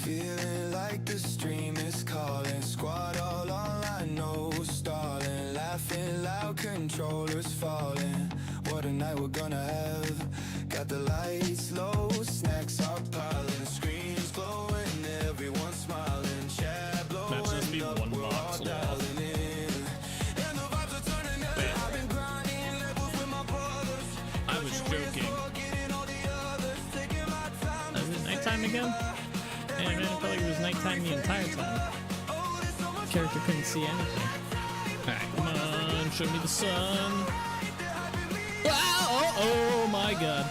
Feeling like the stream is calling. Squad all online, no stalling. Laughing loud, controllers falling. What a night we're gonna have. Got the lights low, snacks are piling. Screens glowing, everyone smiling. Chat blowing up, we're all dialing in. And the vibes are turning up. I've been grinding levels with my brothers. I was joking. Is it nighttime again? Man, I felt like it was nighttime the entire time. Character couldn't see anything. Alright, come on, show me the sun. Oh my god.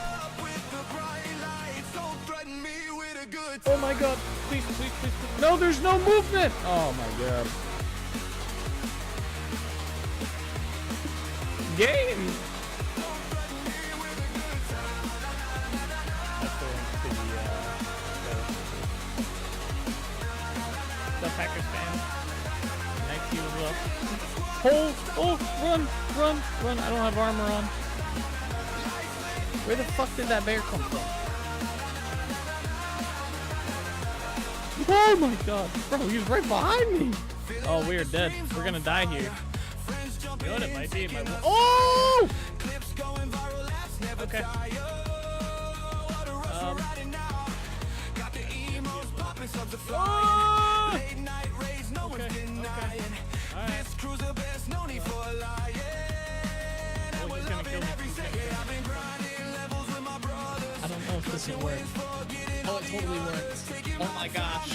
Oh my god. Please, please, please, please. No, there's no movement! Oh my god. Game! The Packers fan. Nike was up. Oh, run, run, run. I don't have armor on. Where the fuck did that bear come from? Oh my god. Bro, he was right behind me. Oh, we are dead. We're gonna die here. You know what it might be? Oh! Okay. Oh! Okay. Alright. Oh, he's gonna kill me. I don't know if this will work. Oh, it totally works. Oh my gosh.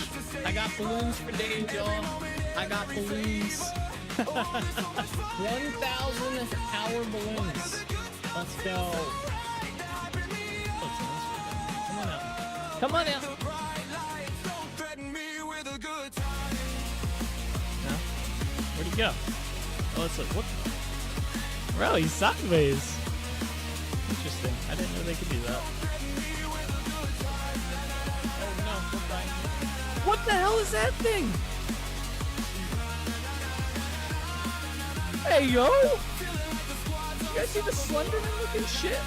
I got balloons for days, y'all. I got balloons. 1,000 hour balloons. Let's go. Come on out. Come on out. No? Where'd he go? Oh, let's look. What? Bro, he's sideways. Interesting. I didn't know they could do that. Oh no, we're dying. What the hell is that thing? Hey, yo! You guys see the Slenderman looking shit?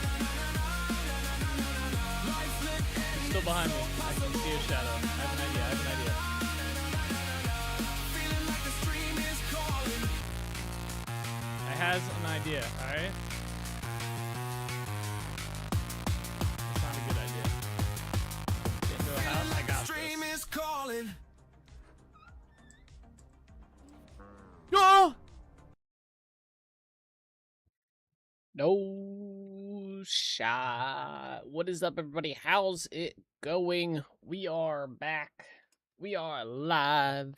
He's still behind me. I can see his shadow. I have an idea. I has an idea, alright? It's not a good idea. Get into a house, I got this. Oh! No shot. What is up, everybody? How's it going? We are back. We are live.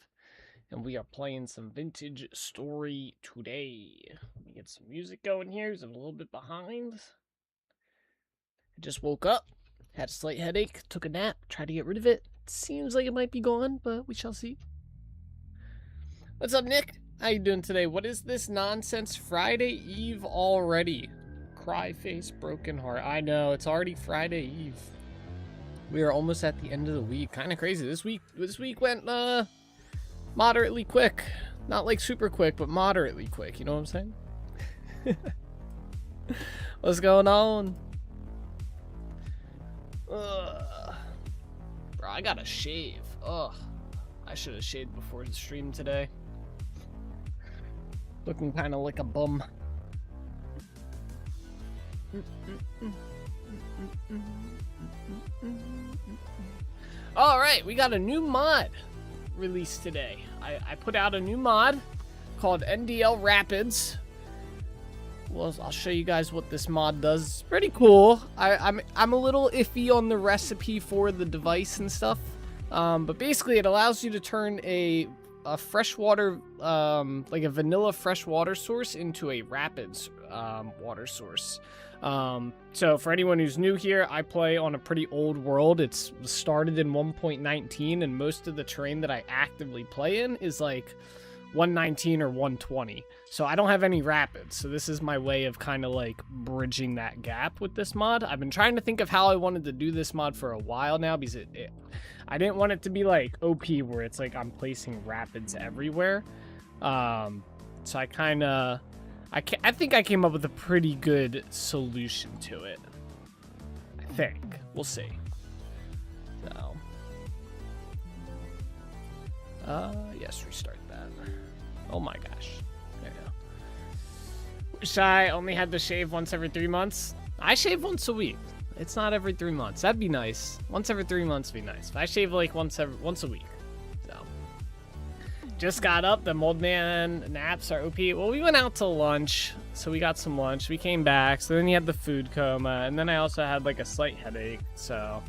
And we are playing some Vintage Story today. Let me get some music going here, because I'm a little bit behind. I just woke up, had a slight headache, took a nap, tried to get rid of it. Seems like it might be gone, but we shall see. What's up, Nick? How you doing today? What is this nonsense? Friday Eve already. Cry face, broken heart. I know, it's already Friday Eve. We are almost at the end of the week. Kind of crazy. This week went, moderately quick. Not like super quick, but moderately quick. You know what I'm saying? What's going on? Ugh. Bro, I gotta shave. Ugh. I should have shaved before the stream today. Looking kind of like a bum. Alright, we got a new mod released today. I put out a new mod called NDL Rapids. Well, I'll show you guys what this mod does. It's pretty cool. I'm a little iffy on the recipe for the device and stuff. But basically it allows you to turn a freshwater, like a vanilla freshwater source into a rapids water source. So for anyone who's new here, I play on a pretty old world. It's started in 1.19, and most of the terrain that I actively play in is like 119 or 120. So I don't have any rapids. So this is my way of kind of like bridging that gap with this mod. I've been trying to think of how I wanted to do this mod for a while now, because I didn't want it to be like OP where it's like I'm placing rapids everywhere. So I kind of... I think I came up with a pretty good solution to it. I think. We'll see. So. Yes, restart that. Oh my gosh. There you go. Wish I only had to shave once every 3 months. I shave once a week. It's not every 3 months. That'd be nice. Once every 3 months would be nice. If I shave like once a week. So. Just got up. The mold man naps are OP. Well, we went out to lunch. So we got some lunch. We came back. So then you had the food coma. And then I also had like a slight headache. So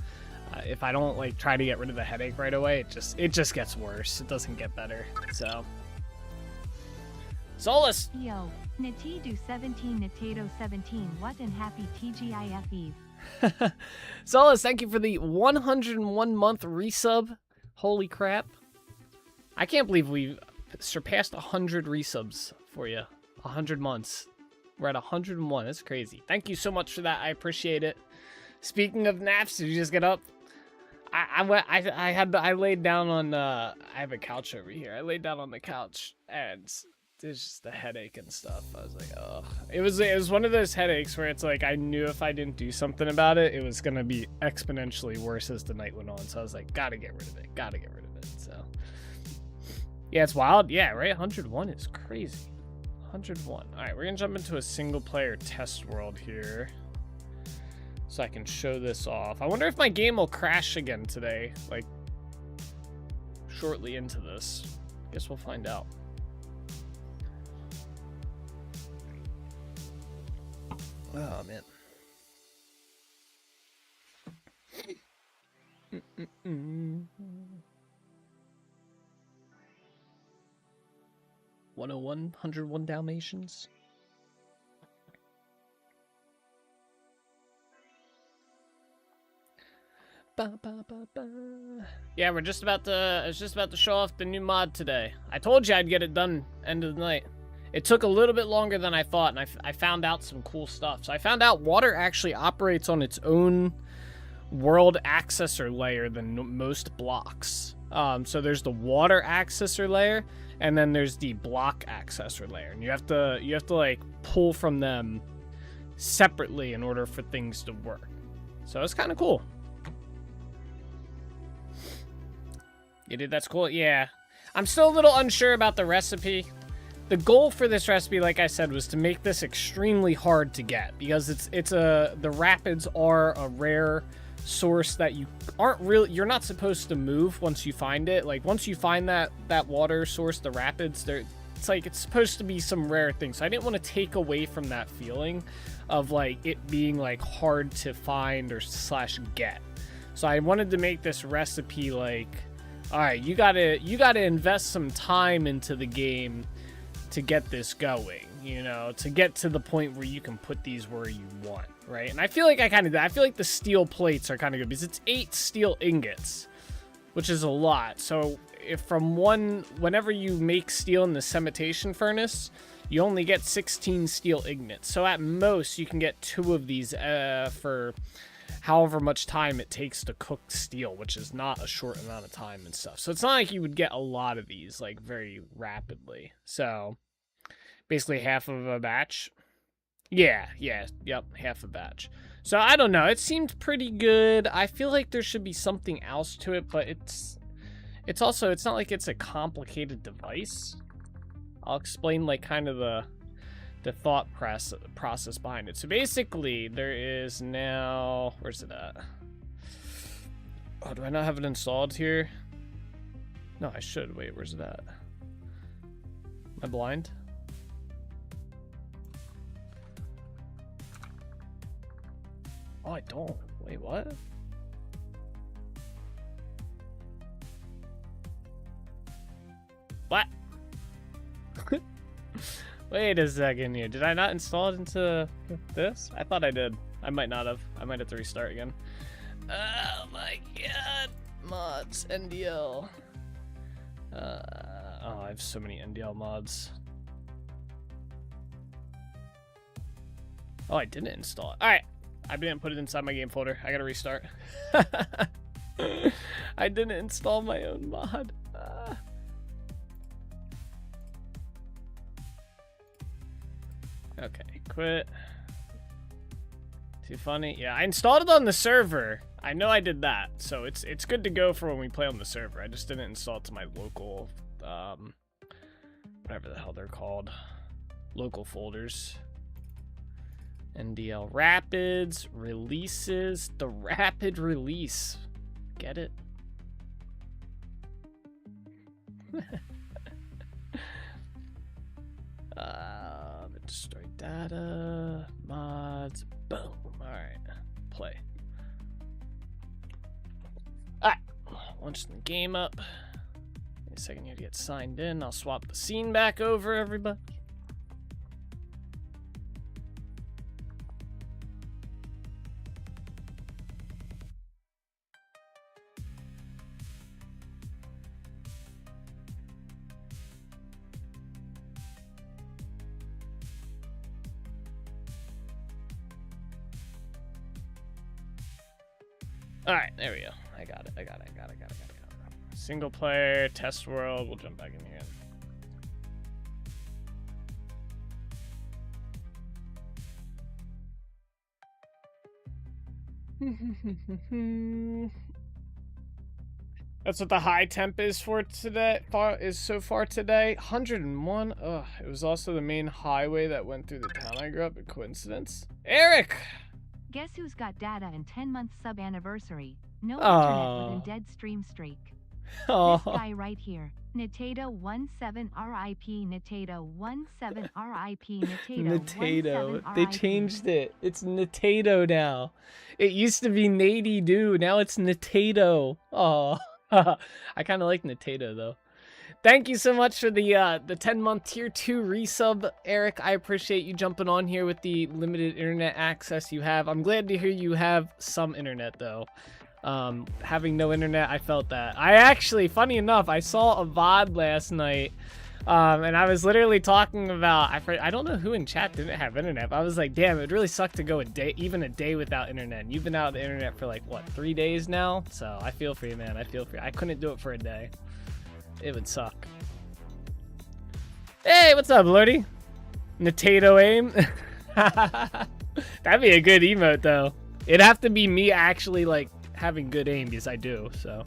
if I don't like try to get rid of the headache right away, it just gets worse. It doesn't get better. So. Solus. Yo, Natidu 17 Natato 17 what and happy TGIF Eve. Solus, thank you for the 101 month resub. Holy crap. I can't believe we've surpassed 100 resubs for you. 100 months. We're at 101. That's crazy. Thank you so much for that. I appreciate it. Speaking of naps, did you just get up? I laid down on I have a couch over here. I laid down on the couch and there's just the headache and stuff. I was like, oh. It was one of those headaches where it's like I knew if I didn't do something about it, it was gonna be exponentially worse as the night went on. So I was like, gotta get rid of it. Gotta get rid of it. So yeah, it's wild. Yeah, right. 101 is crazy. 101. All right, we're gonna jump into a single player test world here, so I can show this off. I wonder if my game will crash again today, like shortly into this. Guess we'll find out. Oh, man. 101 Dalmatians. Ba, ba, ba, ba. Yeah, I was just about to show off the new mod today. I told you I'd get it done end of the night. It took a little bit longer than I thought, and I found out some cool stuff. So I found out water actually operates on its own world accessor layer than most blocks. So there's the water accessor layer, and then there's the block accessor layer, and you have to like pull from them separately in order for things to work. So it's kind of cool. You did? That's cool. Yeah, I'm still a little unsure about the recipe. The goal for this recipe, like I said, was to make this extremely hard to get, because the rapids are a rare source that you're not supposed to move once you find it. Like once you find that water source, the rapids, it's supposed to be some rare thing. So I didn't want to take away from that feeling of like it being like hard to find or / get. So I wanted to make this recipe like, all right, you gotta invest some time into the game to get this going, you know, to get to the point where you can put these where you want, right? And I feel like I feel like the steel plates are kind of good because it's 8 steel ingots, which is a lot. So whenever you make steel in the cementation furnace, you only get 16 steel ingots. So at most you can get 2 of these for however much time it takes to cook steel, which is not a short amount of time and stuff. So it's not like you would get a lot of these like very rapidly. So basically half of a batch. Yep, half a batch. So I don't know, it seemed pretty good. I feel like there should be something else to it, but it's not like it's a complicated device. I'll explain like kind of the thought process behind it. So basically there is now, where's it at? Oh, do I not have it installed here? No, I should. Wait, where's it at? Am I blind? Oh, I don't. Wait, what? What? Wait a second here. Did I not install it into this? I thought I did. I might not have. I might have to restart again. Oh my god. Mods. NDL. Oh, I have so many NDL mods. Oh, I didn't install it. Alright. I didn't put it inside my game folder. I gotta restart. I didn't install my own mod. Okay, quit. Too funny. Yeah, I installed it on the server. I know I did that, so it's good to go for when we play on the server. I just didn't install it to my local, whatever the hell they're called, local folders. NDL Rapids, releases, the rapid release. Get it? Destroy data, mods, boom. Alright, play. Alright, launching the game up. Give me a second here to get signed in. I'll swap the scene back over, everybody. Alright, there we go. I got it. Single player, test world. We'll jump back in here. That's what the high temp is for today. So far today. 101. Ugh. It was also the main highway that went through the town I grew up. A coincidence? Eric! Guess who's got data and 10-month sub anniversary? No internet within dead stream streak. This guy right here. Natato 17 RIP Natato 17 RIP Natato. They changed it. It's Natato now. It used to be Nady Do. Now it's Natato. Oh. I kind of like Natato though. Thank you so much for the 10-month tier 2 resub, Eric. I appreciate you jumping on here with the limited internet access you have. I'm glad to hear you have some internet though. Having no internet, I felt that. I actually, funny enough, I saw a VOD last night, and I was literally talking about, I don't know who in chat didn't have internet, but I was like, damn, it would really suck to go even a day without internet. And you've been out of the internet for like, what, 3 days now? So I feel for you, man. I feel for you. I couldn't do it for a day. It would suck. Hey, what's up, Lordy? Natato aim? That'd be a good emote, though. It'd have to be me actually, like, having good aim, because I do, so.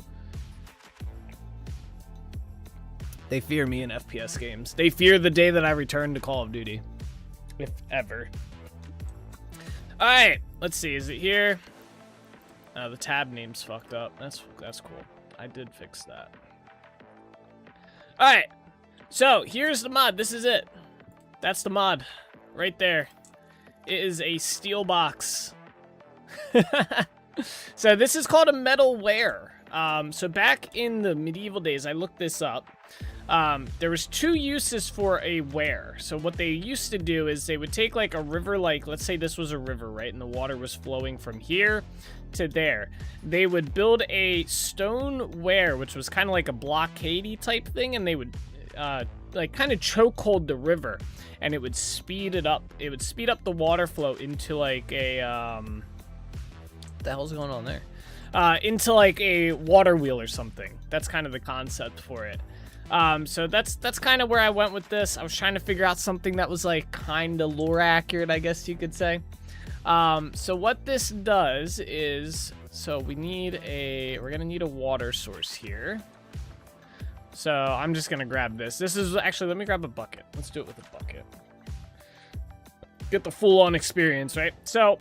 They fear me in FPS games. They fear the day that I return to Call of Duty. If ever. Alright, let's see. Is it here? The tab name's fucked up. That's cool. I did fix that. Alright, so here's the mod. This is it. That's the mod. Right there. It is a steel box. So this is called a metal ware. So back in the medieval days, I looked this up. There was 2 uses for a ware. So what they used to do is they would take like a river, like let's say this was a river, right? And the water was flowing from here to there. They would build a stone ware, which was kind of like a blockade-y type thing, and they would like kind of chokehold the river, and it would speed it up. It would speed up the water flow into like a what the hell's going on there? Into like a water wheel or something. That's kind of the concept for it. So that's kind of where I went with this. I was trying to figure out something that was like kind of lore accurate, I guess you could say. So what this does is, so we're gonna need a water source here. So I'm just gonna grab this. This is actually, let me grab a bucket. Let's do it with a bucket. Get the full on experience, right? So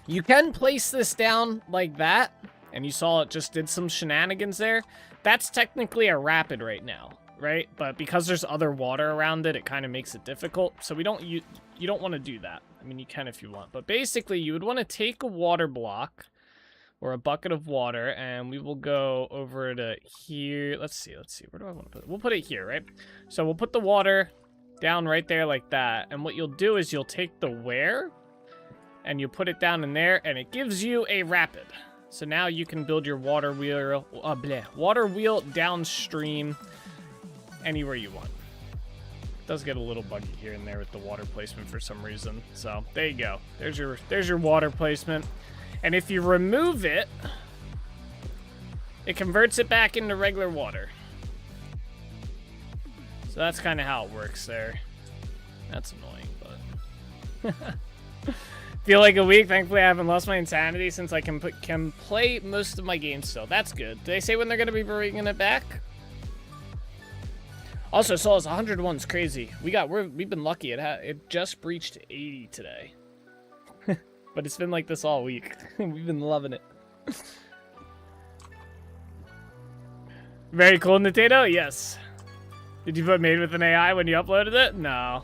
you can place this down like that, and you saw it just did some shenanigans there. That's technically a rapid right now, right? But because there's other water around it, it kind of makes it difficult. So you don't want to do that. I mean, you can if you want, but basically you would want to take a water block or a bucket of water, and we will go over to here. Let's see. Where do I want to put it? We'll put it here, right? So we'll put the water down right there like that. And what you'll do is you'll take the ware and you put it down in there, and it gives you a rapid. So now you can build your water wheel downstream anywhere you want. It does get a little buggy here and there with the water placement for some reason. So there you go. There's your water placement. And if you remove it, it converts it back into regular water. So that's kind of how it works there. That's annoying, but Feel like a week. Thankfully, I haven't lost my insanity since I can play most of my games still. That's good. Did they say when they're going to be bringing it back? Also, Souls 101's crazy. We've been lucky. It just breached 80 today. But it's been like this all week. We've been loving it. Very cool, Nintendo. Yes. Did you put made with an AI when you uploaded it? No.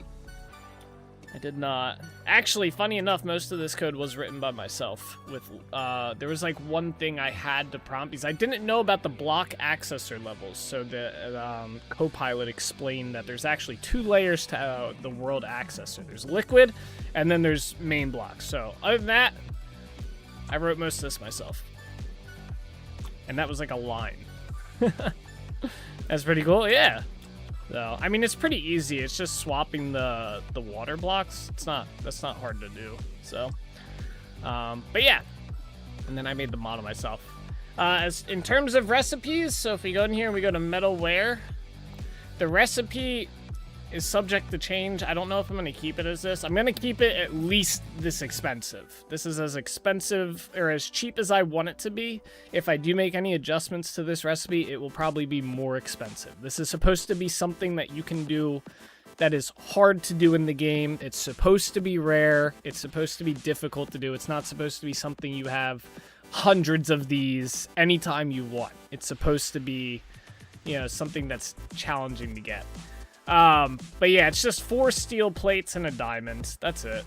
I did not. Actually, funny enough, most of this code was written by myself. With there was like one thing I had to prompt because I didn't know about the block accessor levels. So the Copilot explained that there's actually 2 layers to the world accessor. There's liquid, and then there's main blocks. So other than that, I wrote most of this myself, and that was like a line. That's pretty cool. Yeah. So, I mean, it's pretty easy. It's just swapping the water blocks. That's not hard to do. So, but yeah. And then I made the model myself. As in terms of recipes, so if we go in here and we go to metalware, the recipe is subject to change. I don't know if I'm going to keep it as this. I'm going to keep it at least this expensive. This is as expensive or as cheap as I want it to be. If I do make any adjustments to this recipe, it will probably be more expensive. This is supposed to be something that you can do that is hard to do in the game. It's supposed to be rare. It's supposed to be difficult to do. It's not supposed to be something you have hundreds of these anytime you want. It's supposed to be, you know, something that's challenging to get. But yeah, it's just 4 steel plates and a diamond. That's it.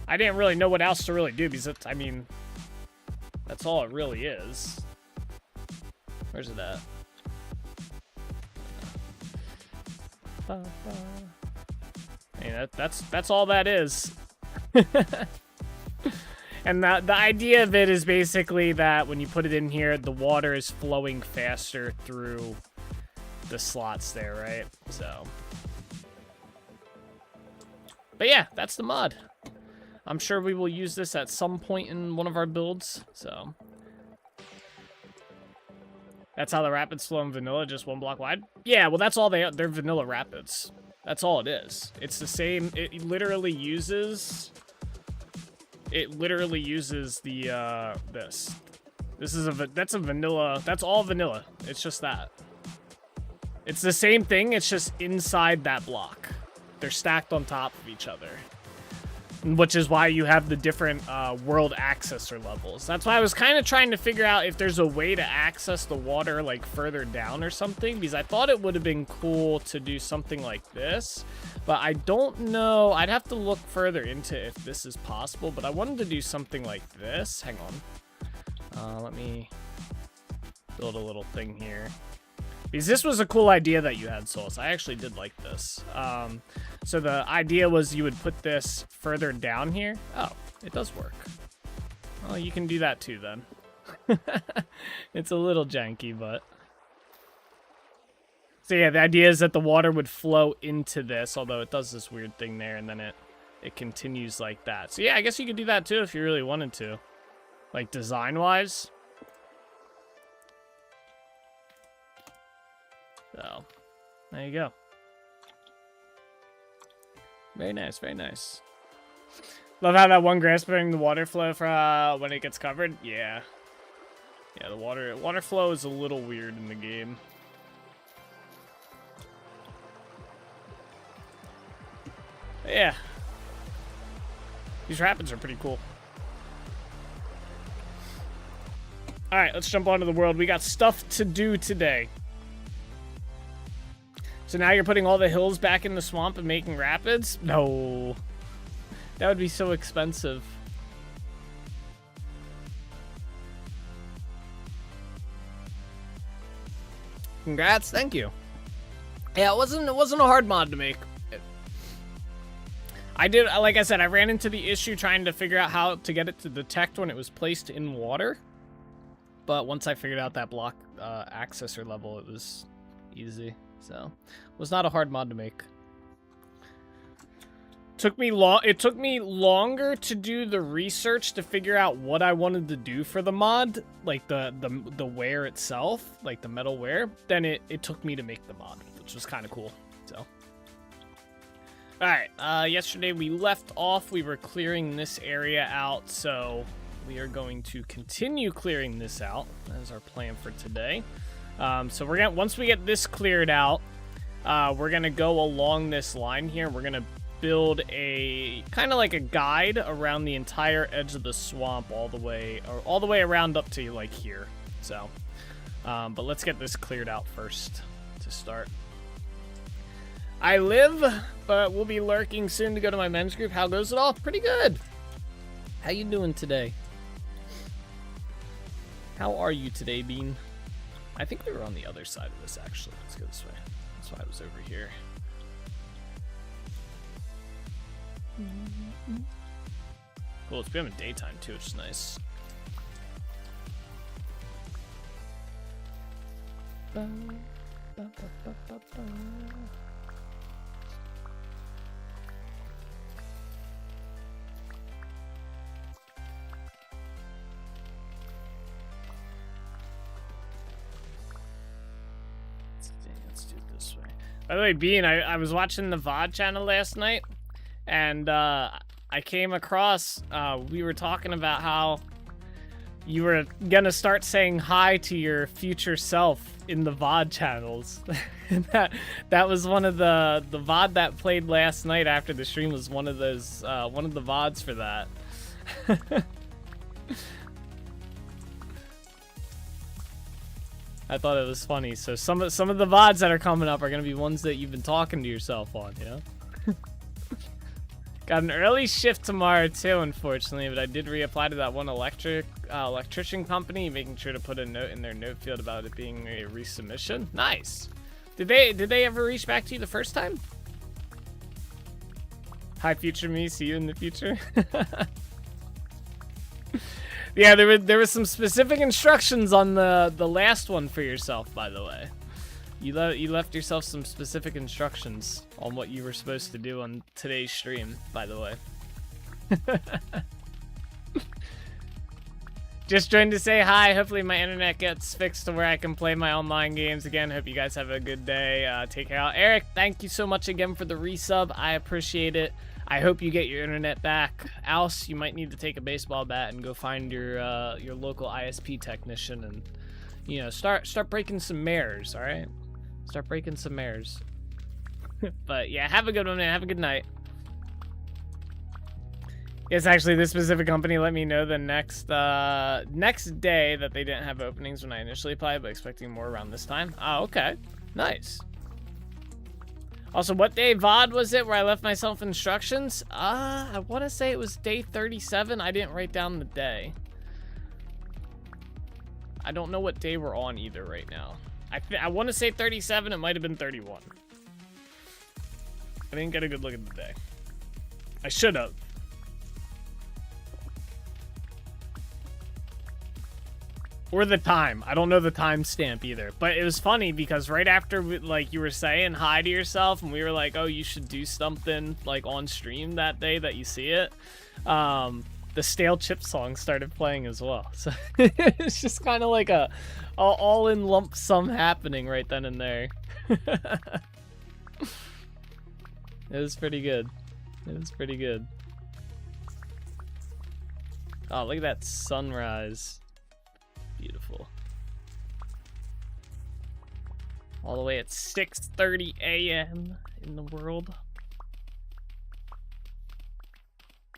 I didn't really know what else to really do because it's, I mean, that's all it really is. Where's it at? I mean, that's all that is. And the idea of it is basically that when you put it in here, the water is flowing faster through the slots there, right? So, but yeah, that's the mod. I'm sure we will use this at some point in one of our builds. So that's how the rapids flow in vanilla, just 1 block wide. Yeah, well, that's all they're vanilla rapids. That's all it is. It's the same. It literally uses the this. This is that's a vanilla. That's all vanilla. It's just that. It's the same thing, it's just inside that block. They're stacked on top of each other. Which is why you have the different world accessor levels. That's why I was kind of trying to figure out if there's a way to access the water like further down or something. Because I thought it would have been cool to do something like this. But I don't know. I'd have to look further into if this is possible. But I wanted to do something like this. Hang on. Let me build a little thing here. Because this was a cool idea that you had, Souls. I actually did like this. So the idea was you would put this further down here. Oh, it does work. Well, you can do that too then. It's a little janky, but... So yeah, the idea is that the water would flow into this, although it does this weird thing there, and then it continues like that. So yeah, I guess you could do that too if you really wanted to. Like design-wise. So, there you go. Very nice, very nice. Love how that one grass putting the water flow for when it gets covered. Yeah. Yeah, the water flow is a little weird in the game. But yeah. These rapids are pretty cool. Alright, let's jump onto the world. We got stuff to do today. So now you're putting all the hills back in the swamp and making rapids? No. That would be so expensive. Congrats, thank you. Yeah, it wasn't a hard mod to make. I did, like I said, I ran into the issue trying to figure out how to get it to detect when it was placed in water. But once I figured out that block accessor level, it was easy. So, it was not a hard mod to make. It took me longer to do the research to figure out what I wanted to do for the mod, like the ware itself, like the metal ware, than it took me to make the mod, which was kind of cool. So, Alright, yesterday we left off, we were clearing this area out, so we are going to continue clearing this out. That is our plan for today. So we're gonna, once we get this cleared out, we're gonna go along this line here. We're gonna build a, kind of like a guide around the entire edge of the swamp all the way around up to like here. So, but let's get this cleared out first to start. I live, but we'll be lurking soon to go to my men's group. How goes it all? Pretty good. How you doing today? How are you today, Bean? I think we were on the other side of this, actually. Let's go this way. That's why I was over here. Cool, it's becoming daytime, too, which is nice. Let's do it this way. By the way, Bean, I was watching the VOD channel last night, and I came across, we were talking about how you were gonna start saying hi to your future self in the VOD channels. And that was one of the VOD that played last night after the stream was one of those, one of the VODs for that. I thought it was funny. So some of the VODs that are coming up are gonna be ones that you've been talking to yourself on, you know? Got an early shift tomorrow too, unfortunately, but I did reapply to that one electrician company, making sure to put a note in their note field about it being a resubmission. Nice. Did they ever reach back to you the first time? Hi, future me. See you in the future. Yeah, there was some specific instructions on the last one for yourself, by the way. You left yourself some specific instructions on what you were supposed to do on today's stream, by the way. Just joined to say hi. Hopefully my internet gets fixed to where I can play my online games again. Hope you guys have a good day. Take care. Eric, thank you so much again for the resub. I appreciate it. I hope you get your internet back. Else, you might need to take a baseball bat and go find your local ISP technician and, you know, start breaking some mirrors. All right. Start breaking some mirrors. But yeah, have a good one, man. Have a good night. Yes, actually, this specific company let me know the next day that they didn't have openings when I initially applied, but expecting more around this time. Oh, okay. Nice. Also, what day VOD was it where I left myself instructions? I want to say it was day 37. I didn't write down the day. I don't know what day we're on either right now. I want to say 37. It might have been 31. I didn't get a good look at the day. I should have. Or the time. I don't know the timestamp either. But it was funny because right after, like, you were saying hi to yourself and we were like, oh, you should do something, like, on stream that day that you see it. The Stale Chip song started playing as well. So it's just kind of like a all-in lump sum happening right then and there. It was pretty good. It was pretty good. Oh, look at that sunrise. Beautiful. All the way at 6:30 a.m. in the world.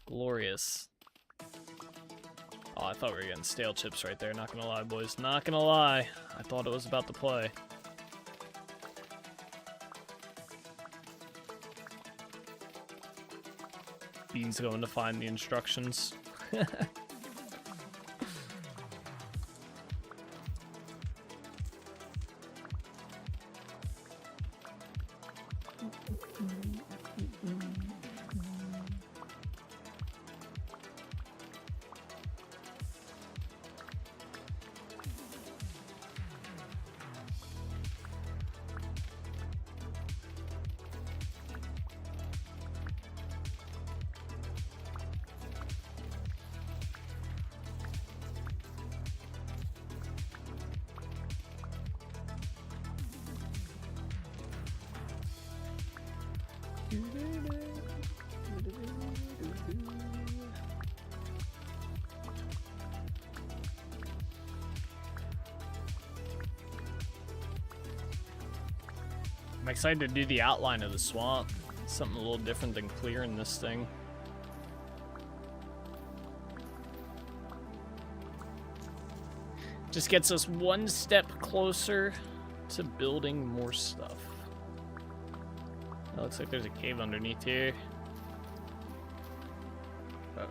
Glorious. Oh, I thought we were getting stale chips right there. Not gonna lie, boys. Not gonna lie. I thought it was about to play. Bean's going to find the instructions. I'm excited to do the outline of the swamp. Something a little different than clearing this thing. Just gets us one step closer to building more stuff. It looks like there's a cave underneath here. There's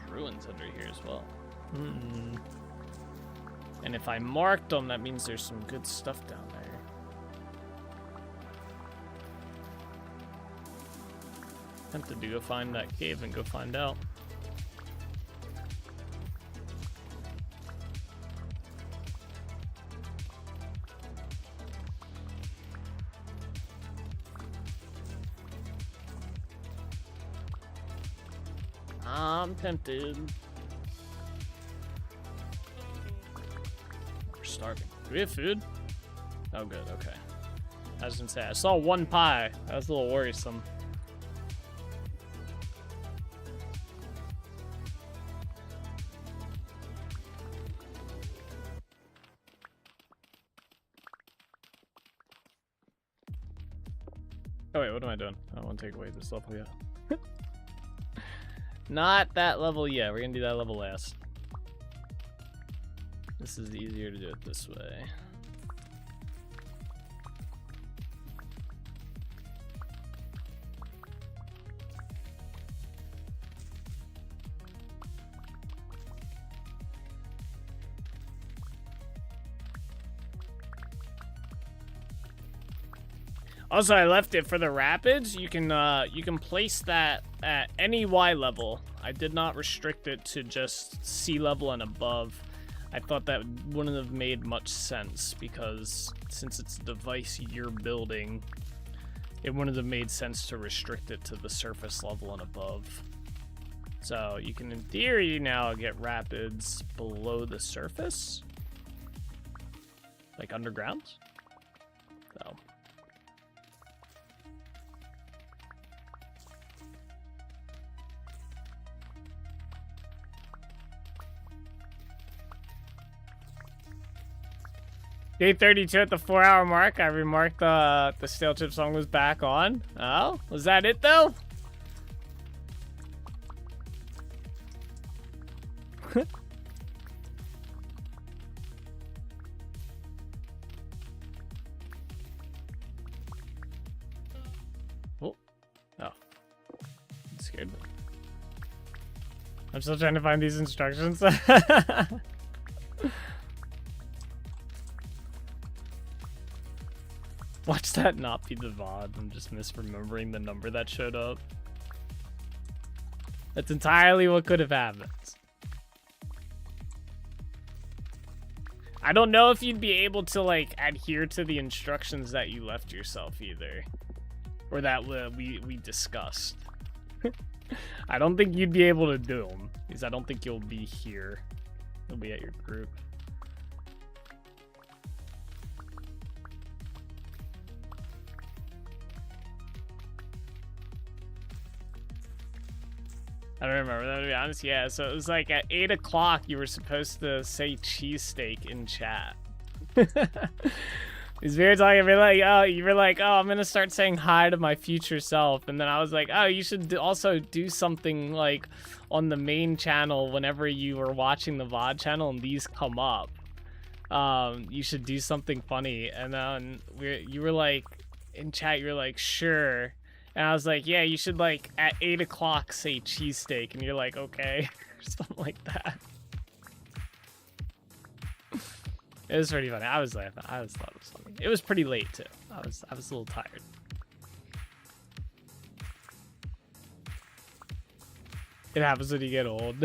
ruins under here as well. And if I marked them, that means there's some good stuff down there. Tempted to go find that cave and go find out. I'm tempted. We're starving. Do we have food? Oh, good. Okay. I was gonna say, I saw one pie. That was a little worrisome. Oh wait, what am I doing? I don't want to take away this level yet. Not that level yet. We're gonna do that level last. This is easier to do it this way. Also, I left it for the rapids. You can place that at any Y level. I did not restrict it to just sea level and above. I thought that wouldn't have made much sense because since it's a device you're building, it wouldn't have made sense to restrict it to the surface level and above. So you can, in theory, now get rapids below the surface, like underground. So. Day 32 at the 4-hour mark. I remarked the Stale Chip song was back on. Oh, was that it though? Oh, I'm scared. I'm still trying to find these instructions. Watch that not be the VOD. I'm just misremembering the number that showed up. That's entirely what could have happened. I don't know if you'd be able to, like, adhere to the instructions that you left yourself either. Or that we discussed. I don't think you'd be able to do them. Because I don't think you'll be here. You'll be at your group. I don't remember that, to be honest. Yeah, so it was like at 8 o'clock you were supposed to say cheesesteak in chat. It's weird talking. You were like, oh, I'm gonna start saying hi to my future self, and then I was like, oh, you should also do something like on the main channel whenever you were watching the VOD channel and these come up. You should do something funny, and then you were like in chat, you were like, sure. And I was like, yeah, you should, like, at 8 o'clock say cheesesteak. And you're like, okay. Or something like that. It was pretty funny. I was laughing. I thought it was funny. It was pretty late, too. I was a little tired. It happens when you get old.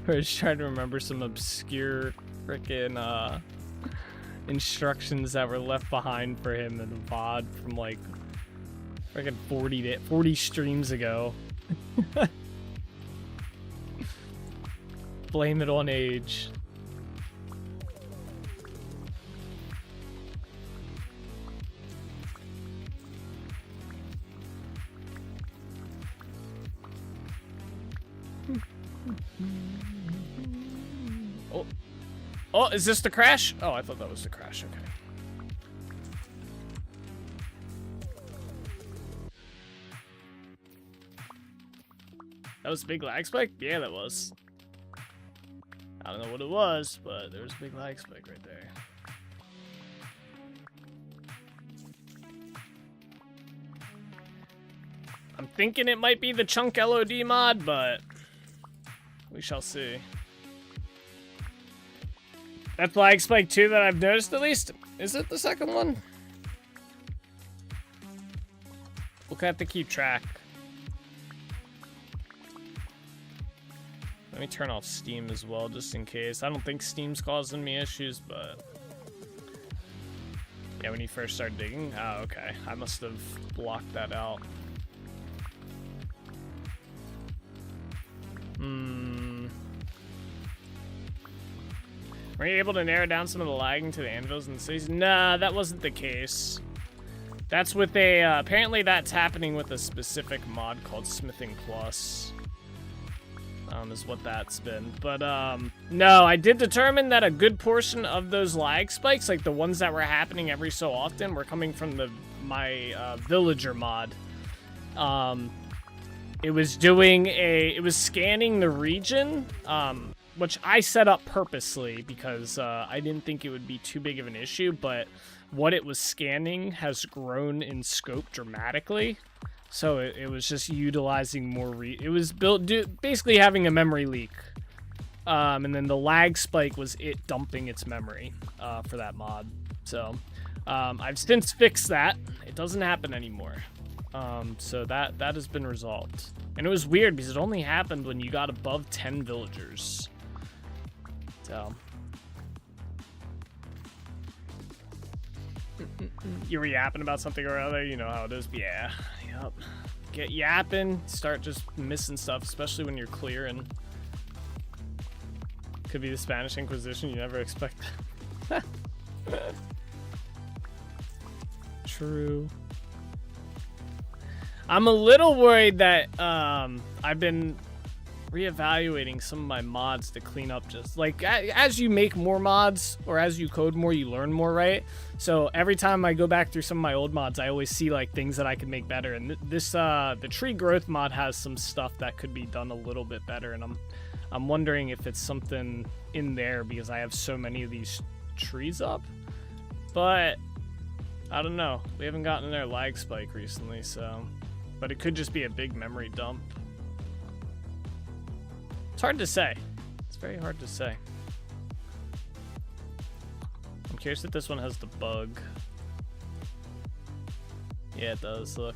I was trying to remember some obscure frickin' instructions that were left behind for him in the VOD from like freaking 40 streams ago. Blame it on age. Oh. Oh, is this the crash? Oh, I thought that was the crash. Okay. That was a big lag spike? Yeah, that was. I don't know what it was, but there was a big lag spike right there. I'm thinking it might be the chunk LOD mod, but we shall see. That's lag spike 2 that I've noticed at least. Is it the second one? We'll have to keep track. Let me turn off Steam as well, just in case. I don't think Steam's causing me issues, but... Yeah, when you first start digging? Oh, okay. I must have blocked that out. Were you able to narrow down some of the lagging to the anvils and the cities? Nah, that wasn't the case. That's with a, apparently that's happening with a specific mod called Smithing Plus. Is what that's been. But, no, I did determine that a good portion of those lag spikes, like the ones that were happening every so often, were coming from my villager mod. It was scanning the region, which I set up purposely because I didn't think it would be too big of an issue, but what it was scanning has grown in scope dramatically. So it was just utilizing more it was basically having a memory leak. And then the lag spike was it dumping its memory for that mod. So I've since fixed that. It doesn't happen anymore. So that has been resolved. And it was weird because it only happened when you got above 10 villagers. So you were yapping about something or other, you know how it is. Yeah, yep. Get yapping, start just missing stuff, especially when you're clearing. Could be the Spanish Inquisition, you never expect that. True. I'm a little worried that I've been reevaluating some of my mods to clean up, just like as you make more mods or as you code more, you learn more, right? So every time I go back through some of my old mods, I always see like things that I can make better, and this the tree growth mod has some stuff that could be done a little bit better, and I'm wondering if it's something in there because I have so many of these trees up. But I don't know, we haven't gotten their lag spike recently, so, but it could just be a big memory dump. It's hard to say. It's very hard to say. I'm curious if this one has the bug. Yeah, it does, look.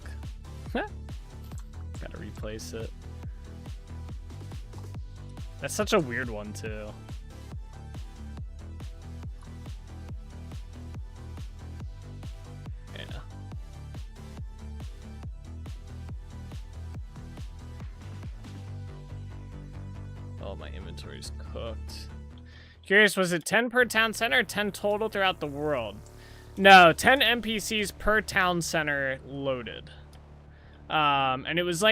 Gotta replace it. That's such a weird one, too. Yeah. Oh, my inventory's cooked. Curious, was it 10 per town center or 10 total throughout the world? No, 10 NPCs per town center loaded. And it was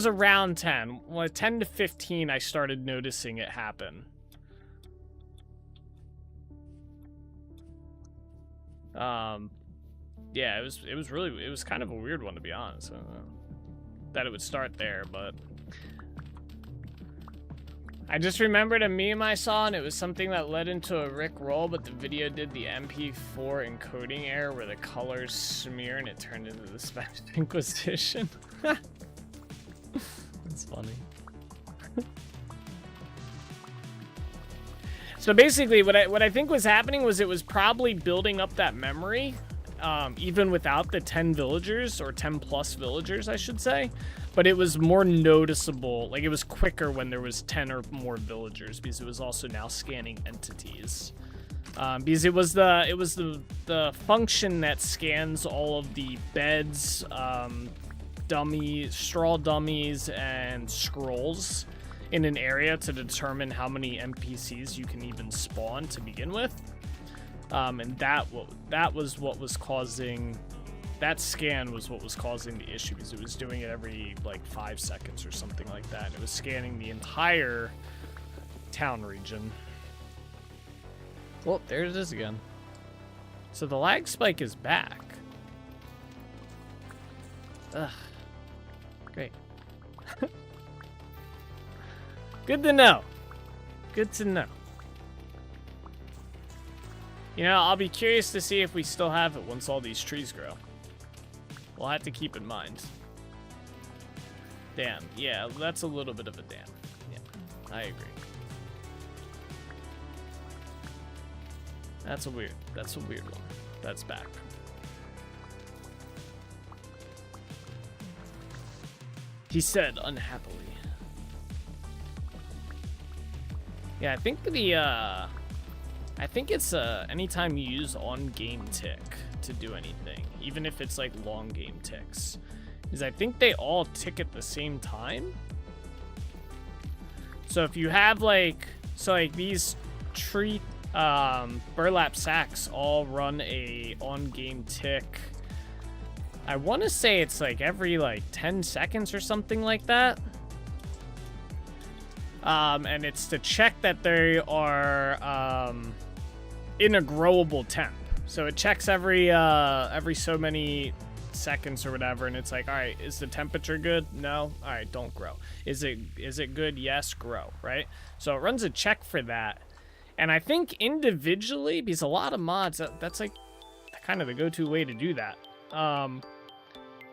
around 10. Well, 10 to 15, I started noticing it happen. Yeah, it was kind of a weird one, to be honest. I don't know that it would start there, but I just remembered a meme I saw, and it was something that led into a Rick roll, but the video did the MP4 encoding error where the colors smear and it turned into the Spanish Inquisition. That's funny. So basically, what I think was happening was it was probably building up that memory, even without the 10 villagers, or 10 plus villagers, I should say. But it was more noticeable, like it was quicker when there was 10 or more villagers, because it was also now scanning entities. Because it was the function that scans all of the beds, straw dummies, and scrolls in an area to determine how many NPCs you can even spawn to begin with. And that was what was causing that scan was what was causing the issue, because it was doing it every like 5 seconds or something like that. It was scanning the entire town region. Well, there it is again. So the lag spike is back. Ugh. Great. Good to know. Good to know. You know, I'll be curious to see if we still have it once all these trees grow. We'll have to keep in mind. Damn. Yeah, that's a little bit of a damn. Yeah, I agree. That's a weird one. That's back. He said unhappily. Yeah, I think it's anytime you use on-game tick to do anything, even if it's like long game ticks, is I think they all tick at the same time. So if you have like these tree burlap sacks all run a on-game tick. I want to say it's like every like 10 seconds or something like that. And it's to check that they are in a growable temp. So it checks every so many seconds or whatever, and it's like, all right, is the temperature good? No. All right, don't grow. Is it good? Yes, grow. Right. So it runs a check for that. And I think individually, because a lot of mods, that's like kind of the go-to way to do that.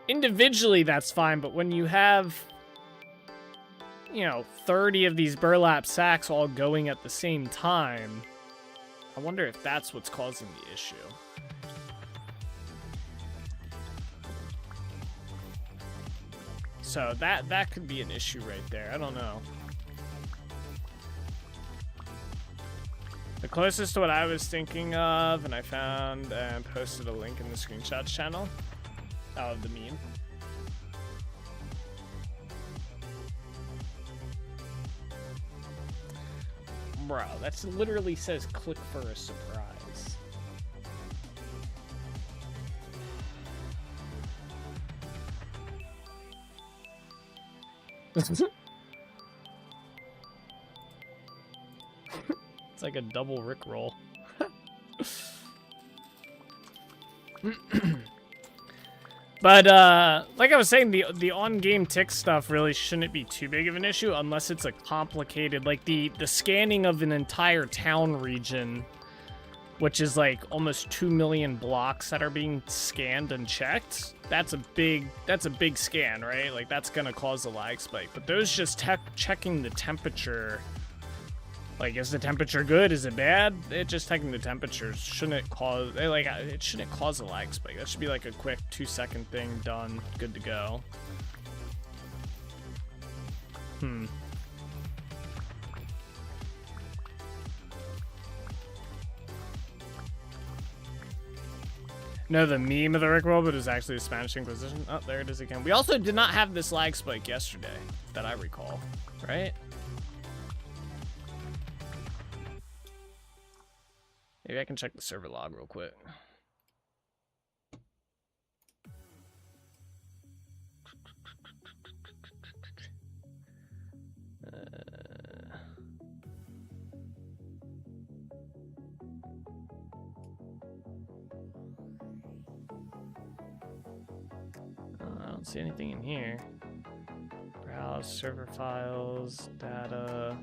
Individually, that's fine, but when you have, 30 of these burlap sacks all going at the same time, I wonder if that's what's causing the issue. So that could be an issue right there. I don't know. The closest to what I was thinking of, and I found and posted a link in the screenshots channel of the meme. Bro, that literally says click for a surprise. It's like a double Rickroll. But like I was saying, the on-game tick stuff really shouldn't be too big of an issue unless it's a complicated, like the scanning of an entire town region, which is like almost 2 million blocks that are being scanned and checked. That's a big scan, right? Like that's gonna cause a lag spike. But those just checking the temperature. Like, is the temperature good? Is it bad? It just checking the temperature shouldn't cause it shouldn't cause a lag spike. That should be like a quick 2-second thing, done, good to go. No, the meme of the Rickroll, but it was actually a Spanish Inquisition. Oh, there it is again. We also did not have this lag spike yesterday, that I recall, right? Maybe I can check the server log real quick. I don't see anything in here. Browse server files, data.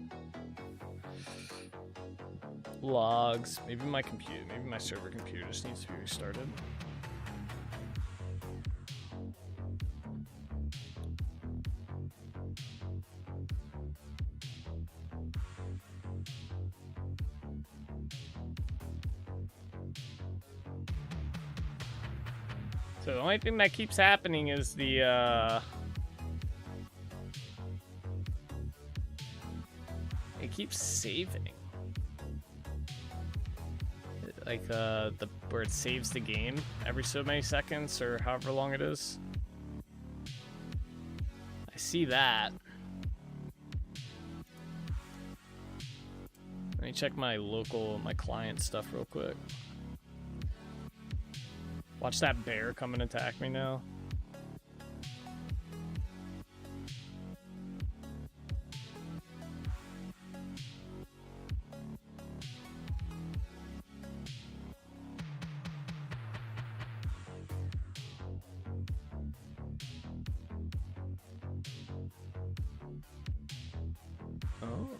Logs. Maybe my server computer just needs to be restarted. So the only thing that keeps happening is the it keeps saving. Like where it saves the game every so many seconds or however long it is. I see that. Let me check my client stuff real quick. Watch that bear come and attack me now. Oh,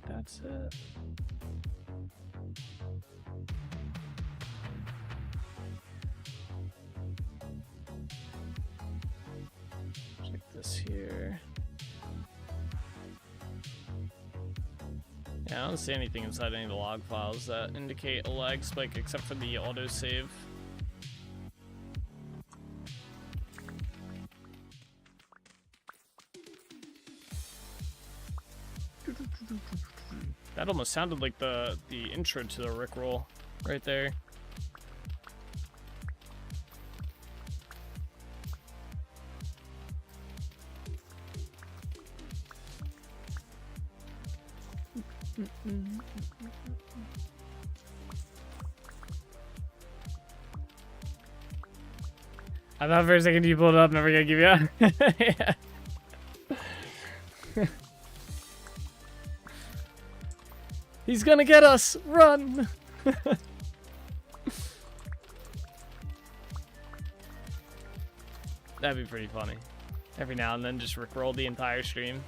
that's it. Check this here. Yeah, I don't see anything inside any of the log files that indicate a lag spike except for the autosave. That almost sounded like the intro to the Rickroll right there. I thought for a second you pulled it up, never gonna give you up. Yeah. He's gonna get us! Run! That'd be pretty funny. Every now and then just rickroll the entire stream.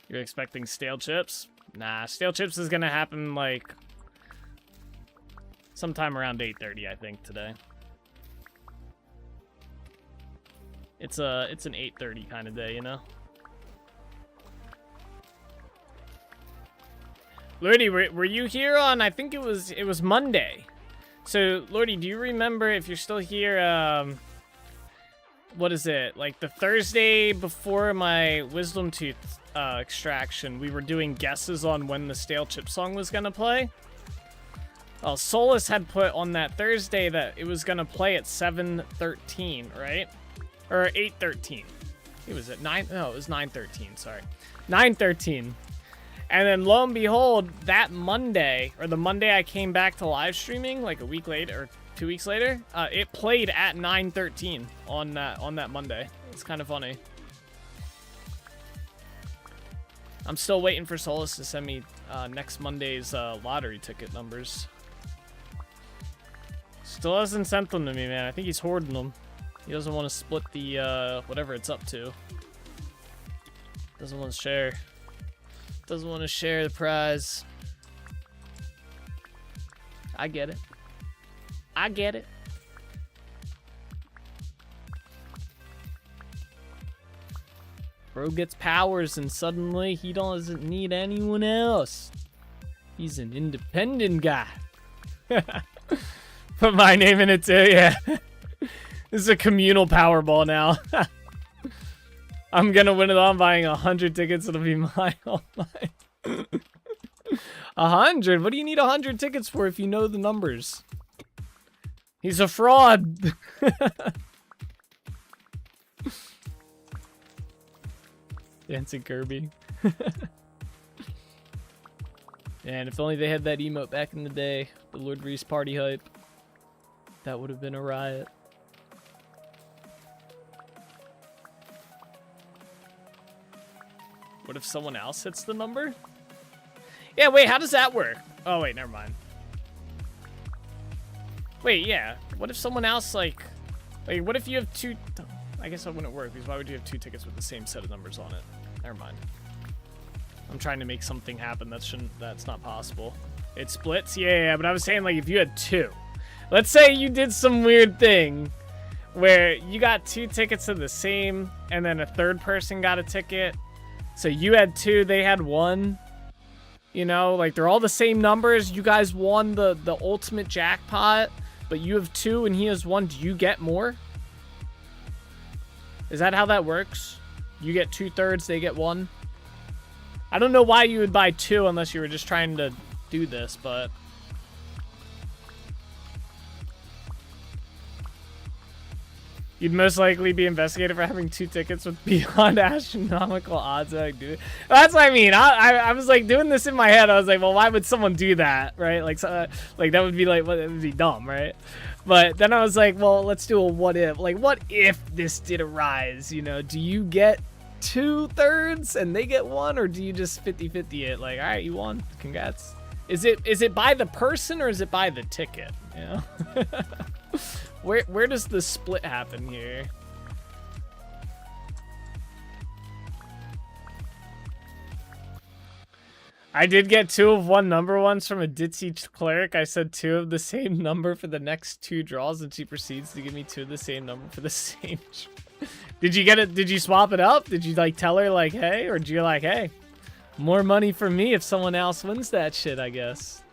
You're expecting stale chips? Nah, stale chips is gonna happen like sometime around 8:30, I think, today. It's an 8:30 kind of day, you know. Lordy, were you here on? I think it was Monday. So, Lordy, do you remember, if you're still here? What is it? Like the Thursday before my wisdom tooth extraction, we were doing guesses on when the stale chip song was gonna play. Solus had put on that Thursday that it was gonna play at 7:13, right? Or 8:13. It was at 9. No, it was 9:13. Sorry, 9:13. And then lo and behold, that Monday, or the Monday I came back to live streaming, like a week later or 2 weeks later, it played at 9:13 on that Monday. It's kind of funny. I'm still waiting for Solus to send me next Monday's lottery ticket numbers. Still hasn't sent them to me, man. I think he's hoarding them. He doesn't want to split the whatever it's up to. Doesn't want to share. Doesn't want to share the prize. I get it. I get it. Bro gets powers and suddenly he doesn't need anyone else. He's an independent guy. Put my name in it too, yeah. This is a communal Powerball now. I'm gonna win it all. I'm buying 100 tickets. It'll be mine. All mine. 100? What do you need 100 tickets for if you know the numbers? He's a fraud. Dancing Kirby. And if only they had that emote back in the day, the Lord Reese party hype, that would have been a riot. What if someone else hits the number? Yeah, wait, how does that work? Oh, wait, never mind. Wait, yeah. What if someone else, like, what if you have two... I guess that wouldn't work, because why would you have two tickets with the same set of numbers on it? Never mind. I'm trying to make something happen that's not possible. It splits? Yeah, but I was saying, like, if you had two. Let's say you did some weird thing where you got two tickets of the same, and then a third person got a ticket. So you had two, they had one. You know, like, they're all the same numbers. You guys won the ultimate jackpot, but you have two and he has one. Do you get more? Is that how that works? You get 2/3, they get one? I don't know why you would buy two unless you were just trying to do this, but... You'd most likely be investigated for having 2 tickets with beyond astronomical odds. Like, dude, that's what I mean. I was like doing this in my head. I was like, well, why would someone do that, right? Like, like that would be like, well, it would be dumb, right? But then I was like, well, let's do a what if. Like, what if this did arise? You know, do you get 2/3 and they get 1, or do you just 50-50 it? Like, all right, you won. Congrats. Is it by the person or is it by the ticket? You know. Where does the split happen here? I did get 2 of one number once from a ditzy cleric. I said 2 of the same number for the next 2 draws, and she proceeds to give me 2 of the same number for the same. Did you get it? Did you swap it up? Did you like tell her like, hey, or did you like, hey, more money for me if someone else wins that shit? I guess.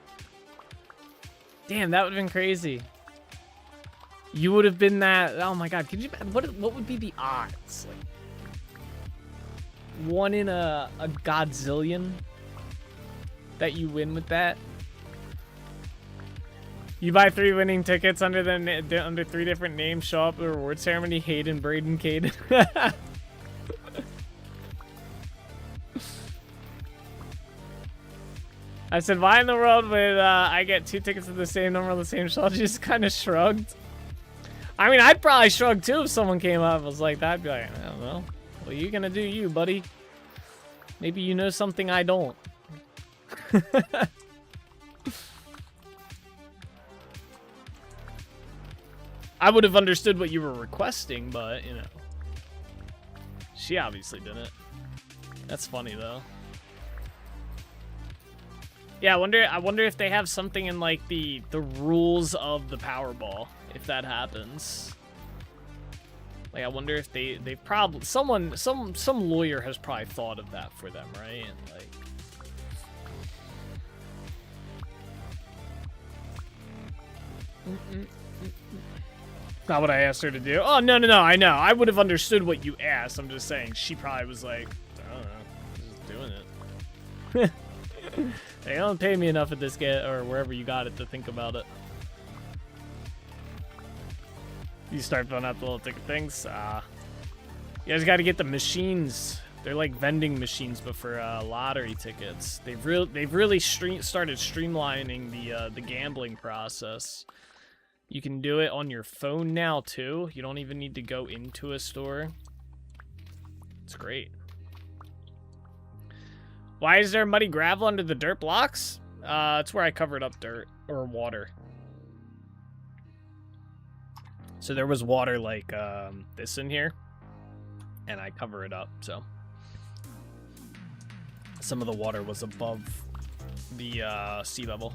Damn, that would have been crazy. You would have been that. Oh my god, could you? What would be the odds? Like 1 in a godzillion that you win with that. You buy 3 winning tickets under 3 different names. Show up at the reward ceremony. Hayden, Braden, Caden. I said, why in the world would I get 2 tickets with the same number on the same show? She just kind of shrugged. I mean, I'd probably shrug too if someone came up and was like that. I'd be like, I don't know. Well, you're gonna do you, buddy. Maybe you know something I don't. I would have understood what you were requesting, but, you know. She obviously didn't. That's funny, though. Yeah, I wonder if they have something in, like, the rules of the Powerball. If that happens, like, I wonder if they probably some lawyer has probably thought of that for them, right? And like, not what I asked her to do. Oh no, I know. I would have understood what you asked. I'm just saying she probably was like, I don't know, just doing it. They don't pay me enough at this get or wherever you got it to think about it. You start filling out the little ticket things. You guys got to get the machines. They're like vending machines, but for lottery tickets. They've really started streamlining the gambling process. You can do it on your phone now too. You don't even need to go into a store. It's great. Why is there muddy gravel under the dirt blocks? It's where I covered up dirt or water. So there was water like this in here, and I cover it up, so some of the water was above the sea level.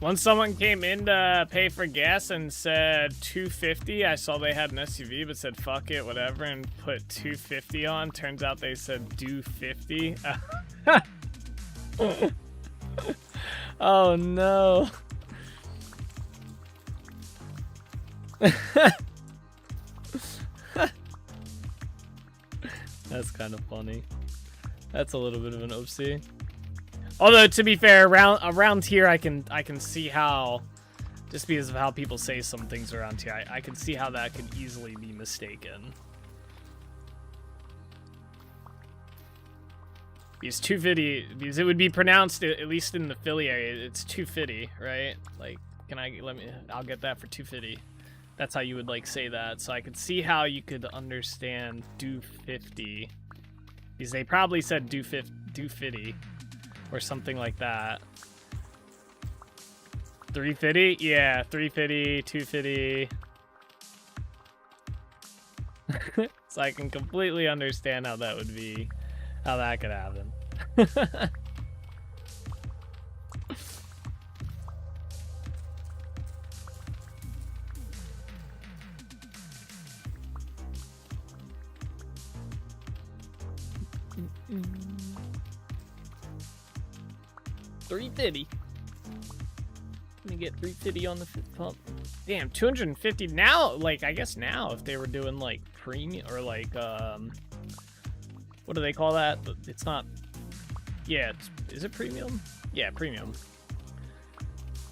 Once someone came in to pay for gas and said $250, I saw they had an SUV but said fuck it, whatever, and put $250 on. Turns out they said do 50. Oh no. That's kind of funny. That's a little bit of an oopsie. Although to be fair, around here I can see how, just because of how people say some things around here, I can see how that could easily be mistaken. Because 250, because it would be pronounced, at least in the Philly area, it's 250, right? Like, I'll get that for 250. That's how you would like say that. So I could see how you could understand do 50. Because they probably said do 50 or something like that. 350? Yeah, 350, 250. So I can completely understand how that would be, how that could happen. $350. Let me get $350 on the fifth pump. Damn, $250 now. Like, I guess now if they were doing like premium or like what do they call that? It's not Yeah, is it premium? Yeah, premium.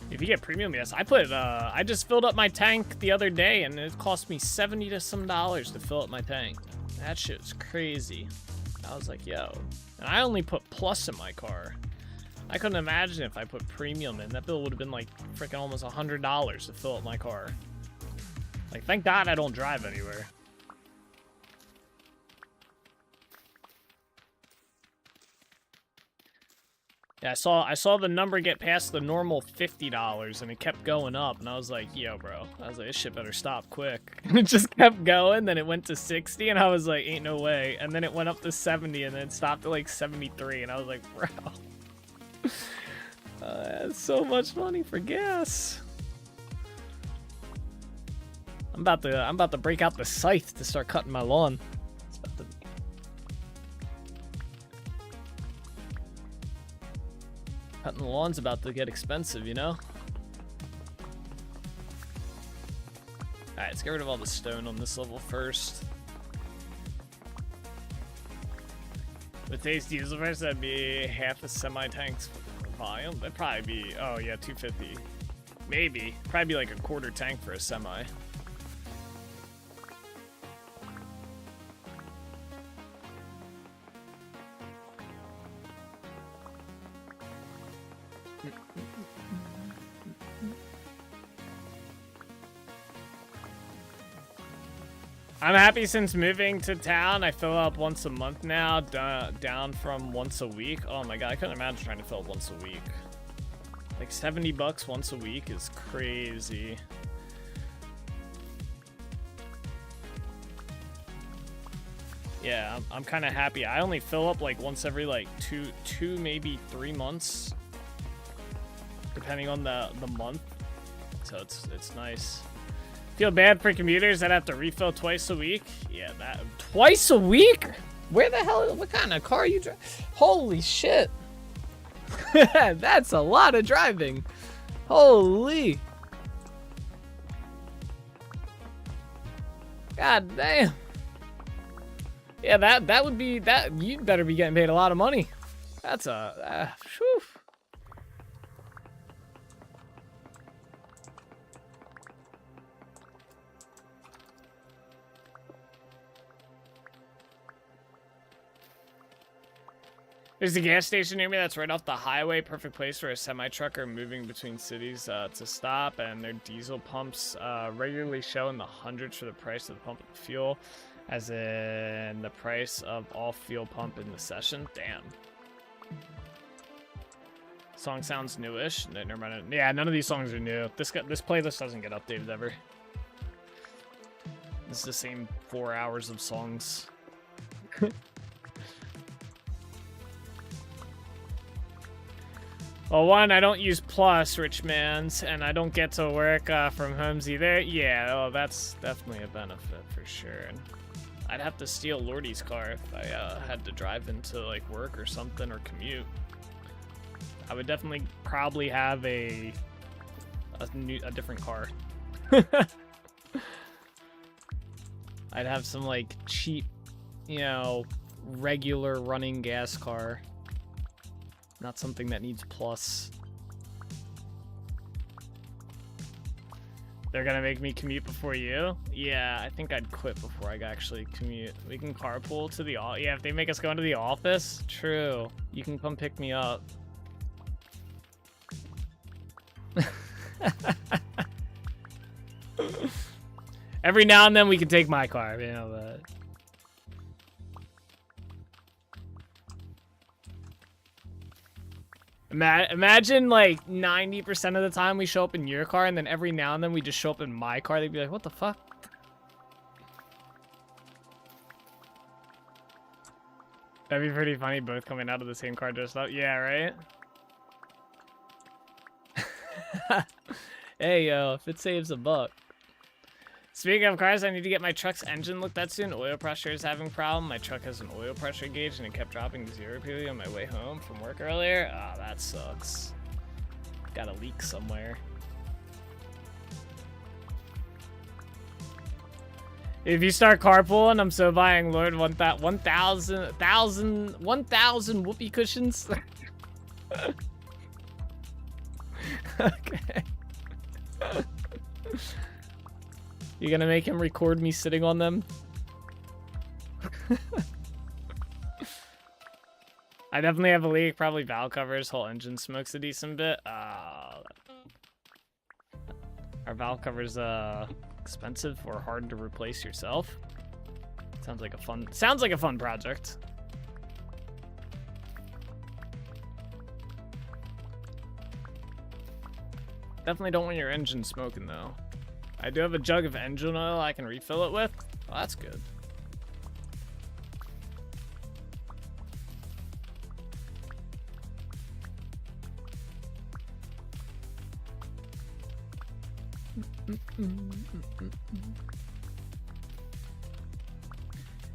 If you get premium, yes. I just filled up my tank the other day, and it cost me $70 to some to fill up my tank. That shit's crazy. I was like, yo. And I only put plus in my car. I couldn't imagine if I put premium in. That bill would have been like freaking almost $100 to fill up my car. Like, thank God I don't drive anywhere. Yeah, I saw the number get past the normal $50, and it kept going up, and I was like, yo, bro. I was like, this shit better stop quick. And it just kept going, then it went to 60, and I was like, ain't no way. And then it went up to 70, and then it stopped at like 73, and I was like, bro. That's so much money for gas. I'm about to break out the scythe to start cutting my lawn. It's about to... Cutting the lawn's about to get expensive, you know? Alright, let's get rid of all the stone on this level first. With today's diesel price, that'd be half a semi-tank's volume. That'd probably be, oh yeah, 250. Maybe. Probably be like a quarter tank for a semi. I'm happy since moving to town. I fill up once a month now, down from once a week. Oh my god, I couldn't imagine trying to fill up once a week. Like $70 once a week is crazy. Yeah, I'm kind of happy. I only fill up like once every like two, maybe 3 months, depending on the month. So it's nice. Feel bad for commuters that have to refill twice a week. Yeah, that twice a week? Where the hell? What kind of car are you driving? Holy shit! That's a lot of driving. Holy! God damn! Yeah, that would be that. You'd better be getting paid a lot of money. That's a. Whew. There's a gas station near me that's right off the highway. Perfect place for a semi-trucker moving between cities to stop. And their diesel pumps regularly show in the hundreds for the price of the pump of fuel, as in the price of all fuel pump in the session. Damn. Song sounds newish. No, never mind. Yeah, none of these songs are new. This playlist doesn't get updated ever. It's the same 4 hours of songs. Well, one, I don't use Plus, rich mans, and I don't get to work from homes either. Yeah, oh, that's definitely a benefit for sure. I'd have to steal Lordy's car if I had to drive into like work or something or commute. I would definitely probably have a different car. I'd have some like cheap, you know, regular running gas car. Not something that needs Plus. They're gonna make me commute before you? Yeah, I think I'd quit before I actually commute. We can carpool to the office. Yeah, if they make us go into the office, true. You can come pick me up. Every now and then we can take my car, you know, but... Imagine like 90% of the time we show up in your car, and then every now and then we just show up in my car. They'd be like, what the fuck? That'd be pretty funny, both coming out of the same car dressed up. Yeah, right? Hey, yo, if it saves a buck. Speaking of cars, I need to get my truck's engine looked at soon. Oil pressure is having a problem. My truck has an oil pressure gauge and it kept dropping to 0 repeatedly on my way home from work earlier. Ah, oh, that sucks. Got a leak somewhere. If you start carpooling, I'm so buying Lord 1,000 whoopee cushions. Okay. You gonna make him record me sitting on them? I definitely have a leak. Probably valve covers. Whole engine smokes a decent bit. Are valve covers expensive or hard to replace yourself? Sounds like a fun project. Definitely don't want your engine smoking though. I do have a jug of engine oil I can refill it with. Oh, that's good.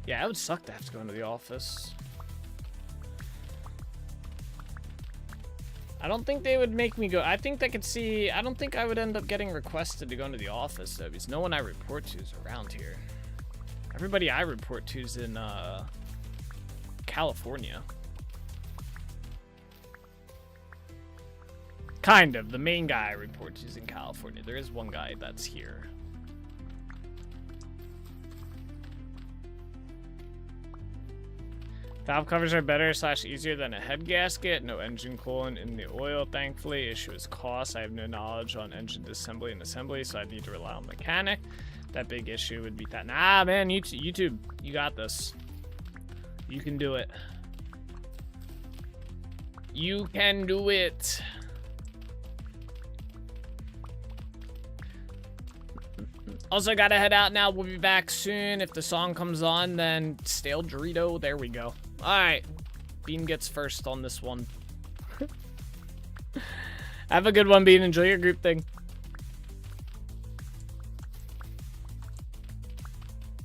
Yeah, it would suck to have to go into the office. I don't think they would make me go. I think they could see. I don't think I would end up getting requested to go into the office though, because no one I report to is around here. Everybody I report to is in California. Kind of. The main guy I report to is in California. There is one guy that's here. Valve covers are better / easier than a head gasket. No engine coolant in the oil, thankfully. Issue is cost. I have no knowledge on engine disassembly and assembly, so I need to rely on mechanic. That big issue would be that. Nah, man, YouTube, you got this. You can do it. You can do it. Also, gotta head out now. We'll be back soon. If the song comes on, then Stale Dorito. There we go. Alright. Bean gets first on this one. Have a good one, Bean. Enjoy your group thing.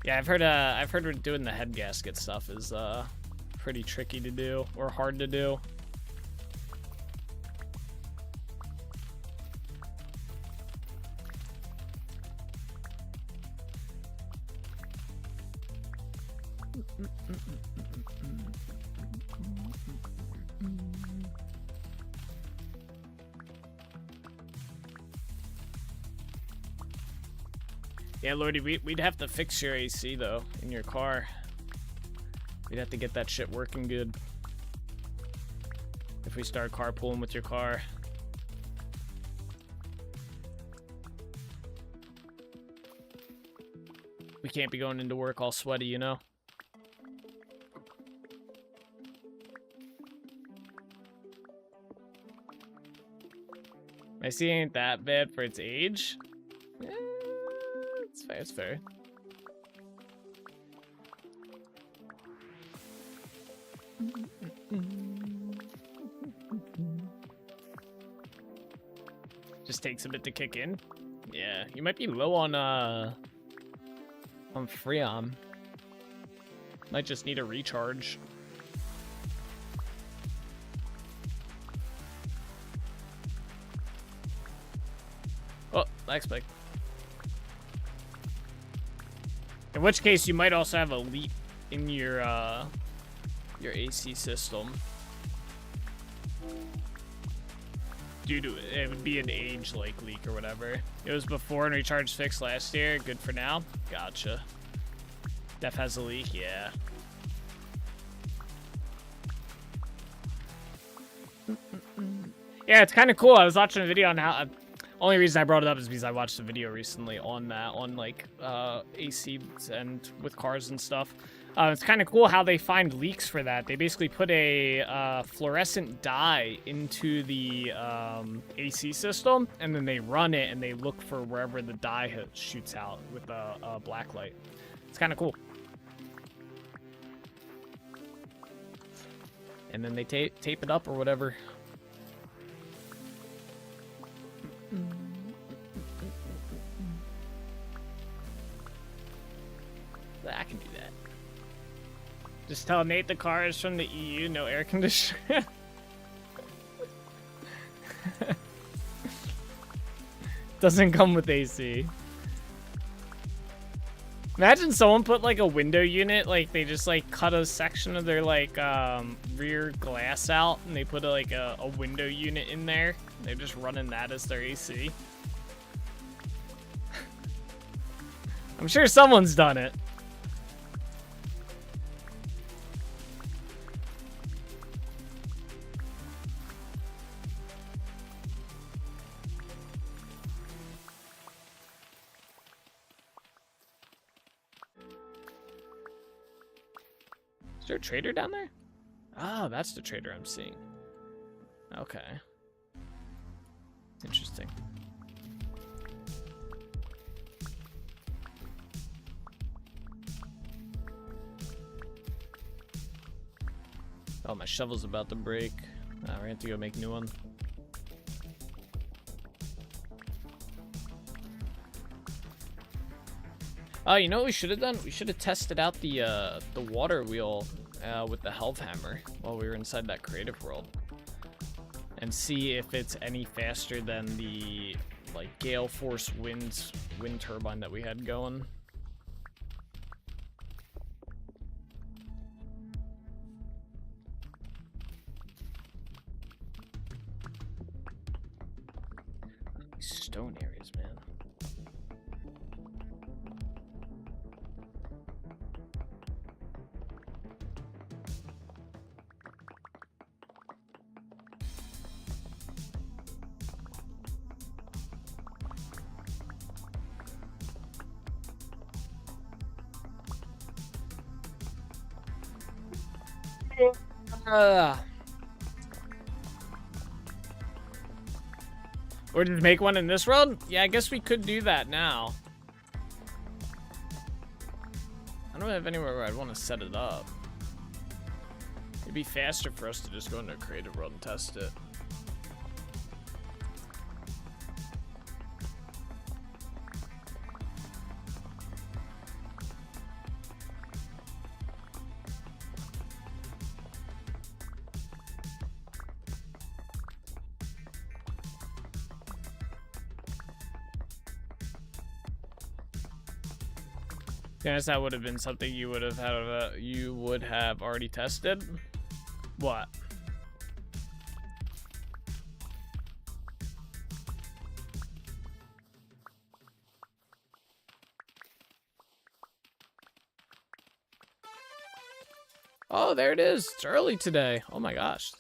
Yeah, I've heard doing the head gasket stuff is pretty tricky to do or hard to do. Yeah, Lordy, we'd have to fix your AC, though, in your car. We'd have to get that shit working good. If we start carpooling with your car. We can't be going into work all sweaty, you know? My AC ain't that bad for its age. It's fair, it's fair. Just takes a bit to kick in. Yeah, you might be low on Freon. Might just need a recharge. Oh, I expect. In which case, you might also have a leak in your AC system. Due to it would be an age like leak or whatever. It was before and recharge fixed last year. Good for now. Gotcha. Def has a leak, yeah. Yeah, it's kind of cool. I was watching a video on how. Only reason I brought it up is because I watched a video recently on that, on like AC and with cars and stuff. It's kind of cool how they find leaks for that. They basically put a fluorescent dye into the AC system, and then they run it and they look for wherever the dye shoots out with a black light. It's kind of cool. And then they tape it up or whatever. I can do that. Just tell Nate the car is from the EU, no air conditioner. Doesn't come with AC. Imagine someone put like a window unit, like they just like cut a section of their like rear glass out and they put like a window unit in there. They're just running that as their AC. I'm sure someone's done it. Is there a trader down there? Oh, that's the trader I'm seeing. Okay. Interesting. Oh, my shovel's about to break. We're gonna have to go make a new one. Oh, you know what we should have done? We should have tested out the water wheel with the health hammer while we were inside that creative world, and see if it's any faster than the like gale force wind turbine that we had going. These stone areas, man. Or just make one in this world? Yeah, I guess we could do that now. I don't have anywhere where I'd want to set it up. It'd be faster for us to just go into a creative world and test it. Guess that would have been something you would have had. You would have already tested. What? Oh, there it is. It's early today. Oh my gosh.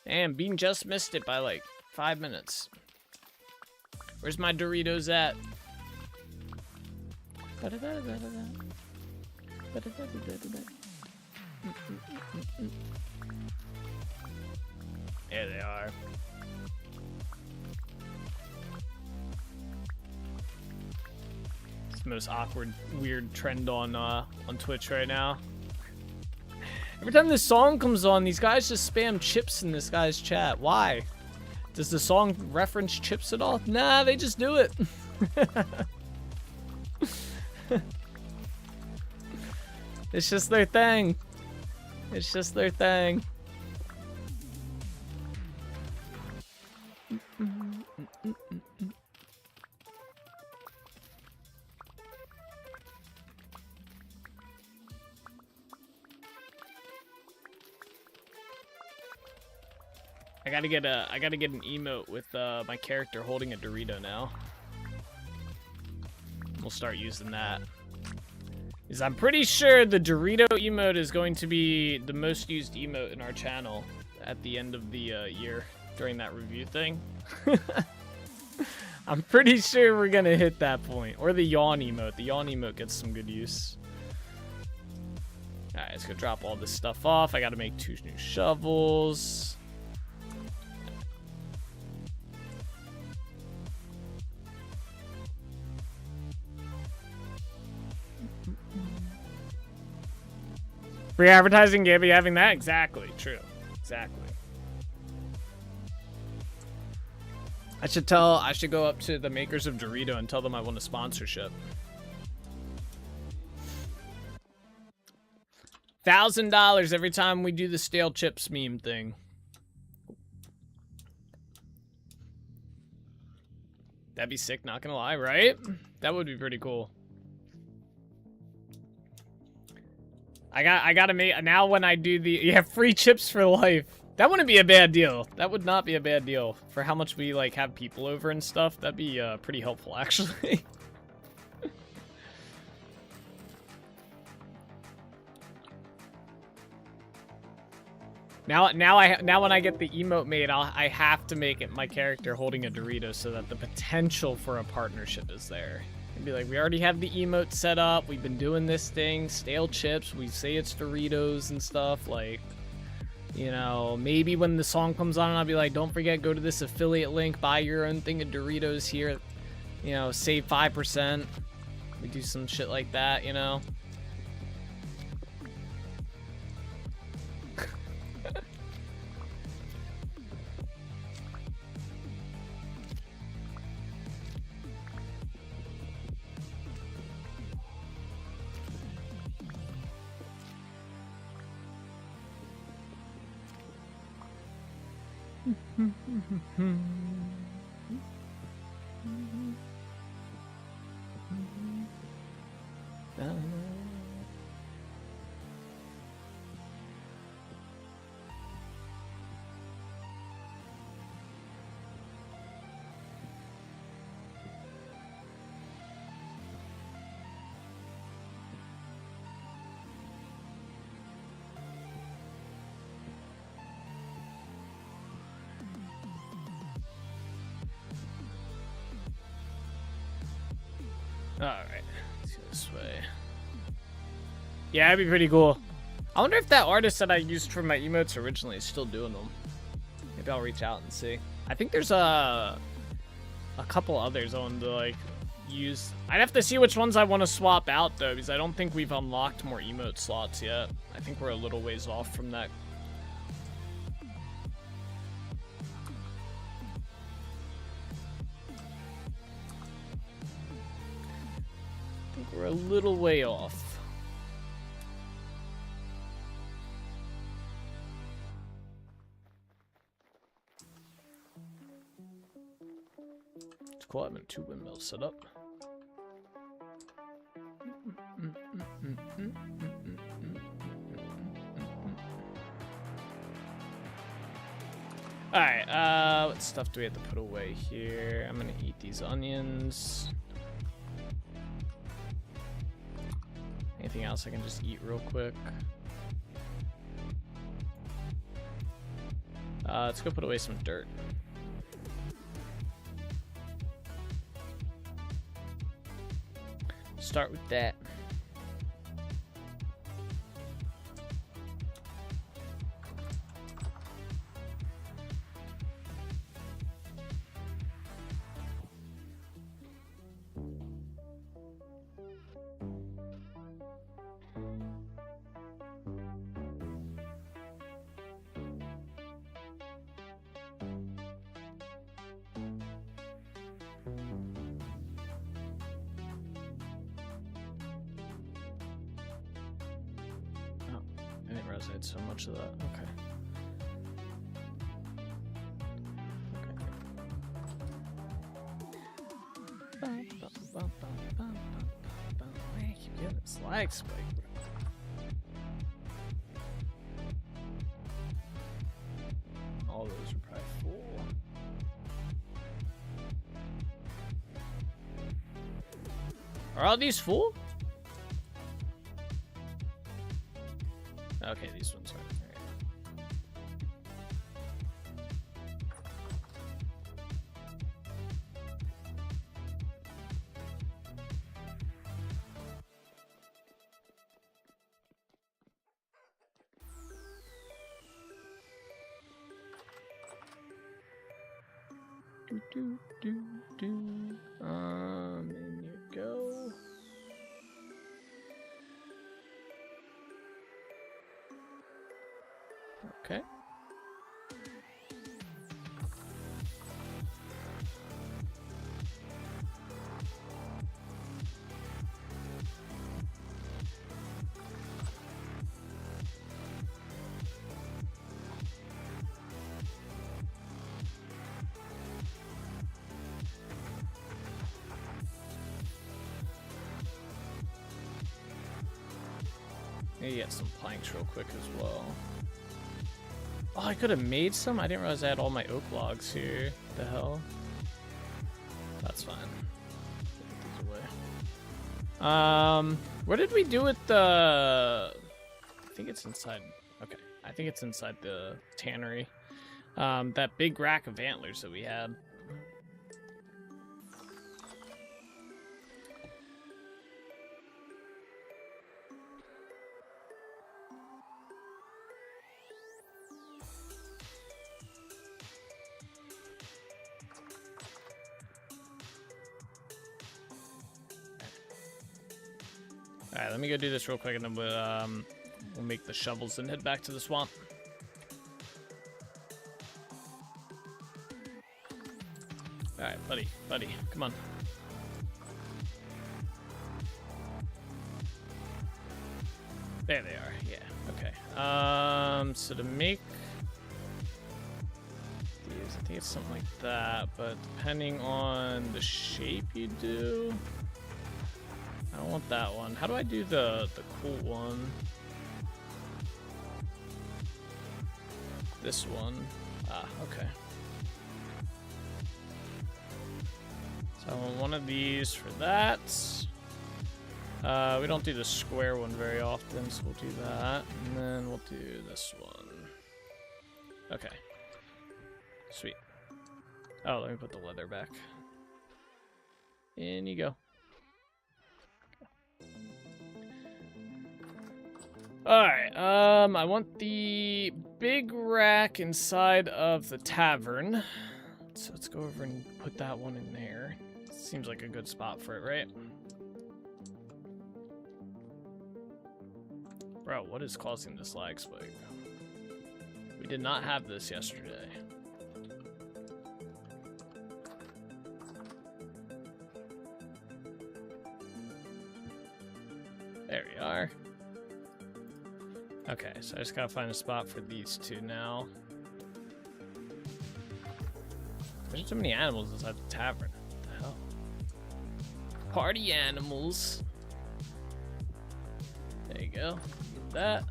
Damn, Bean just missed it by like 5 minutes. Where's my Doritos at? There they are. It's the most awkward, weird trend on Twitch right now. Every time this song comes on, these guys just spam chips in this guy's chat. Why? Does the song reference chips at all? Nah, they just do it. It's just their thing. It's just their thing. I gotta get an emote with my character holding a Dorito now. We'll start using that. Because I'm pretty sure the Dorito emote is going to be the most used emote in our channel at the end of the year during that review thing. I'm pretty sure we're gonna hit that point. Or the yawn emote. The yawn emote gets some good use. Alright, let's go drop all this stuff off. I gotta make 2 new shovels. Free advertising, Gabby, having that? Exactly. True. Exactly. I should go up to the makers of Dorito and tell them I want a sponsorship. $1,000 every time we do the stale chips meme thing. That'd be sick, not gonna lie, right? That would be pretty cool. I gotta make, now when I do the, yeah, free chips for life. That wouldn't be a bad deal. That would not be a bad deal. For how much we, like, have people over and stuff, that'd be, pretty helpful, actually. Now when I get the emote made, I have to make it my character holding a Dorito so that the potential for a partnership is there. And be like, we already have the emote set up. We've been doing this thing, stale chips. We say it's Doritos and stuff. Like, you know, maybe when the song comes on, I'll be like, don't forget, go to this affiliate link, buy your own thing of Doritos here. You know, save 5%. We do some shit like that, you know. Alright, let's go this way. Yeah, that'd be pretty cool. I wonder if that artist that I used for my emotes originally is still doing them. Maybe I'll reach out and see. I think there's a couple others I wanted to, like, use. I'd have to see which ones I want to swap out, though, because I don't think we've unlocked more emote slots yet. I think we're a little ways off from that. We're a little way off. It's cool having 2 windmills set up. Alright, what stuff do we have to put away here? I'm gonna eat these onions. Anything else I can just eat real quick? Let's go put away some dirt. Start with that. I had so much of that. Okay. I keep getting this lag spike. All those are probably full. Are all these full? Okay, these ones are. And you go. Okay. me get some planks real quick as well. Oh, I could have made some? I didn't realize I had all my oak logs here. What the hell? That's fine. Put these away. What did we do with the... I think it's inside... Okay, I think it's inside the tannery. That big rack of antlers that we had. Alright, let me go do this real quick and then we'll make the shovels and head back to the swamp. Alright, buddy, come on. There they are, yeah, okay. So to make these, I think it's something like that, but depending on the shape you do, I don't want that one. How do I do the cool one? This one. Ah, okay. So I want one of these for that. We don't do the square one very often, so we'll do that. And then we'll do this one. Okay. Sweet. Oh, let me put the leather back. In you go. Alright, I want the big rack inside of the tavern. So let's go over and put that one in there. Seems like a good spot for it, right? Bro, what is causing this lag spike? We did not have this yesterday. There we are. Okay, so I just gotta find a spot for these two now. There's too many animals inside the tavern. What the hell? Party animals. There you go. Get that.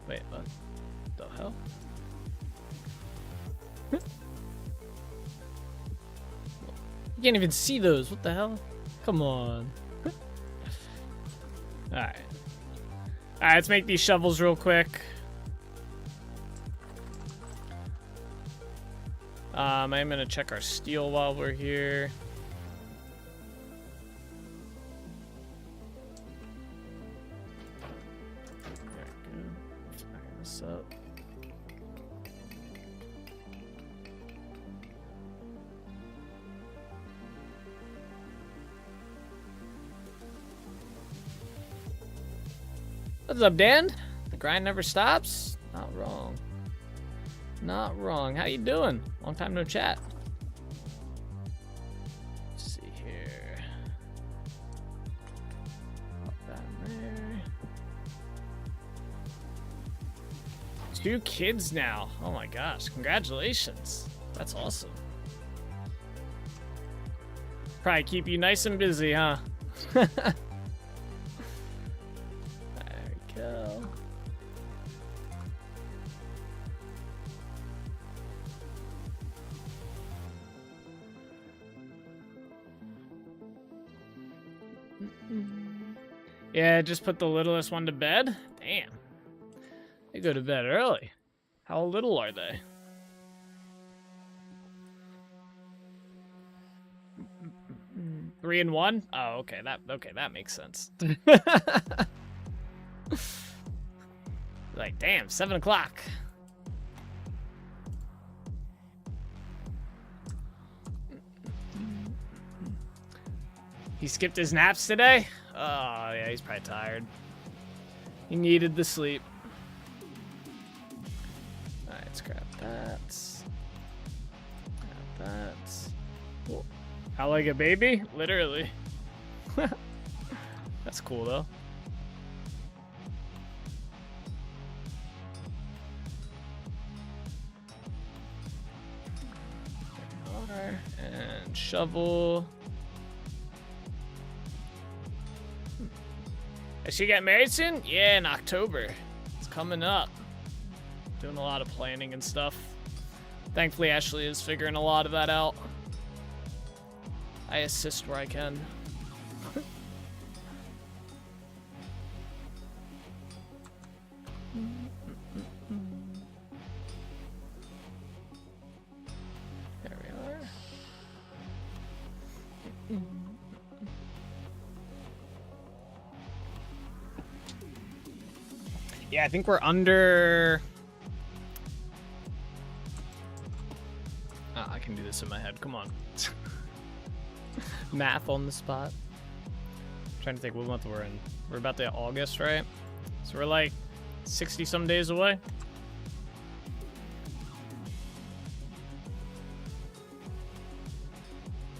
Wait, what the hell? You can't even see those. What the hell? Come on. Alright. Alright, let's make these shovels real quick. I'm gonna check our steel while we're here. There we go. Fire this up. What's up, Dan? The grind never stops? Not wrong. Not wrong. How you doing? Long time no chat. Let's see here. Pop that in there. 2 kids now. Oh my gosh. Congratulations. That's awesome. Probably keep you nice and busy, huh? Go. Yeah, just put the littlest one to bed. Damn. They go to bed early. How little are they? Three and one? Oh, okay. That makes sense. Like, damn, 7 o'clock. He skipped his naps today? Oh, yeah, he's probably tired. He needed the sleep. Alright, let's grab that. Grab that. Cool. How like a baby? Literally. That's cool, though. And shovel. Is she getting married soon? Yeah, in October. It's coming up. Doing a lot of planning and stuff. Thankfully, Ashley is figuring a lot of that out. I assist where I can. There we are. Yeah, I think we're under... I can do this in my head. Come on. Math on the spot. I'm trying to think what month we're in. We're about to August, right? So we're like 60 some days away.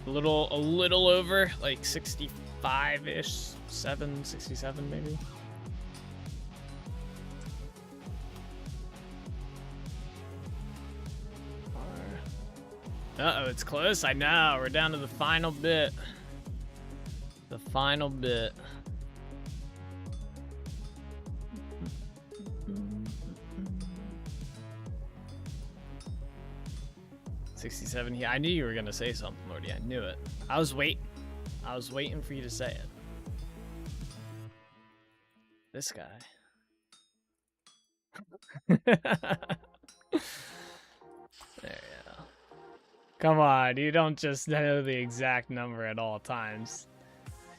A little over, like 65-ish, 67 maybe. Uh-oh, it's close. I know. We're down to the final bit. The final bit. $67 here. I knew you were going to say something, Lordy. I knew it. I was waiting. I was waiting for you to say it. This guy. There you go. Come on, you don't just know the exact number at all times.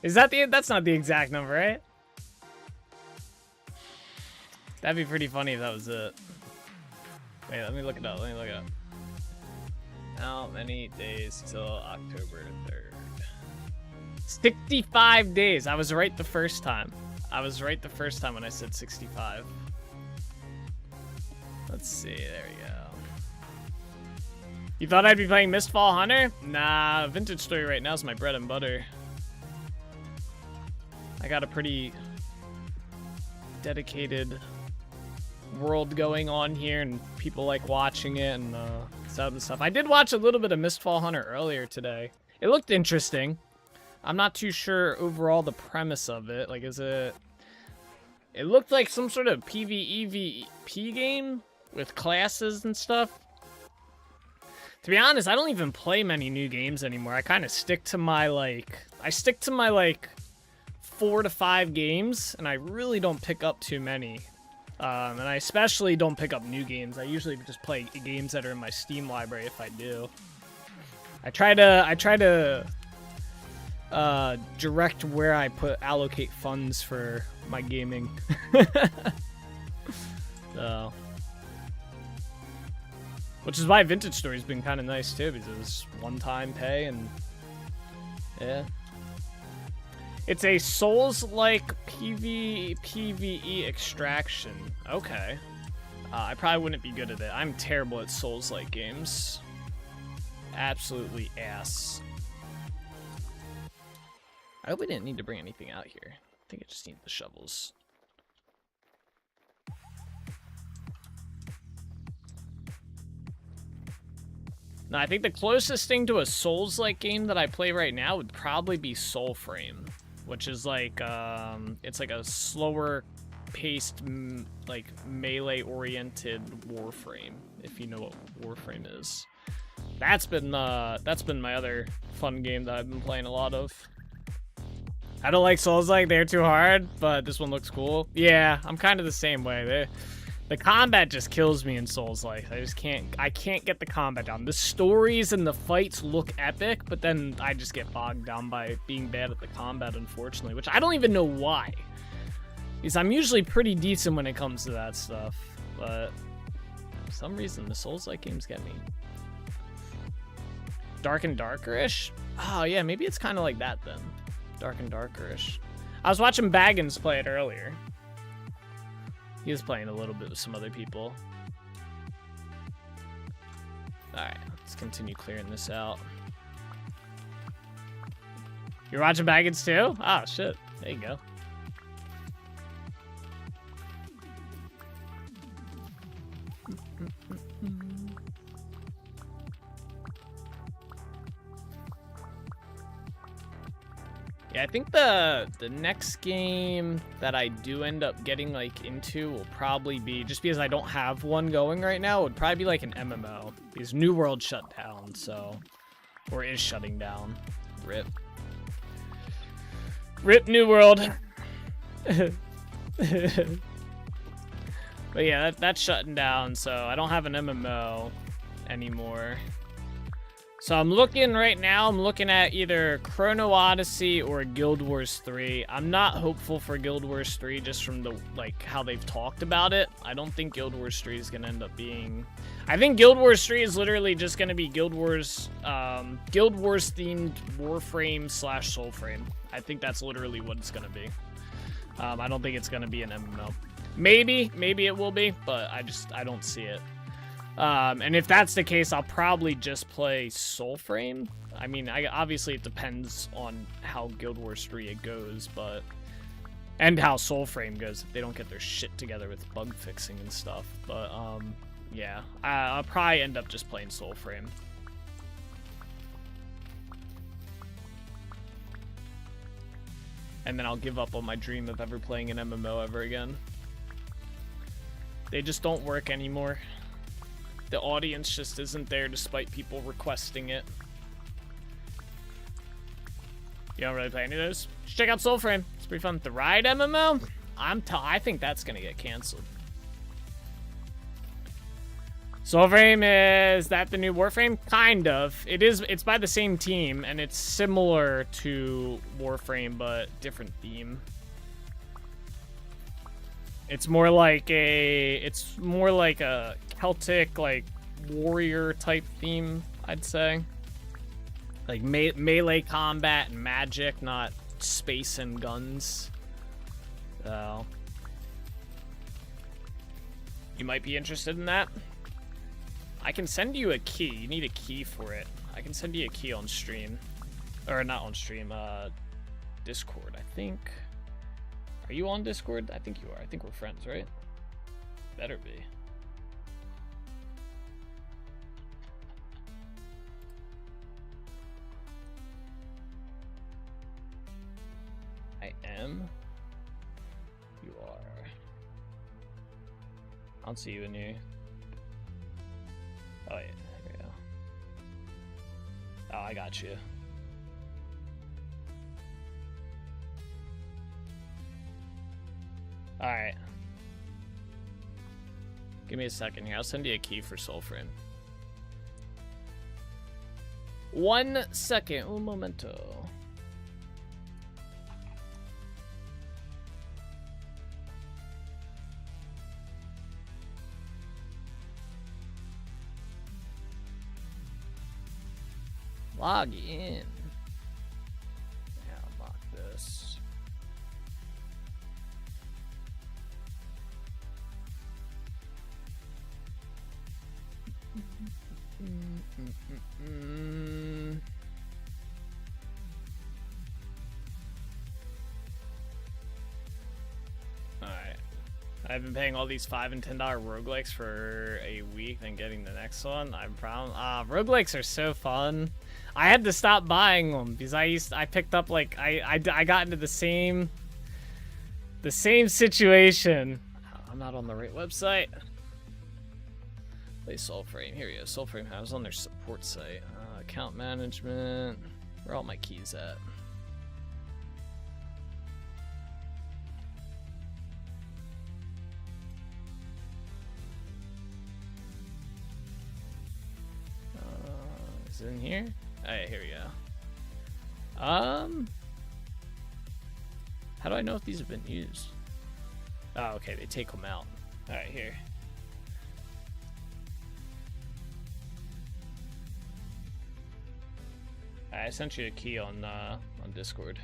Is that that's not the exact number, right? That'd be pretty funny if that was it. Wait, let me look it up. How many days till October 3rd? 65 days. I was right the first time. When I said 65. Let's see. There we go. You thought I'd be playing Mistfall Hunter? Nah, Vintage Story right now is my bread and butter. I got a pretty dedicated world going on here, and people like watching it and stuff. I did watch a little bit of Mistfall Hunter earlier today. It looked interesting. I'm not too sure overall the premise of it. Like, is it... It looked like some sort of PvEVP game with classes and stuff. To be honest, I don't even play many new games anymore. I kind of stick to my, like... 4 to 5 games, and I really don't pick up too many. And I especially don't pick up new games. I usually just play games that are in my Steam library if I do. I try to direct where I allocate funds for my gaming. So, which is why Vintage Story's been kind of nice too, because it was one-time pay, and yeah. It's a Souls-like PvE extraction. Okay. I probably wouldn't be good at it. I'm terrible at Souls-like games. Absolutely ass. I hope we didn't need to bring anything out here. I think I just need the shovels. No, I think the closest thing to a Souls-like game that I play right now would probably be Soulframe, which is like, it's like a slower paced, like melee-oriented Warframe, if you know what Warframe is. That's been my other fun game that I've been playing a lot of. I don't like Souls-like, they're too hard, but this one looks cool. Yeah, I'm kind of the same way. The combat just kills me in Souls-like. I can't get the combat down. The stories and the fights look epic, but then I just get bogged down by being bad at the combat, unfortunately, which I don't even know why. Because I'm usually pretty decent when it comes to that stuff, but for some reason the Souls-like games get me. Dark and Darker-ish? Oh yeah, maybe it's kind of like that then. Dark and Darker-ish. I was watching Baggins play it earlier. He was playing a little bit with some other people. Alright, let's continue clearing this out. You're watching Baggins too? Oh, shit. There you go. Yeah, I think the next game that I do end up getting like into will probably be, just because I don't have one going right now, would probably be like an MMO. Because New World shut down, so, or is shutting down. RIP. RIP New World. But yeah, that's shutting down, so I don't have an MMO anymore. So I'm looking right now, I'm looking at either Chrono Odyssey or Guild Wars 3. I'm not hopeful for Guild Wars 3 just from the, like, how they've talked about it. I don't think Guild Wars 3 is gonna end up being... I think Guild Wars 3 is literally just gonna be Guild Wars themed Warframe / Soulframe. I think that's literally what it's gonna be. I don't think it's gonna be an MMO. Maybe it will be, but I don't see it. And if that's the case, I'll probably just play Soulframe. I mean, obviously it depends on how Guild Wars 3 it goes, but... And how Soulframe goes if they don't get their shit together with bug fixing and stuff. But, yeah. I'll probably end up just playing Soulframe. And then I'll give up on my dream of ever playing an MMO ever again. They just don't work anymore. The audience just isn't there despite people requesting it. You don't really play any of those? Just check out Soulframe. It's pretty fun. The Ride MMO? I think that's gonna get canceled. Soulframe, is that the new Warframe? Kind of. It's by the same team, and it's similar to Warframe, but different theme. It's more like a Celtic, like, warrior type theme, I'd say. Like melee combat and magic, not space and guns. So you might be interested in that. I can send you a key. You need a key for it. I can send you a key on stream. Or not on stream, Discord, I think. Are you on Discord? I think you are. I think we're friends, right? Better be. I am. You are. I don't see you in here. Oh yeah, there we go. Oh, I got you. Alright. Give me a second here. I'll send you a key for Soulframe. 1 second. Un momento. Log in. Yeah, unlock this. Alright. I've been paying all these $5 and $10 roguelikes for a week and getting the next one. I'm proud. Roguelikes are so fun. I had to stop buying them because I picked up, like, I got into the same situation. I'm not on the right website. Play Soulframe. Here we go. Soulframe. I was on their support site. Account management. Where are all my keys at? Is it in here? Oh, yeah, here we go. How do I know if these have been used? Oh, okay, they take them out. All right, here. I sent you a key on Discord.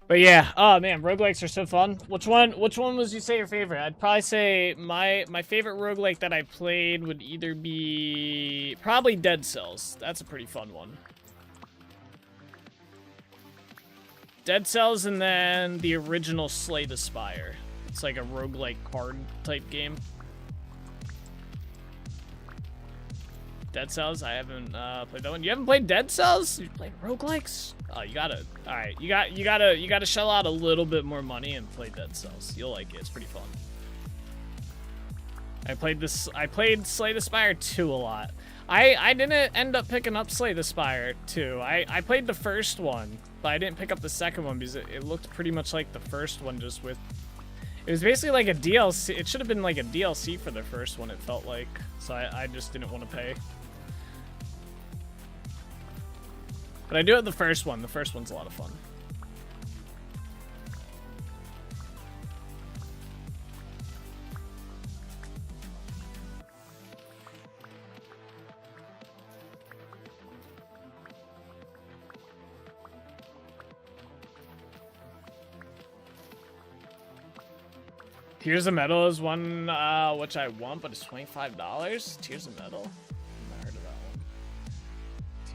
But yeah, oh man, roguelikes are so fun. Which one was you say your favorite? I'd probably say my favorite roguelike that I played would either be probably Dead Cells. That's a pretty fun one. Dead Cells, and then the original Slay the Spire. It's like a roguelike card type game. Dead Cells, I haven't played that one. You haven't played Dead Cells? You played roguelikes? Oh, you gotta. All right, you gotta shell out a little bit more money and play Dead Cells. You'll like it. It's pretty fun. I played Slay the Spire 2 a lot. I didn't end up picking up Slay the Spire 2. I played the first one, but I didn't pick up the second one because it looked pretty much like the first one, just with... It was basically like a DLC. It should have been like a DLC for the first one, it felt like. So I just didn't want to pay. But I do have the first one. The first one's a lot of fun. Tears of Metal is one which I want, but it's $25. Tears of Metal? I've not heard of that one.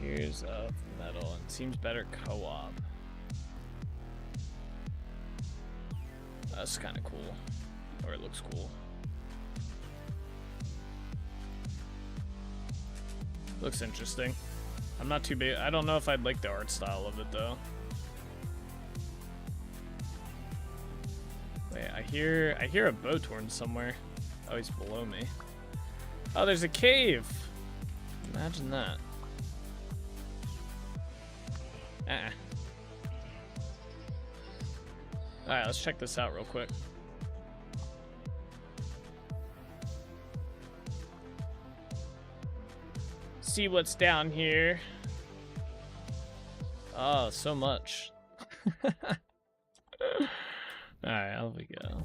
Tears of Metal, and seems better co-op. That's kind of cool, or it looks cool. Looks interesting. I'm not too big. I don't know if I'd like the art style of it though. Wait, I hear a boat horn somewhere. Oh, he's below me. Oh, there's a cave. Imagine that. Alright, let's check this out real quick. See what's down here. Oh, so much. Alright, out we go.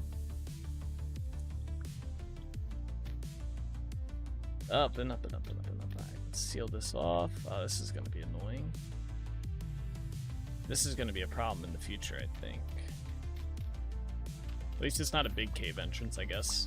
Up and up and up and up and up. Alright, let's seal this off. Oh, this is gonna be annoying. This is gonna be a problem in the future, I think. At least it's not a big cave entrance, I guess.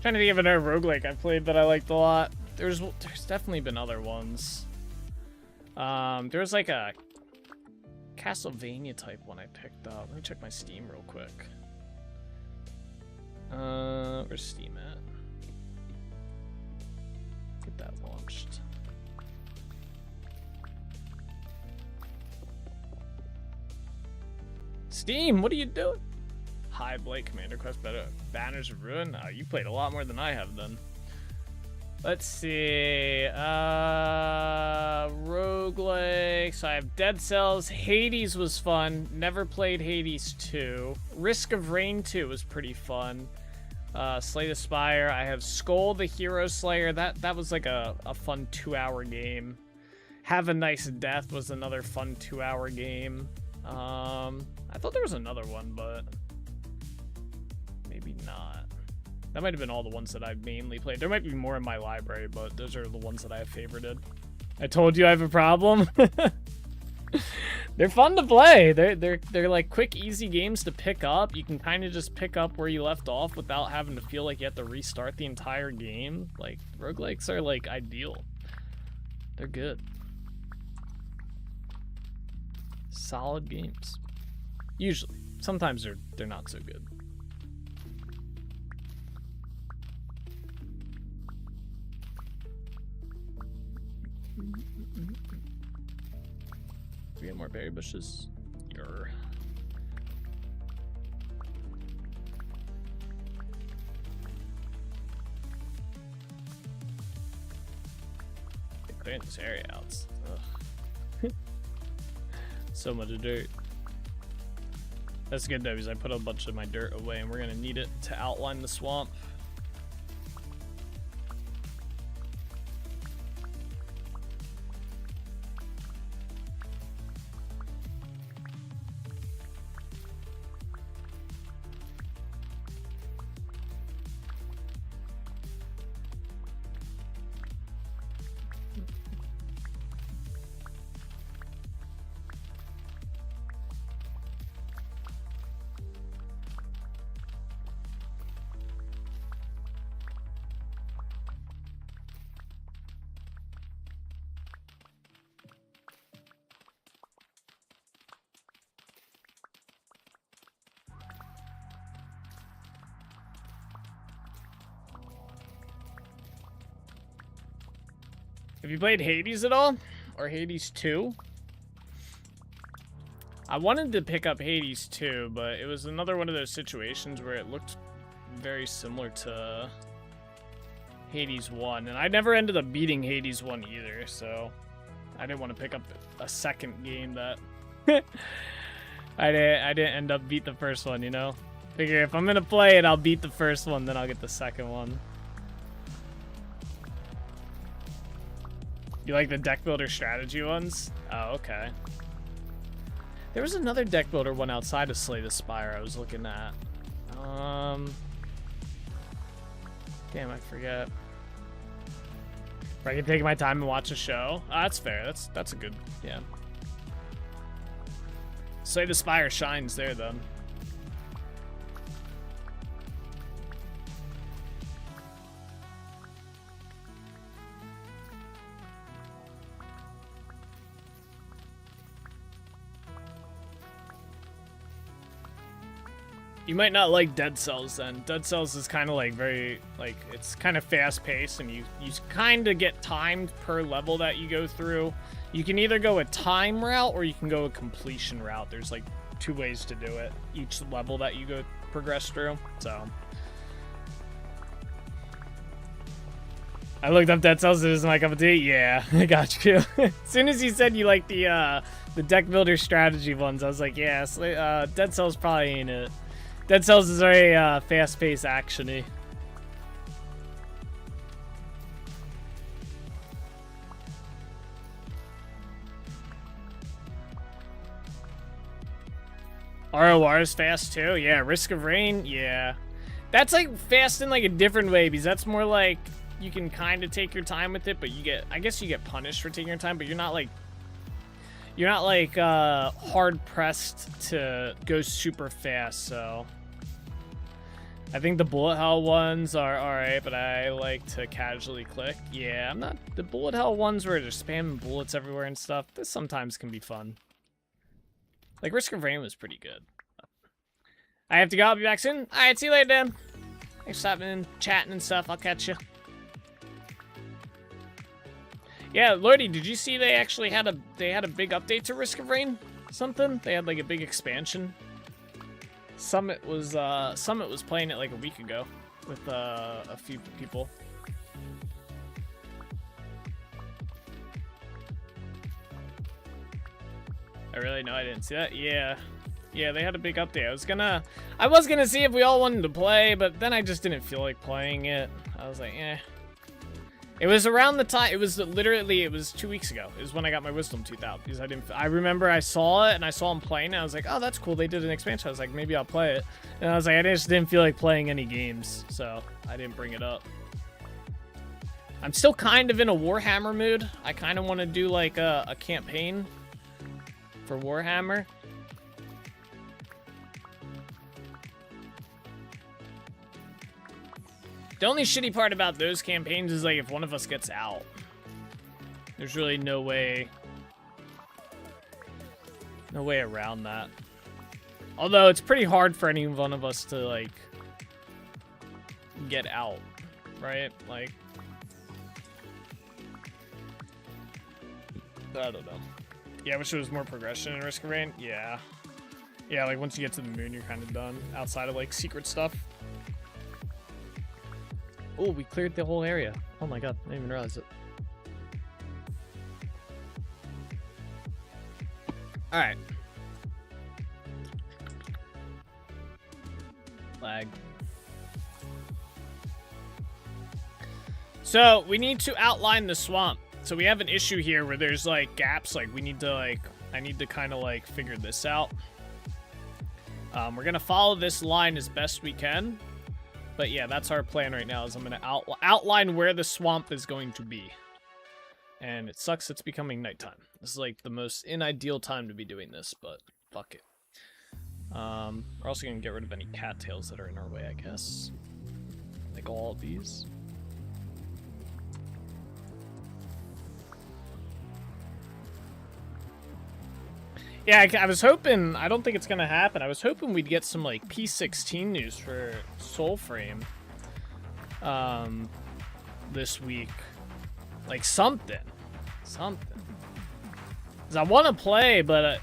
Trying to think of another roguelike I played that I liked a lot. There's definitely been other ones. There was like a Castlevania type one I picked up. Let me check my Steam real quick. Where's Steam at? Get that launched. Steam, what are you doing? Hi, Blake. Commander Quest better. Banners of Ruin. Oh, you played a lot more than I have then. Let's see. Roguelike. So I have Dead Cells. Hades was fun. Never played Hades 2. Risk of Rain 2 was pretty fun. Slay the Spire. I have Skull the Hero Slayer. That was like a fun 2-hour game. Have a Nice Death was another fun 2-hour game. I thought there was another one, but maybe not. That might have been all the ones that I've mainly played. There might be more in my library, but those are the ones that I have favorited. I told you I have a problem. They're fun to play. They're like quick, easy games to pick up. You can kind of just pick up where you left off without having to feel like you have to restart the entire game. Like, roguelikes are like ideal. They're good. Solid games. Usually. Sometimes they're not so good. Do we get more berry bushes? Yer. They're clearing this area out. Ugh. So much dirt. That's good though, because I put a bunch of my dirt away and we're gonna need it to outline the swamp. Have you played Hades at all? Or Hades 2? I wanted to pick up Hades 2, but it was another one of those situations where it looked very similar to Hades 1. And I never ended up beating Hades 1 either, so I didn't want to pick up a second game that I didn't end up beat the first one, you know? Figure if I'm going to play it, I'll beat the first one, then I'll get the second one. You like the deck builder strategy ones? Oh, okay. There was another deck builder one outside of Slay the Spire I was looking at. Damn, I forget. Where I can take my time and watch a show. Oh, that's fair. That's a good, yeah. Slay the Spire shines there, then. You might not like Dead Cells then. Dead Cells is kind of like very, like, it's kind of fast paced and you kind of get timed per level that you go through. You can either go a time route or you can go a completion route. There's like 2 ways to do it. Each level that you progress through, so. I looked up Dead Cells, it isn't my cup of tea. Yeah, I got you. As soon as you said you like the deck builder strategy ones, I was like, yeah, Dead Cells probably ain't it. Dead Cells is very fast-paced, action-y. ROR is fast too. Yeah, Risk of Rain. Yeah, that's like fast in like a different way because that's more like you can kind of take your time with it, but you get, I guess you get punished for taking your time, but you're not like hard pressed to go super fast. So I think the bullet hell ones are alright, but I like to casually click. Yeah, I'm not the bullet hell ones where they're spamming bullets everywhere and stuff. This sometimes can be fun. Like Risk of Rain was pretty good. I have to go. I'll be back soon. Alright, see you later, Dan. Thanks for stopping in, chatting and stuff. I'll catch you. Yeah, Lordy, did you see they actually had a big update to Risk of Rain? Something? They had like a big expansion. Summit was playing it like a week ago with a few people. I really know I didn't see that. Yeah. Yeah, they had a big update. I was gonna see if we all wanted to play, but then I just didn't feel like playing it. I was like, eh. It was around the time, it was 2 weeks ago. It was when I got my Wisdom Tooth out. Because I remember I saw it and I saw him playing it. I was like, oh, that's cool. They did an expansion. I was like, maybe I'll play it. And I was like, I just didn't feel like playing any games. So I didn't bring it up. I'm still kind of in a Warhammer mood. I kind of want to do like a campaign for Warhammer. The only shitty part about those campaigns is like if one of us gets out, there's really no way around that. Although it's pretty hard for any one of us to like get out, right? Like, I don't know. Yeah, I wish there was more progression in Risk of Rain. Yeah. Yeah, like once you get to the moon, you're kind of done outside of like secret stuff. Oh, we cleared the whole area. Oh my god, I didn't even realize it. Alright. Lag. So, we need to outline the swamp. So we have an issue here where there's like gaps, like we need to like, I need to kind of like figure this out. We're gonna follow this line as best we can. But yeah, that's our plan right now, is I'm going to outline where the swamp is going to be. And it sucks it's becoming nighttime. This is like the most unideal time to be doing this, but fuck it. We're also going to get rid of any cattails that are in our way, I guess. Like all of these. Yeah, I was hoping, I don't think it's going to happen. I was hoping we'd get some, like, P16 news for Soulframe this week. Like, something. Something. Cause I want to play, but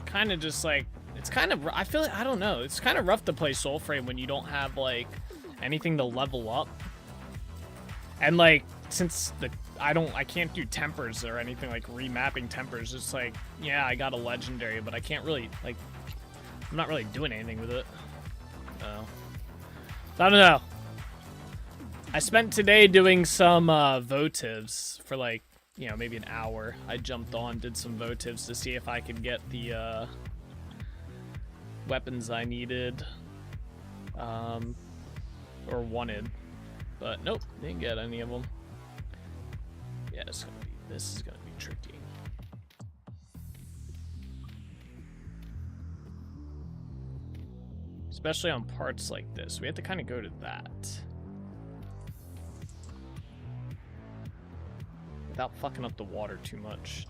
kind of just like, it's kind of, I feel like, I don't know. It's kind of rough to play Soulframe when you don't have like anything to level up. And like, since I can't do tempers or anything like remapping tempers. It's like, yeah, I got a legendary, but I can't really like, I'm not really doing anything with it. No. So I don't know. I spent today doing some votives for like, you know, maybe an hour. I jumped on, did some votives to see if I could get the weapons I needed or wanted, but nope, didn't get any of them. Yeah, this is gonna be tricky. Especially on parts like this. We have to kind of go to that. Without fucking up the water too much.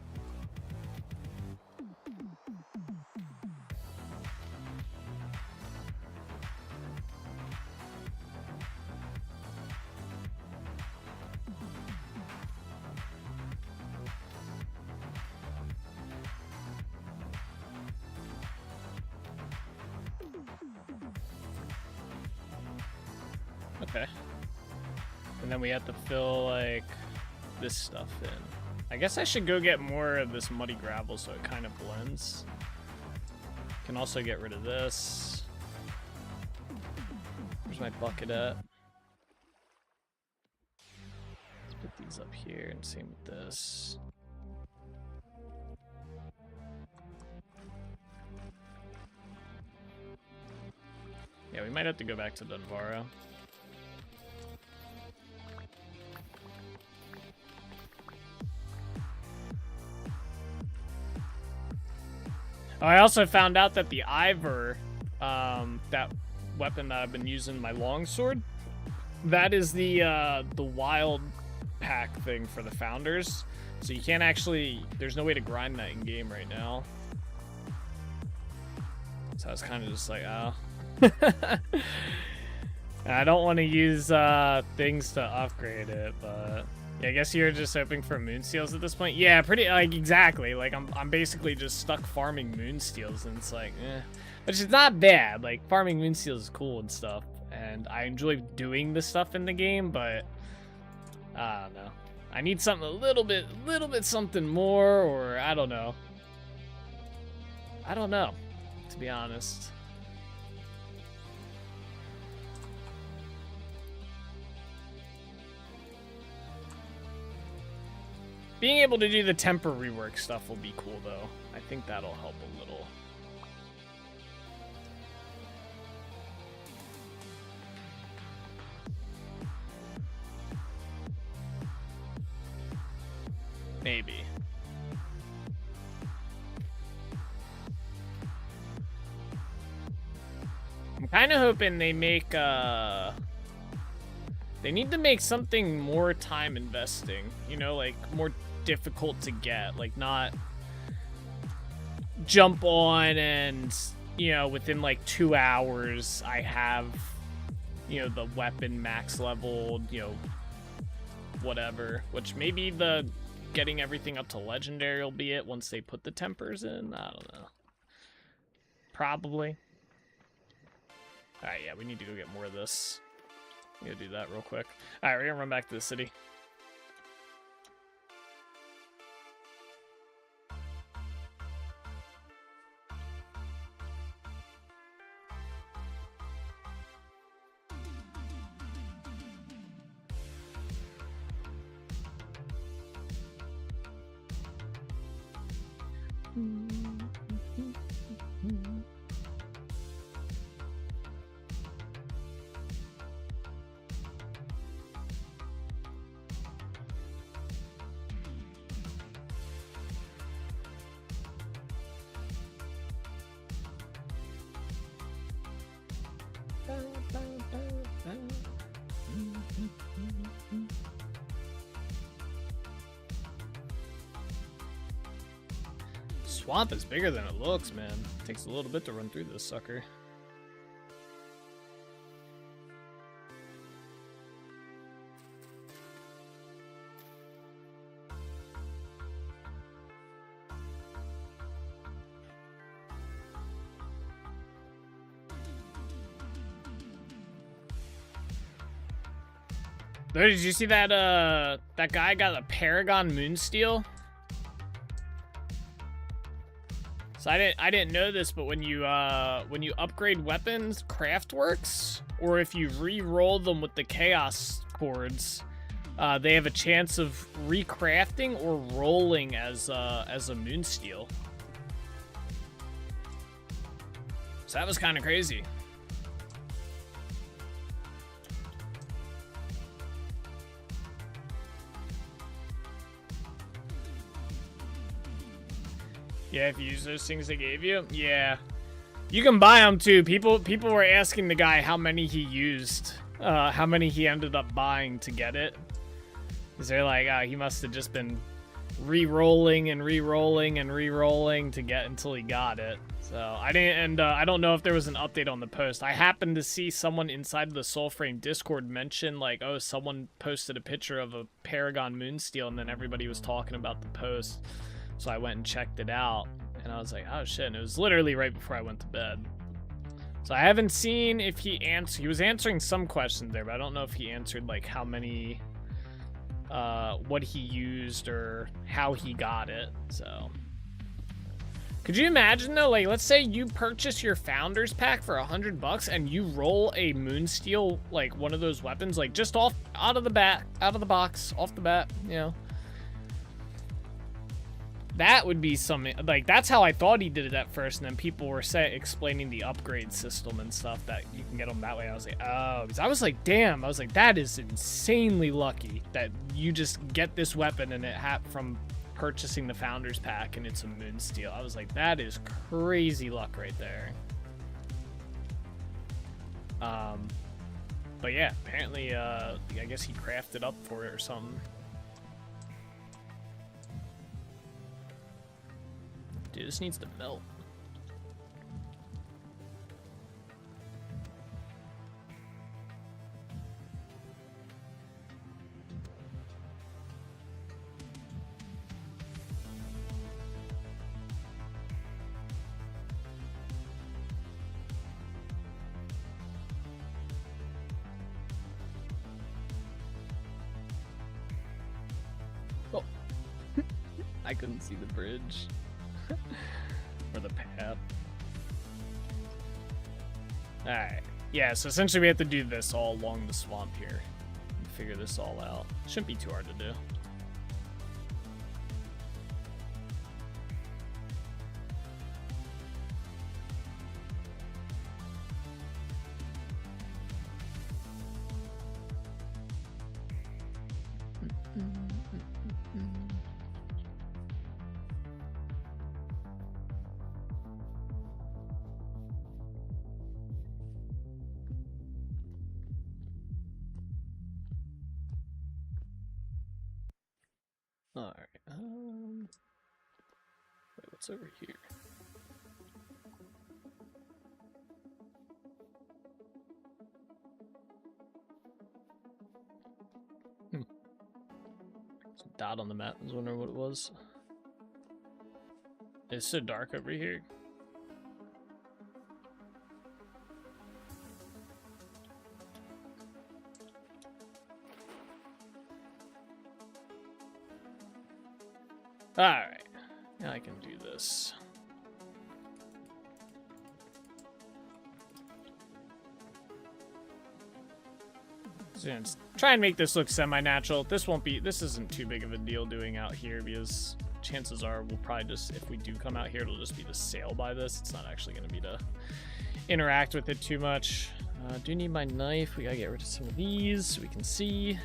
Okay. And then we have to fill, like, this stuff in. I guess I should go get more of this muddy gravel so it kind of blends. Can also get rid of this. Where's my bucket at? Let's put these up here and same with this. Yeah, we might have to go back to Dunvaro. I also found out that the Ivor, that weapon that I've been using, my longsword, that is the wild pack thing for the founders. So you can't actually, there's no way to grind that in game right now. So I was kind of just like, oh. I don't want to use things to upgrade it, but yeah, I guess you're just hoping for moonsteals at this point. Yeah, pretty like exactly. Like I'm basically just stuck farming moonsteals, and it's like, which is not bad. Like farming moonsteals is cool and stuff, and I enjoy doing the stuff in the game, but I don't know. I need something a little bit something more, or I don't know. I don't know, to be honest. Being able to do the temper rework stuff will be cool, though. I think that'll help a little. Maybe. I'm kind of hoping they make, they need to make something more time investing, you know, like more difficult to get, like not jump on and, you know, within like 2 hours I have, you know, the weapon max leveled, you know, whatever, which maybe the getting everything up to legendary will be it once they put the tempers in. I don't know. Probably. Alright, yeah, we need to go get more of this. I'm gonna do that real quick. Alright, we're gonna run back to the city. Swamp is bigger than it looks, man. It takes a little bit to run through this sucker. Did you see that that guy got a Paragon Moonsteel? So I didn't know this, but when you upgrade weapons, Craftworks, or if you re-roll them with the Chaos Chords, they have a chance of recrafting or rolling as a Moonsteel. So that was kind of crazy. Yeah, if you use those things they gave you, yeah, you can buy them too. People were asking the guy how many he used, how many he ended up buying to get it. Cause they're like, he must have just been re-rolling and re-rolling and re-rolling to get until he got it. So I didn't, and I don't know if there was an update on the post. I happened to see someone inside the Soulframe Discord mention like, oh, someone posted a picture of a Paragon Moonsteel, and then everybody was talking about the post. So I went and checked it out, and I was like, oh shit, and it was literally right before I went to bed. So I haven't seen if he answered. He was answering some questions there, but I don't know if he answered like how many, what he used or how he got it. So could you imagine though, like let's say you purchase your Founders Pack for $100 and you roll a Moonsteel, like one of those weapons, like just out of the box, off the bat, you know. That would be something, like, that's how I thought he did it at first, and then people were explaining the upgrade system and stuff that you can get them that way. I was like, oh, because I was like, damn, I was like, that is insanely lucky that you just get this weapon and it from purchasing the Founders Pack and it's a Moonsteel. I was like, that is crazy luck right there. But yeah, apparently, I guess he crafted up for it or something. Dude, this needs to melt. Oh. I couldn't see the bridge. Or the path. Alright. Yeah, so essentially we have to do this all along the swamp here. And figure this all out. Shouldn't be too hard to do. Alright, wait, what's over here? Some dot on the map. I was wondering what it was. It's so dark over here. Alright, now I can do this. So yeah, try and make this look semi-natural. This isn't too big of a deal doing out here because chances are we'll probably just, if we do come out here, it'll just be to sail by this. It's not actually going to be to interact with it too much. I do need my knife. We gotta get rid of some of these so we can see.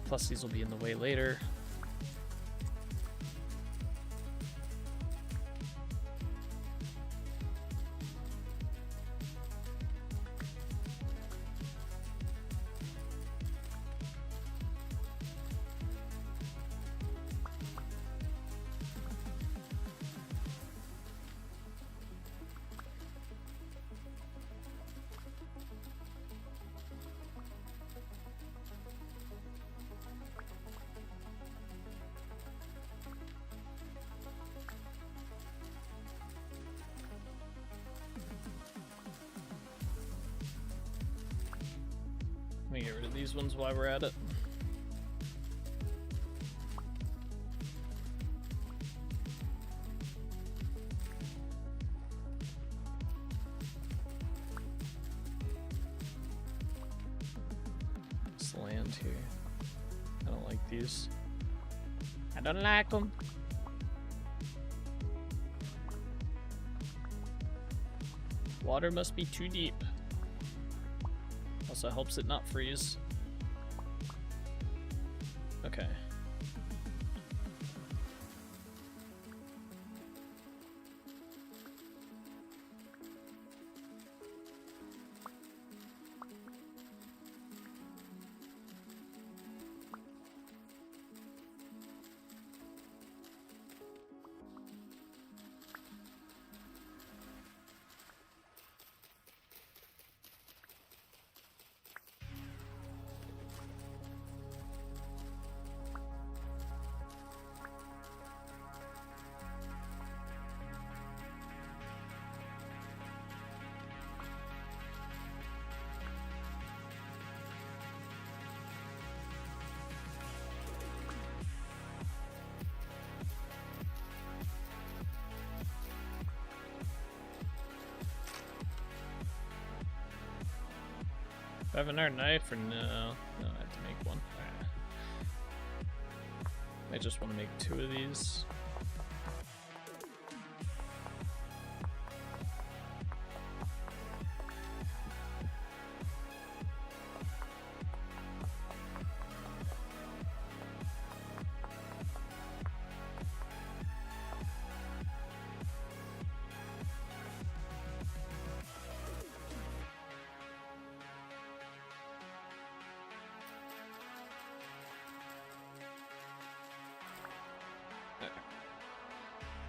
Plus these will be in the way later. me get rid of these ones while we're at it. This land here. I don't like these. I don't like them. Water must be too deep. Also helps it not freeze. Okay. Do I have another knife or no? No, I have to make one. Alright. I just want to make 2 of these.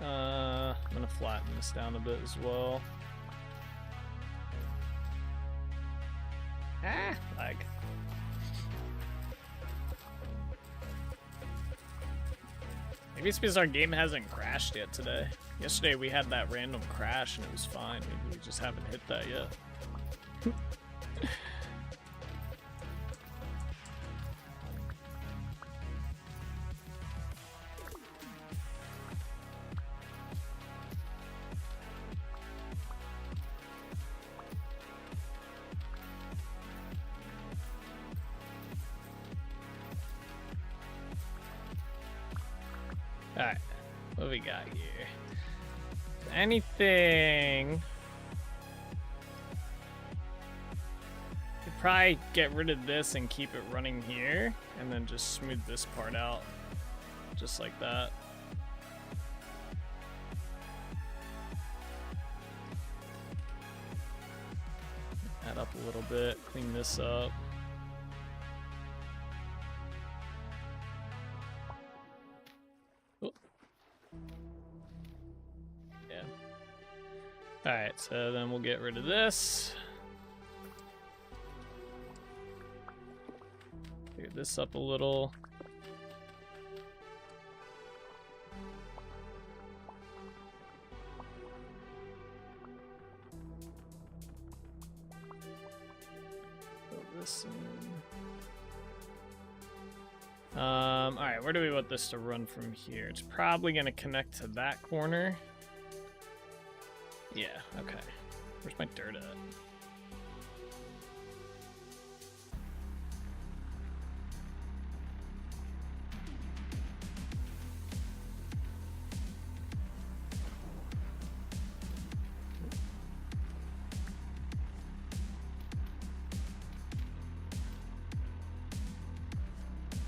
I'm gonna flatten this down a bit as well. Ah, lag. Maybe it's because our game hasn't crashed yet today. Yesterday we had that random crash and it was fine. Maybe we just haven't hit that yet. Alright, what do we got here? Anything? Could probably get rid of this and keep it running here, and then just smooth this part out, just like that. Add up a little bit, clean this up. Alright, so then we'll get rid of this. Clear this up a little. Fill this in. Alright, where do we want this to run from here? It's probably going to connect to that corner. Yeah, okay. Where's my dirt at?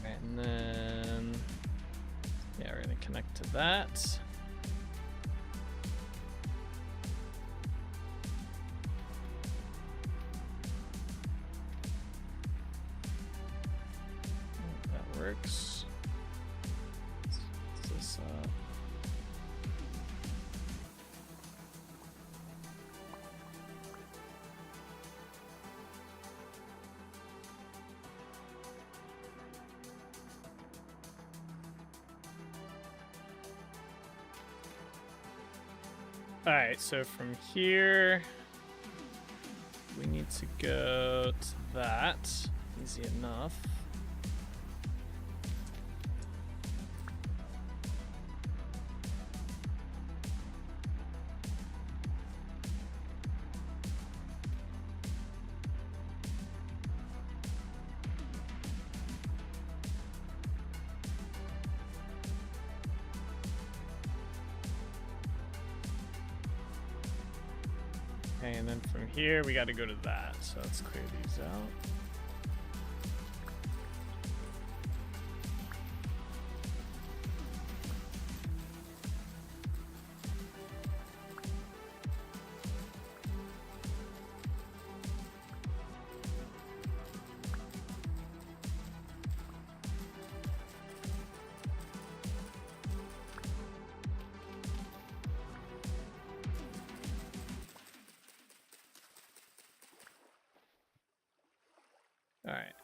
And then, yeah, we're gonna connect to that. Works. What's this up? All right, so from here we need to go to that, Easy enough. Okay, and then from here we got to go to that. So let's clear these out. All right.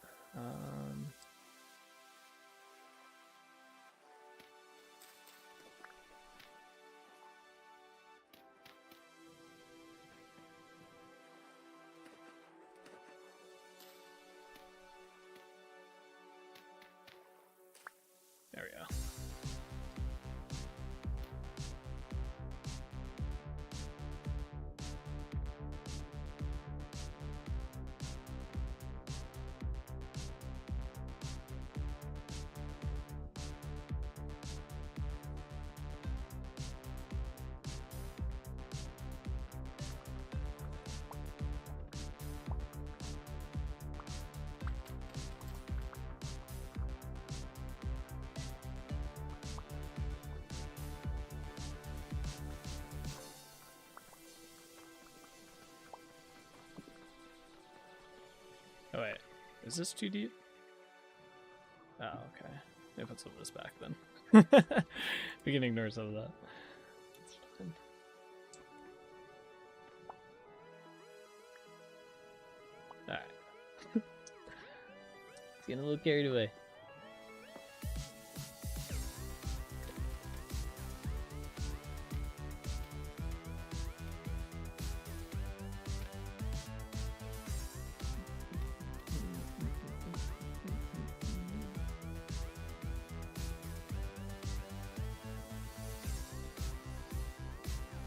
There we go. Oh wait, is this too deep? Oh, okay. Maybe put some of this back then. We can ignore some of that. That's fine. Alright. Getting a little carried away.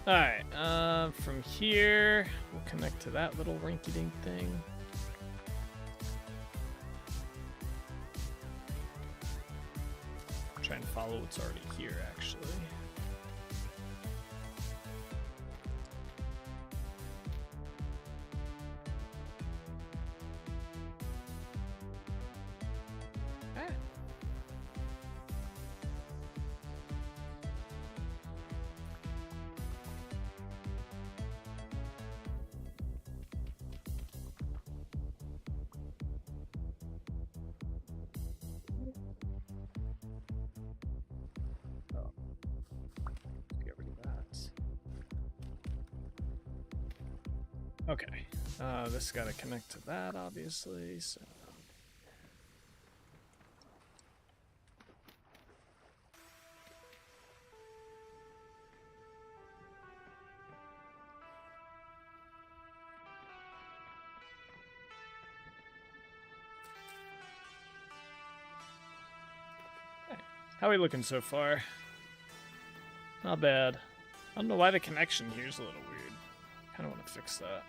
Alright, from here, we'll connect to that little rinky-dink thing. Try and follow what's already here, actually. Okay, this got to connect to that, obviously, so... Hey, how are we looking so far? Not bad. I don't know why the connection here is a little weird. Kind of want to fix that.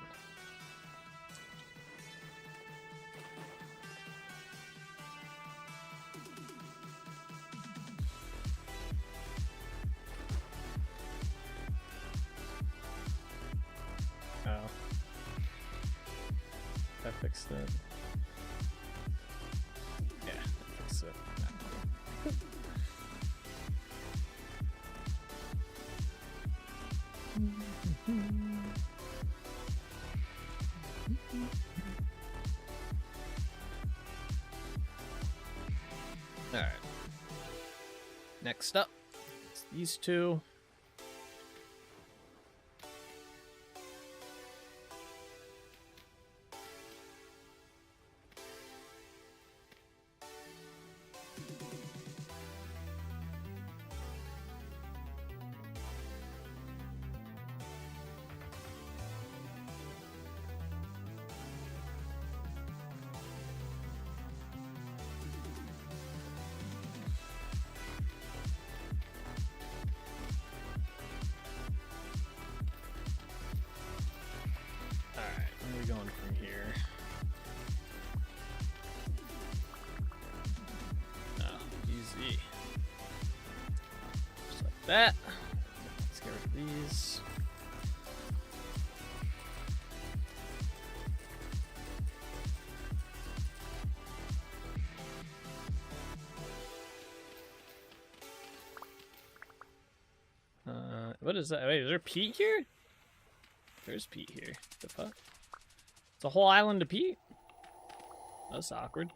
Oh. I fixed it. Yeah, I fixed it. Alright. Next up, it's these two. that. Let's get rid of these. What is that? Wait, is there peat here? There's peat here. The fuck? It's a whole island of peat? That's awkward.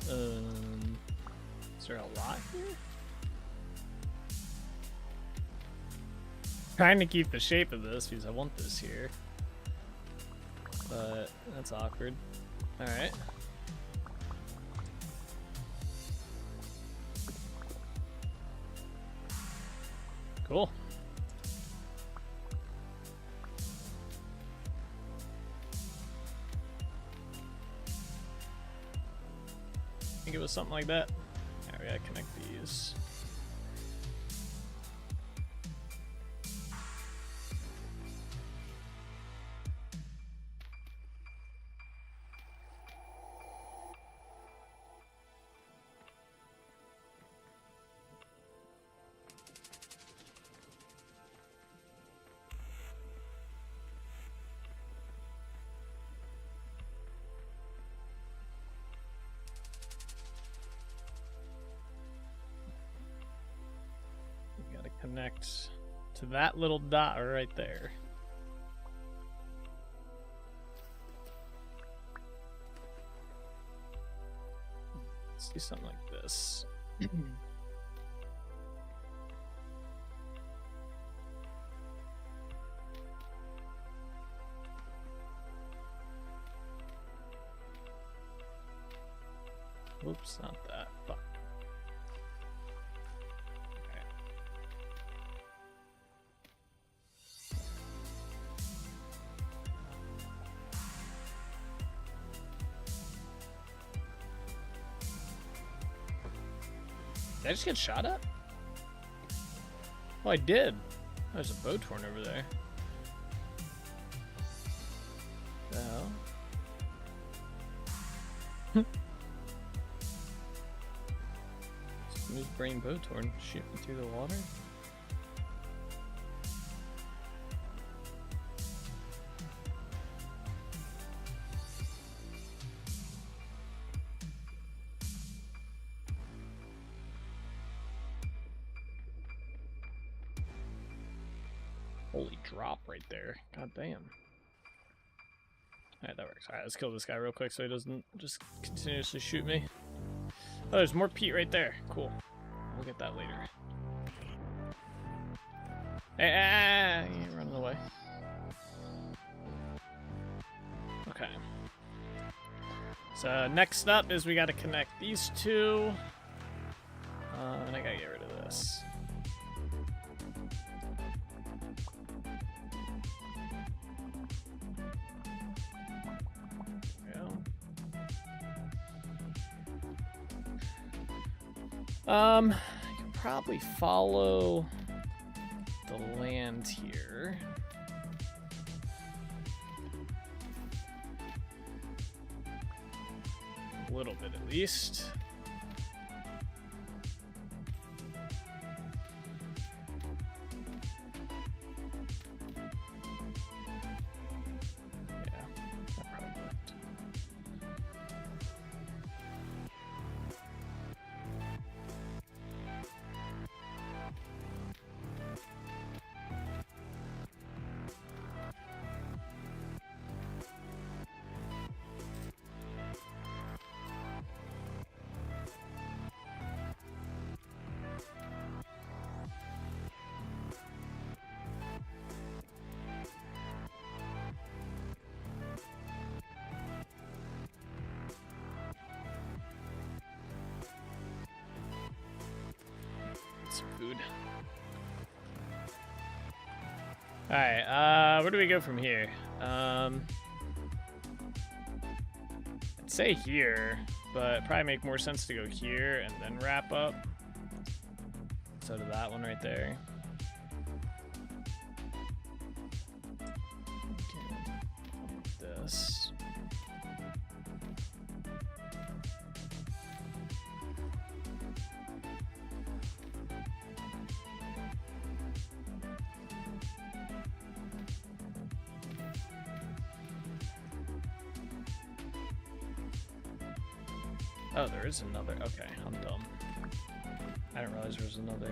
Is there a lot here? Trying to keep the shape of this because I want this here. But that's awkward. Alright. Cool. I think it was something like that. Alright, we gotta connect these. Connect to that little dot right there. Let's do something like this. Whoops, not that. Fuck. Did I just get shot at? Oh, I did. There's a bow torn over there. The hell? Smooth brain bow torn shooting through the water. Holy drop right there. God damn. Alright, that works. Alright, let's kill this guy real quick so he doesn't just continuously shoot me. Oh, there's more peat right there. Cool. We'll get that later. Hey, you ain't running away. Okay. So next up is we gotta connect these two. And I gotta get rid of this. You can probably follow the land here. A little bit at least. Some food. Alright, where do we go from here? I'd say here, but probably make more sense to go here and then wrap up. So to that one right there. Okay, this. Oh, there is another. Okay, I'm dumb. I didn't realize there was another.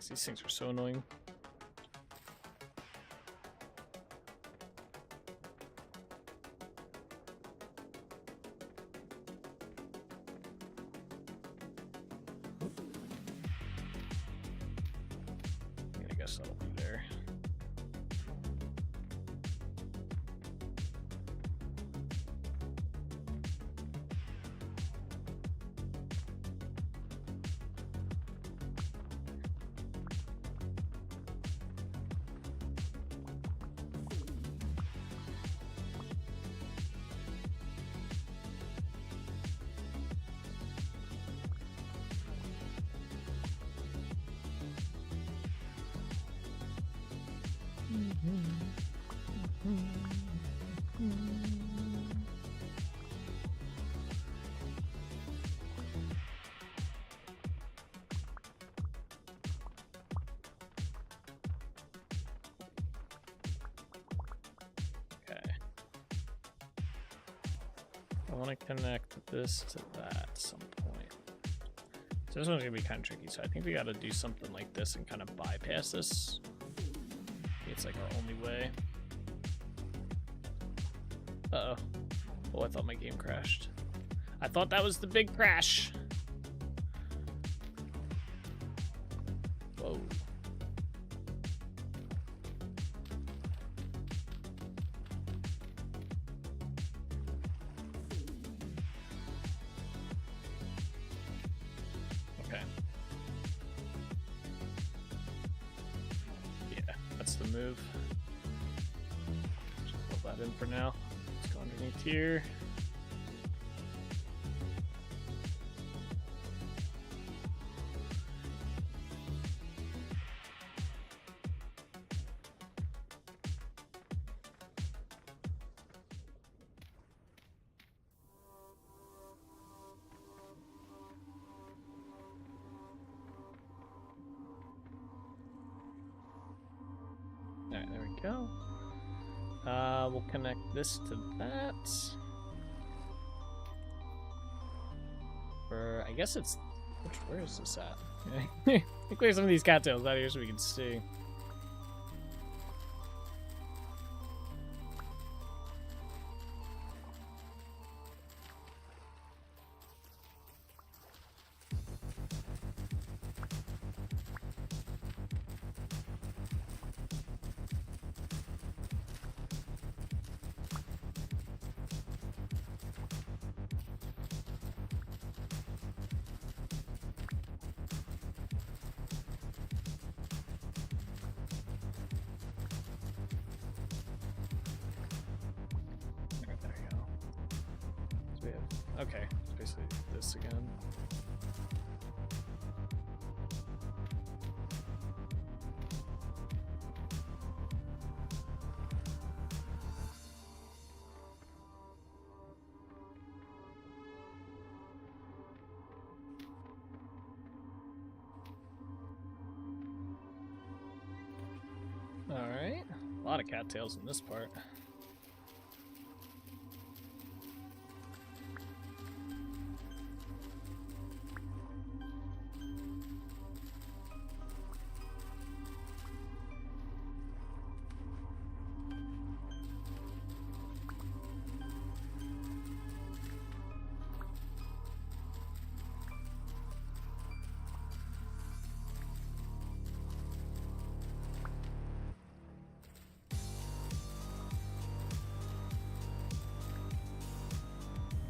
These things are so annoying. I guess that'll be there. I want to connect this to that at some point. So this one's going to be kind of tricky, so I think we got to do something like this and kind of bypass this. It's like our only way. Uh-oh. Oh, I thought my game crashed. I thought that was the big crash. Whoa. Okay. Yeah, that's the move. Just pull that in for now. Let's go underneath here. Alright, there we go. We'll connect this to that. Or I guess it's where is this at? Okay. Clear some of these cattails out here so we can see. Okay, it's basically this again. All right, a lot of cattails in this part.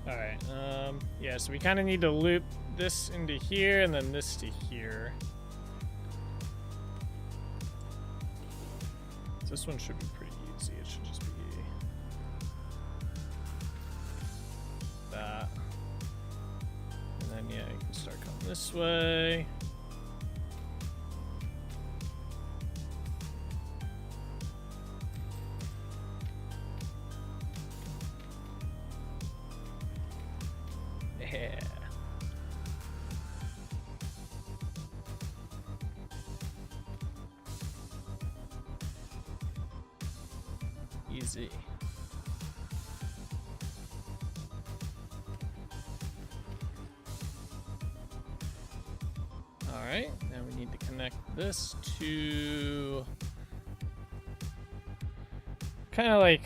Alright, yeah, so we kind of need to loop this into here and then this to here. So this one should be pretty easy. It should just be that. And then, yeah, you can start coming this way. Yeah. Easy. Alright, now we need to connect this to kind of like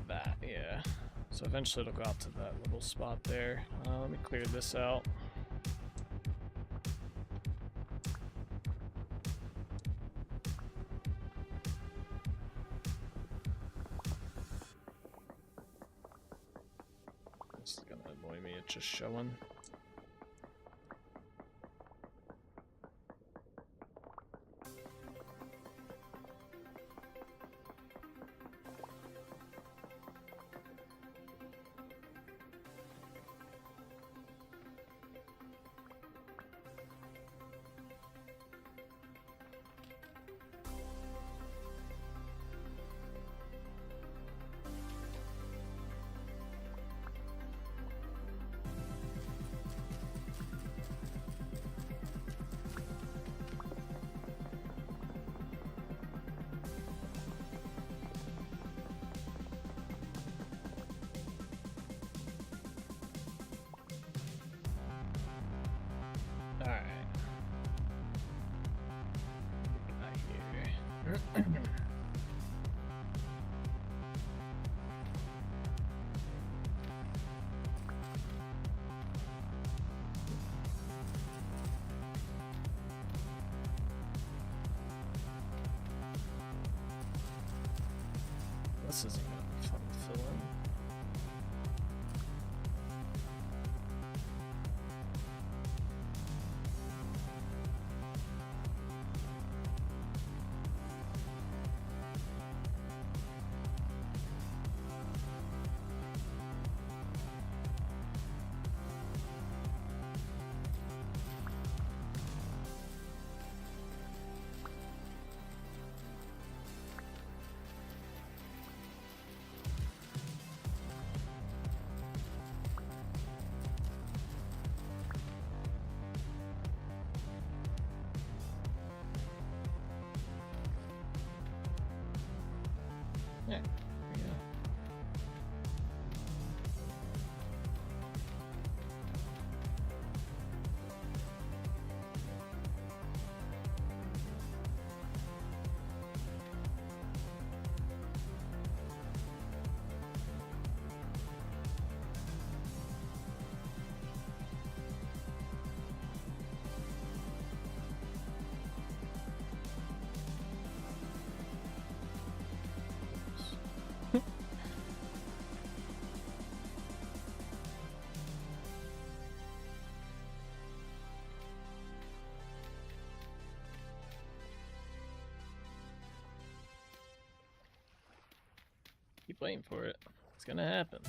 that, yeah. So eventually it'll go out to that little spot there. Let me clear this out. This is gonna annoy me, it's just showing. This isn't gonna be fun to fill in. Yeah, there you go. Keep waiting for it. It's gonna happen.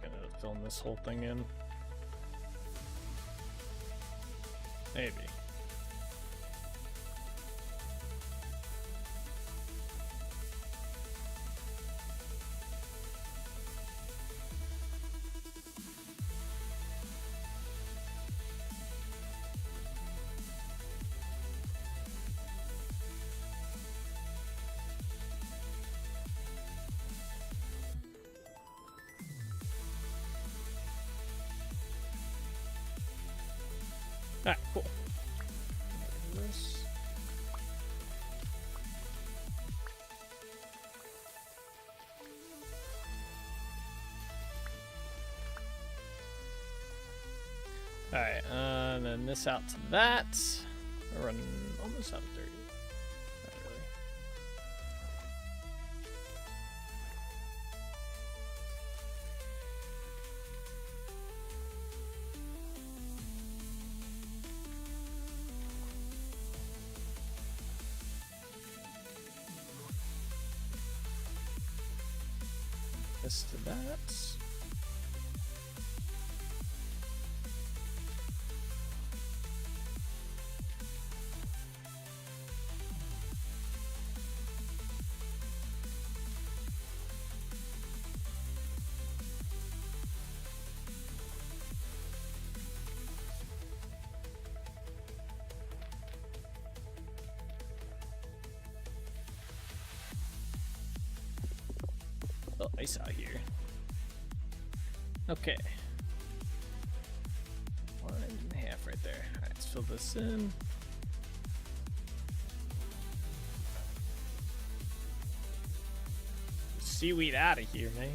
Gonna film this whole thing in. Maybe. Alright, cool. This. Alright, and then this out to that. We're running almost out of 30. Not really. This to that. nice out here. Okay. 1.5 right there. All right, let's fill this in. Seaweed out of here, man.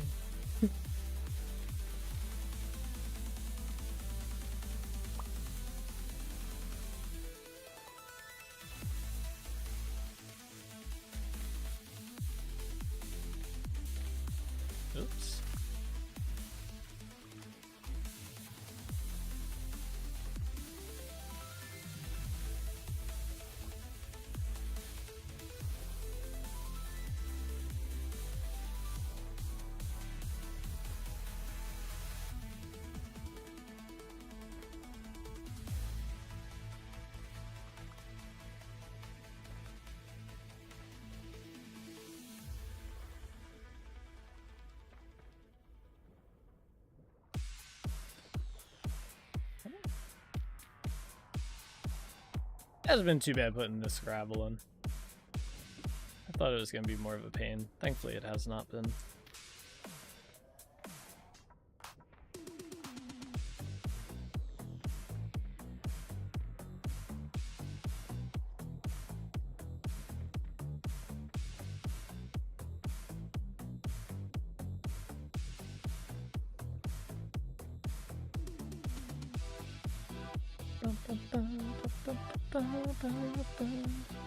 Oops. Hasn't been too bad putting this gravel in. I thought it was going to be more of a pain. Thankfully, it has not been.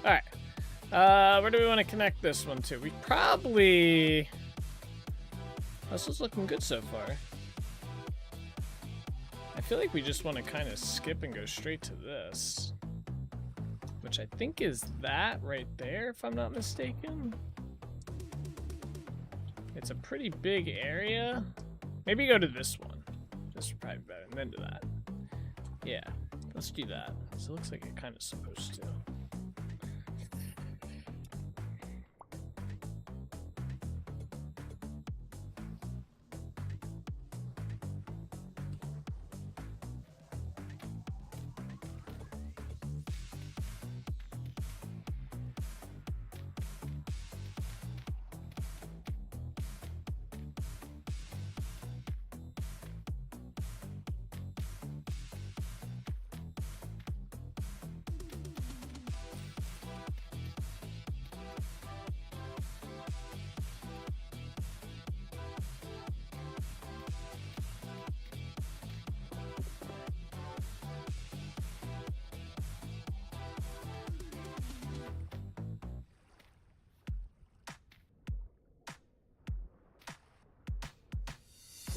Alright. Where do we want to connect this one to? We probably... This is looking good so far. I feel like we just want to kind of skip and go straight to this. Which I think is that right there, if I'm not mistaken. It's a pretty big area. Maybe go to this one. This is probably better. And then to that. Yeah. Let's do that. So it looks like it kind of supposed to.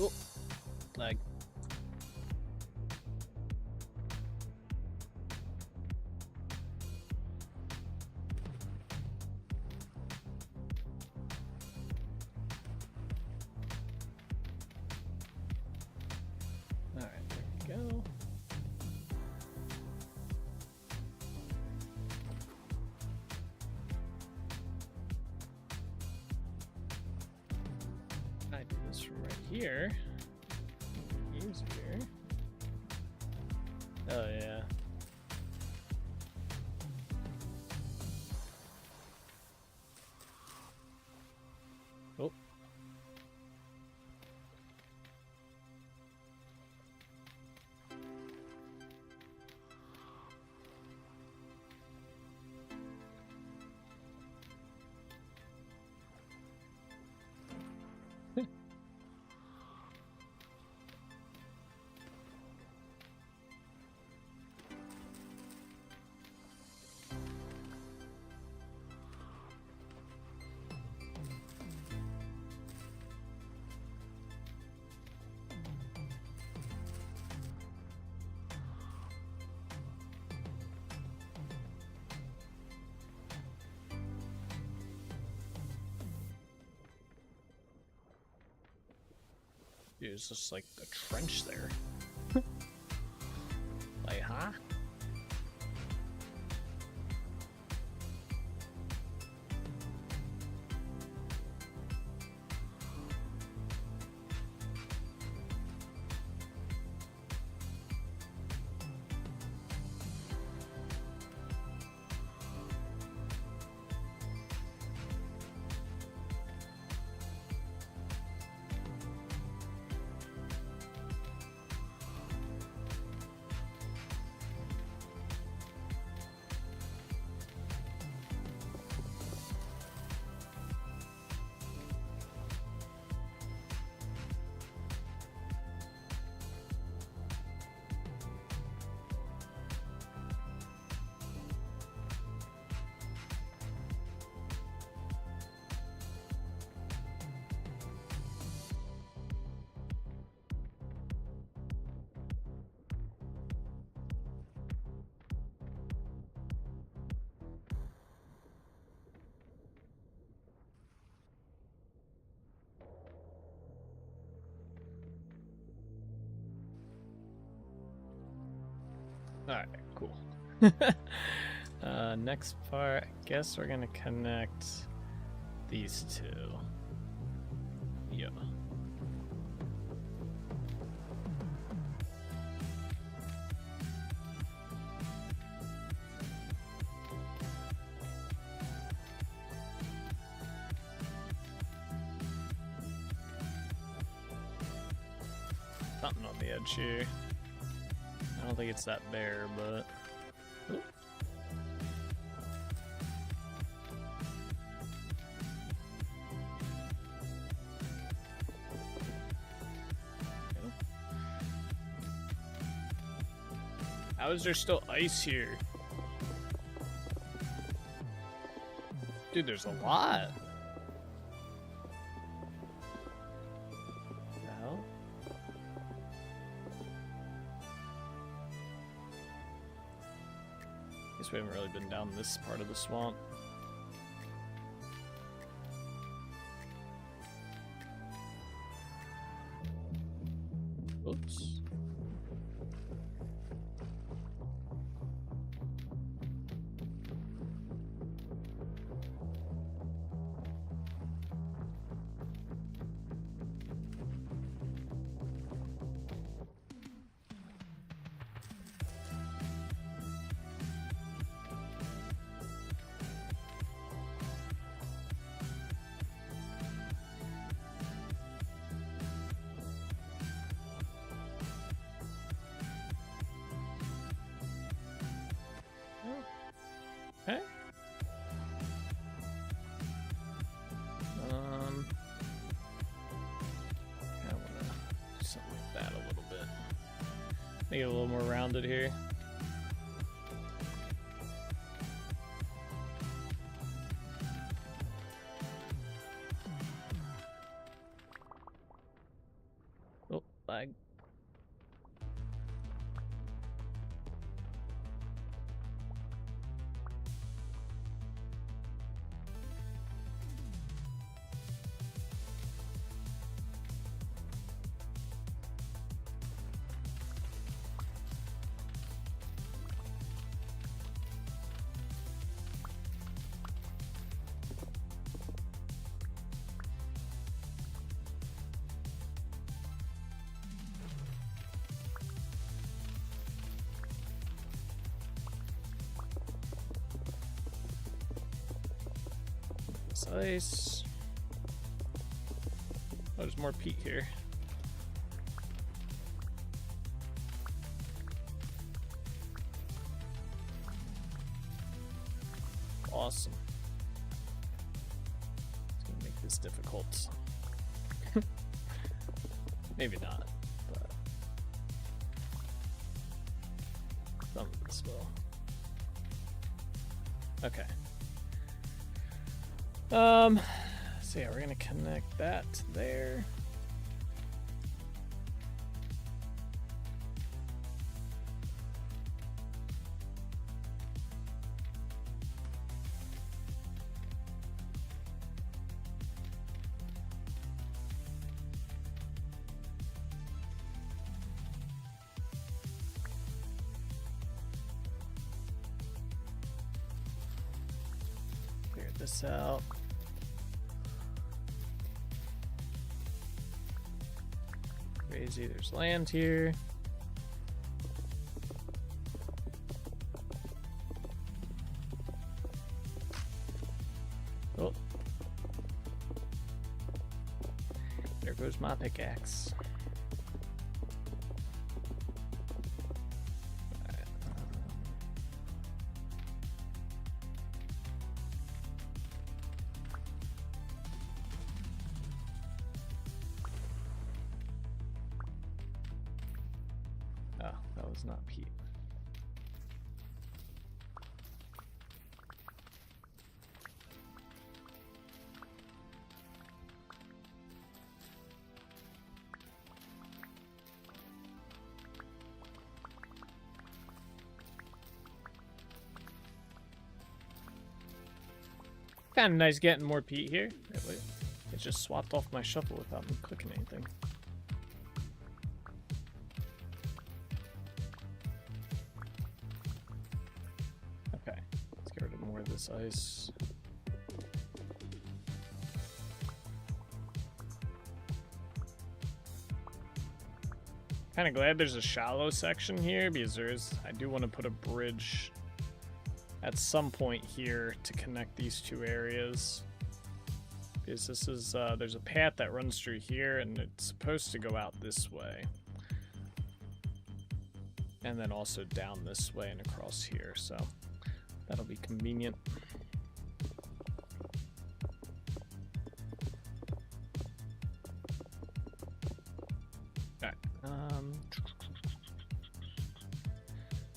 Oh, lag. All right, there we go. I do this from right here. Easier. Oh yeah. Oh. Dude, it's just like a trench there. Like, huh? Alright, cool. Next part, I guess we're gonna connect these two. Yeah. Something on the edge here. I don't think it's that bare, but... Oop. How is there still ice here? Dude, there's a lot. No. Guess we haven't really been down this part of the swamp. Oops. Okay. I want to do something like that a little bit. Make it a little more rounded here. Oh, lag. Ice. Oh, there's more peat here. Awesome. It's gonna make this difficult. Maybe not, but some of this will. Okay. So yeah, we're gonna connect that to there. Clear this out. Crazy, there's land here. Oh. There goes my pickaxe. Alright, oh, that was not peat. Kind of nice getting more peat here. Wait, it just swapped off my shovel without me clicking anything. of this ice. Kind of glad there's a shallow section here because I do want to put a bridge at some point here to connect these two areas. Because this is, there's a path that runs through here and it's supposed to go out this way. And then also down this way and across here, so that'll be convenient.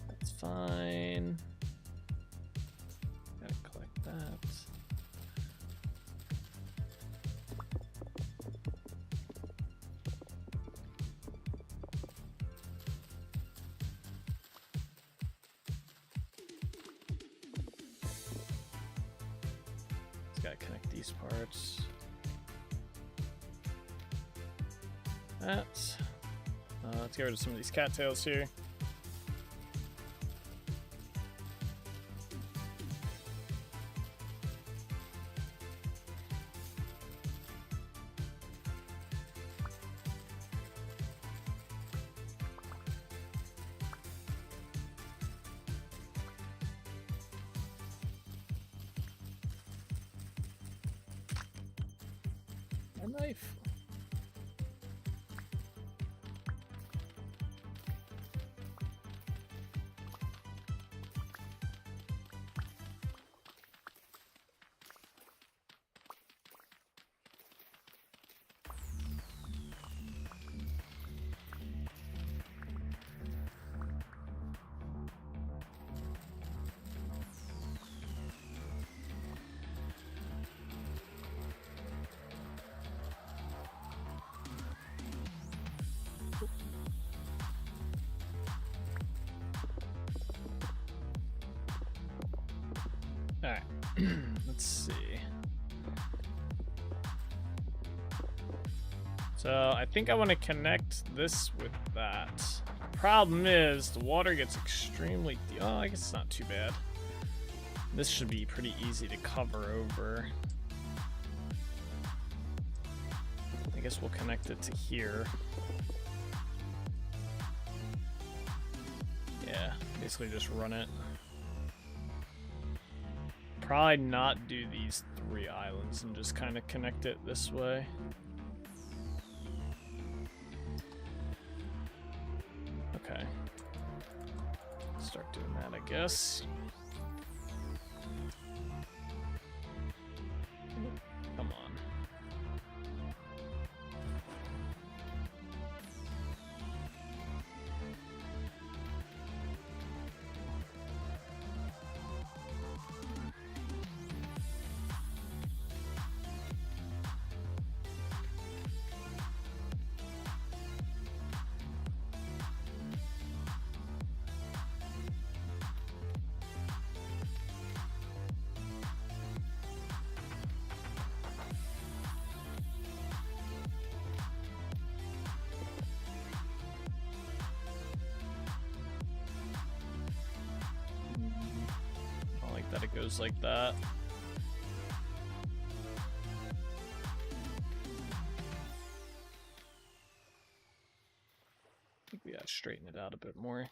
That's fine. Gotta collect that. Just gotta connect these parts. That. Let's get rid of some of these cattails here. A knife. Alright, let's see. So I think I want to connect this with that. Problem is, the water gets extremely deep. Oh, I guess it's not too bad. This should be pretty easy to cover over. I guess we'll connect it to here. Yeah, basically just run it. Probably not do these 3 islands and just kind of connect it this way. Okay. Start doing that, I guess. Come on. That it goes like that. I think we gotta straighten it out a bit more.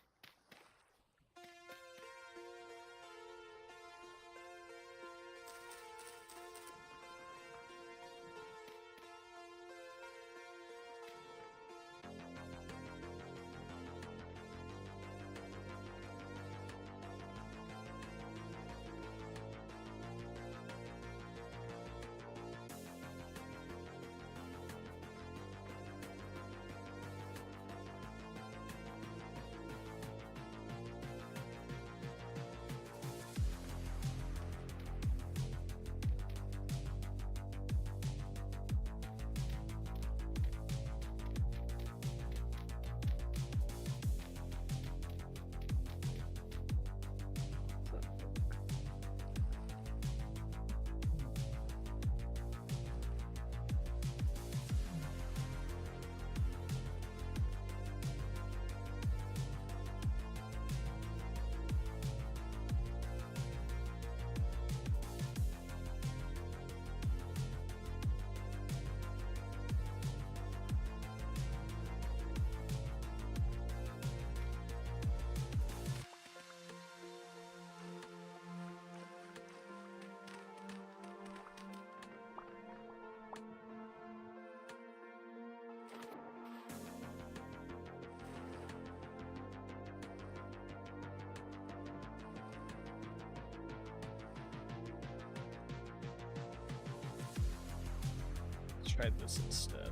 Try this instead.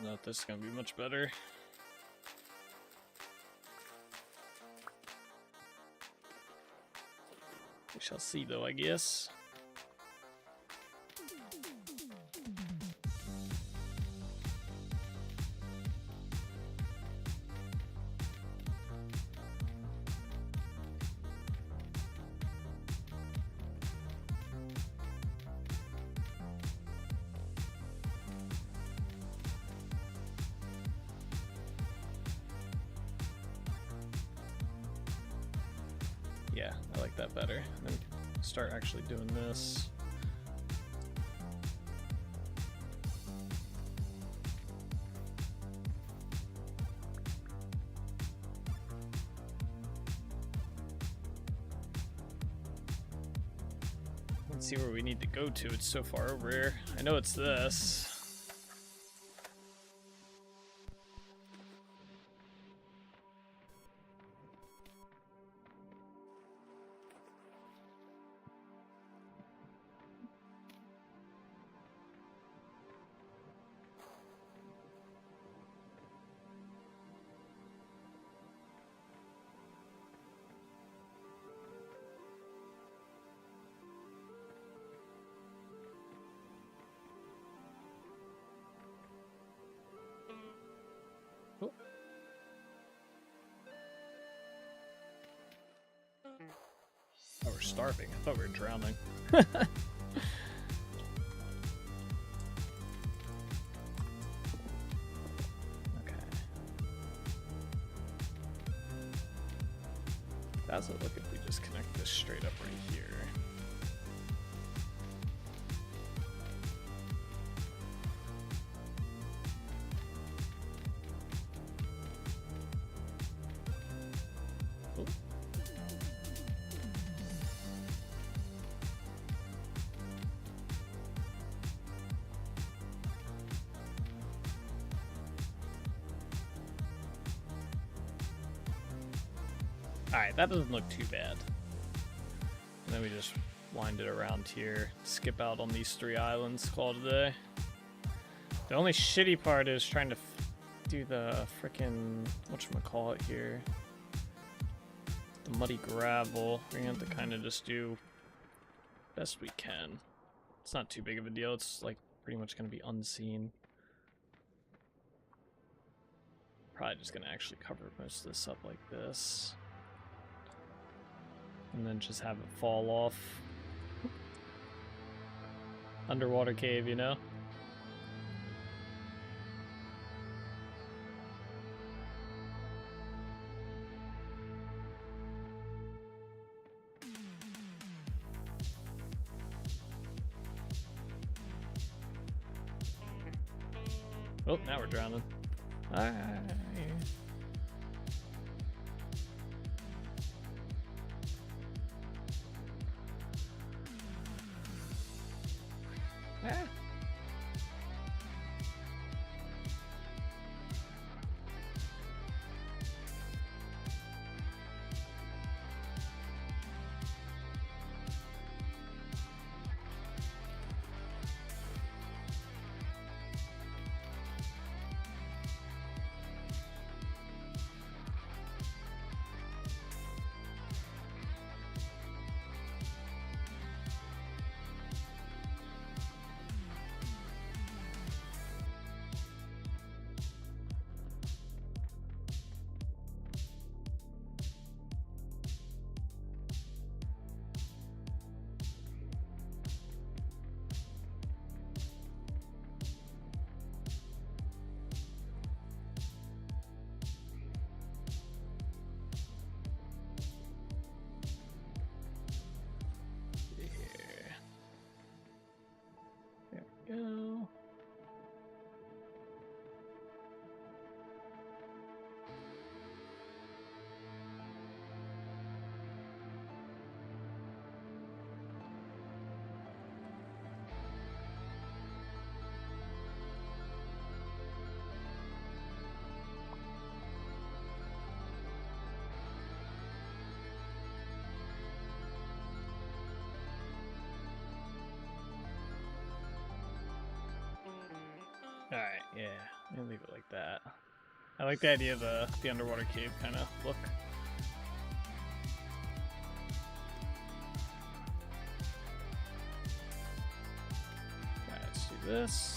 Not this is gonna be much better. We shall see, though, I guess. Yeah, I like that better. And then start actually doing this. Let's see where we need to go to. It's so far over here. I know it's this. Oh. Oh, we're starving. I thought we were drowning. How's it look if we just connect this straight up right here? Oh. Alright, that doesn't look too bad. And then we just wind it around here, skip out on these 3 islands, call it a day. The only shitty part is trying to do the frickin' whatchamacallit here. The muddy gravel. We're gonna have to kind of just do best we can. It's not too big of a deal, it's like pretty much gonna be unseen. Probably just gonna actually cover most of this up like this. And then just have it fall off. Underwater cave, you know? Oh, now we're drowning. Alright. Ah. Alright, yeah. I'm gonna leave it like that. I like the idea of the underwater cave kind of look. Alright, let's do this.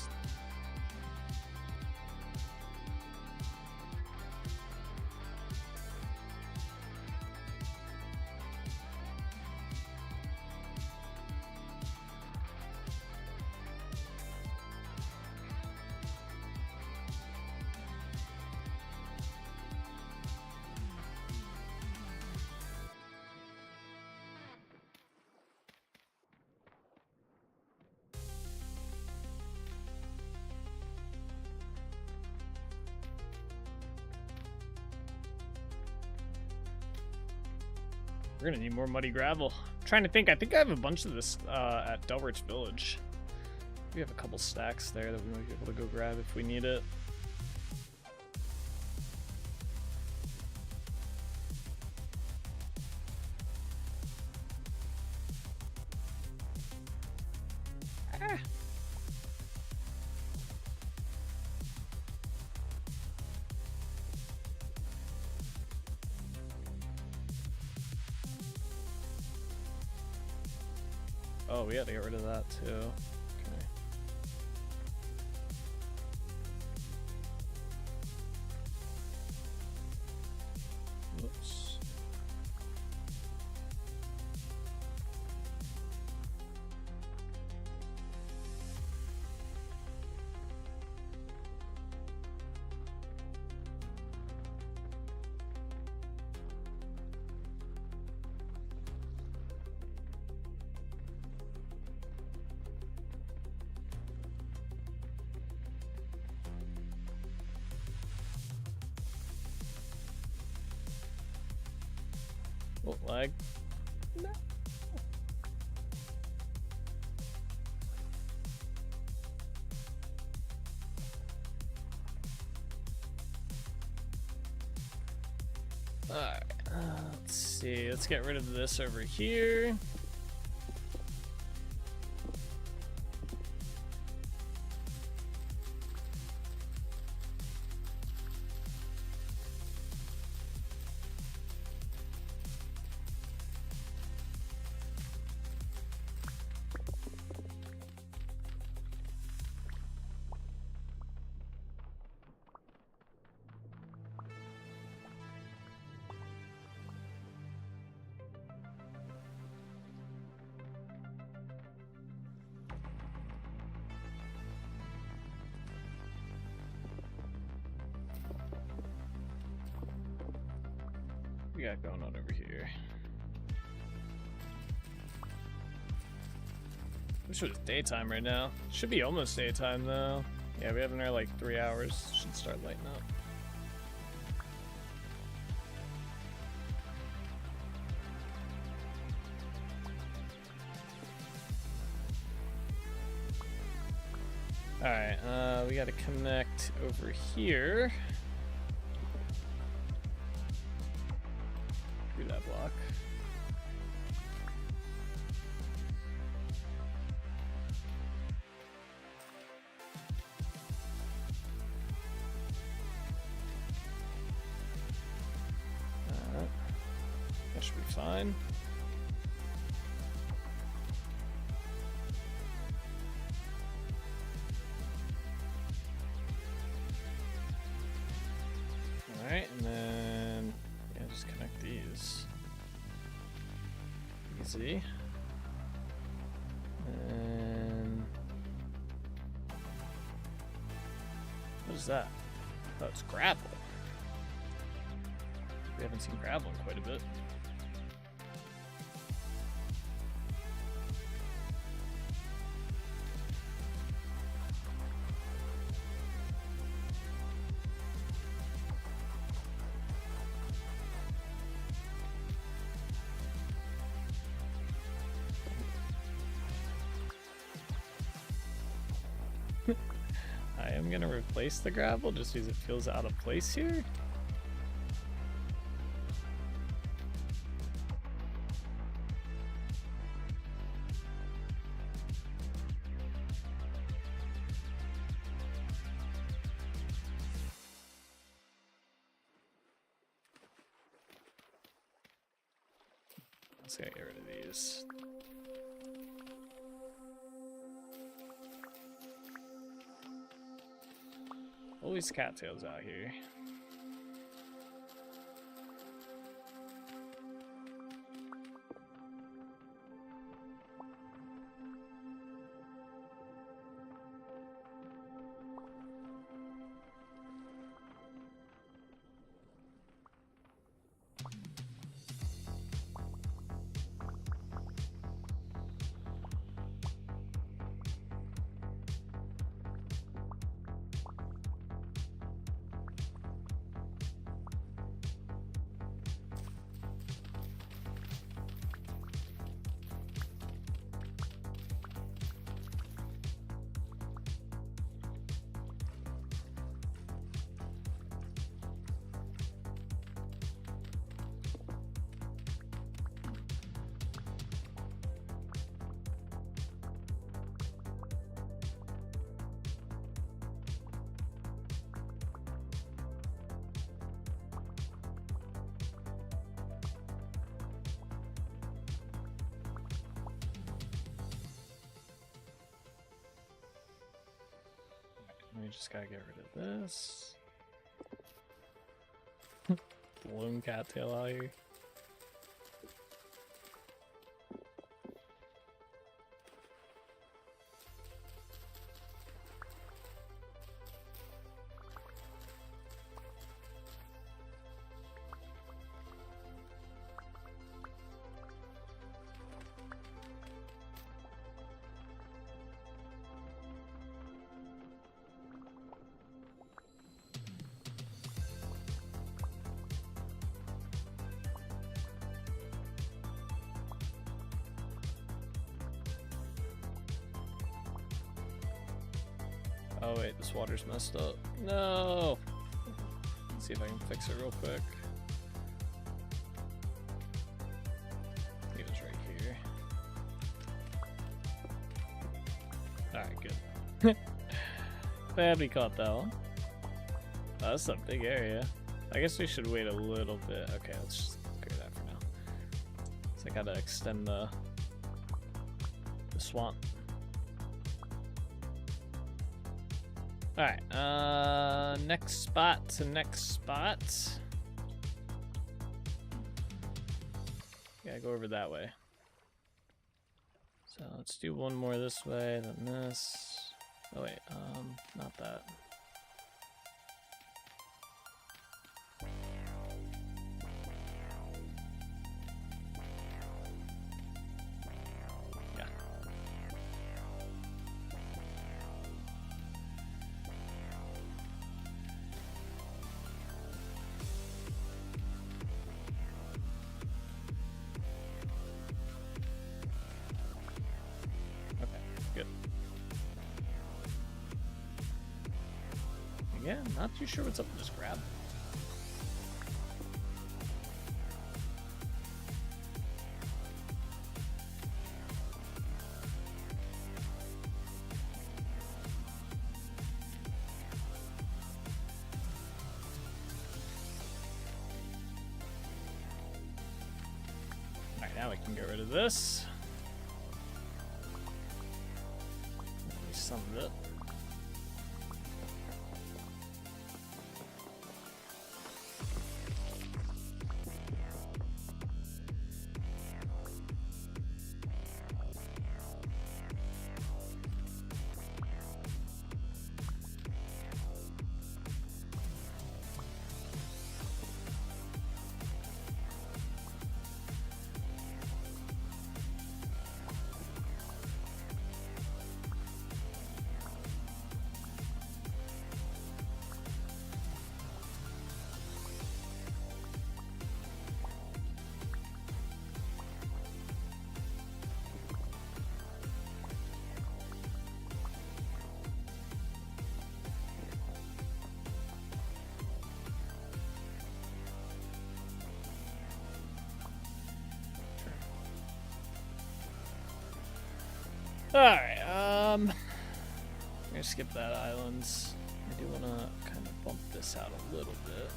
We're gonna need more muddy gravel. I'm trying to think. I think I have a bunch of this at Delrich Village. We have a couple stacks there that we might be able to go grab if we need it. Ah. Oh, we had to get rid of that too. Okay. Whoops. Oh, lag. No. Alright, let's see. Let's get rid of this over here. We got going on over here? Wish it was daytime right now. Should be almost daytime though. Yeah, we have another like 3 hours. Should start lighting up. Alright, we gotta connect over here. Through that block. That should be fine. Alright, and then yeah, just connect these. Easy. And what is that? Oh, it's gravel. We haven't seen gravel in quite a bit. I am gonna replace the gravel just because it feels out of place here. Let's get rid of these. Always cattails out here. We just gotta get rid of this. Balloon cattail out here. Oh wait, this water's messed up. No! Let's see if I can fix it real quick. It was right here. Alright, good. Glad we caught that one. Oh, that's a big area. I guess we should wait a little bit. Okay, let's just clear that for now. So I gotta extend the swamp. Alright, next spot to next spot. Gotta go over that way. So let's do one more this way, then this. Oh wait, not that. Yeah. Yeah, not too sure what's up with this grab. Alright, now we can get rid of this. At least some of it. Alright, I'm gonna skip that islands. I do wanna kind of bump this out a little bit.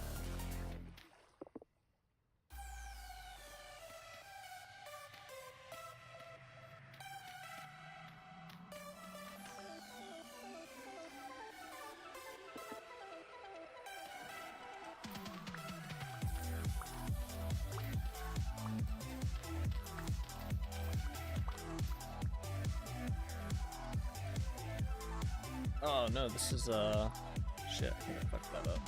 Oh no, this is shit, I think I fucked that up.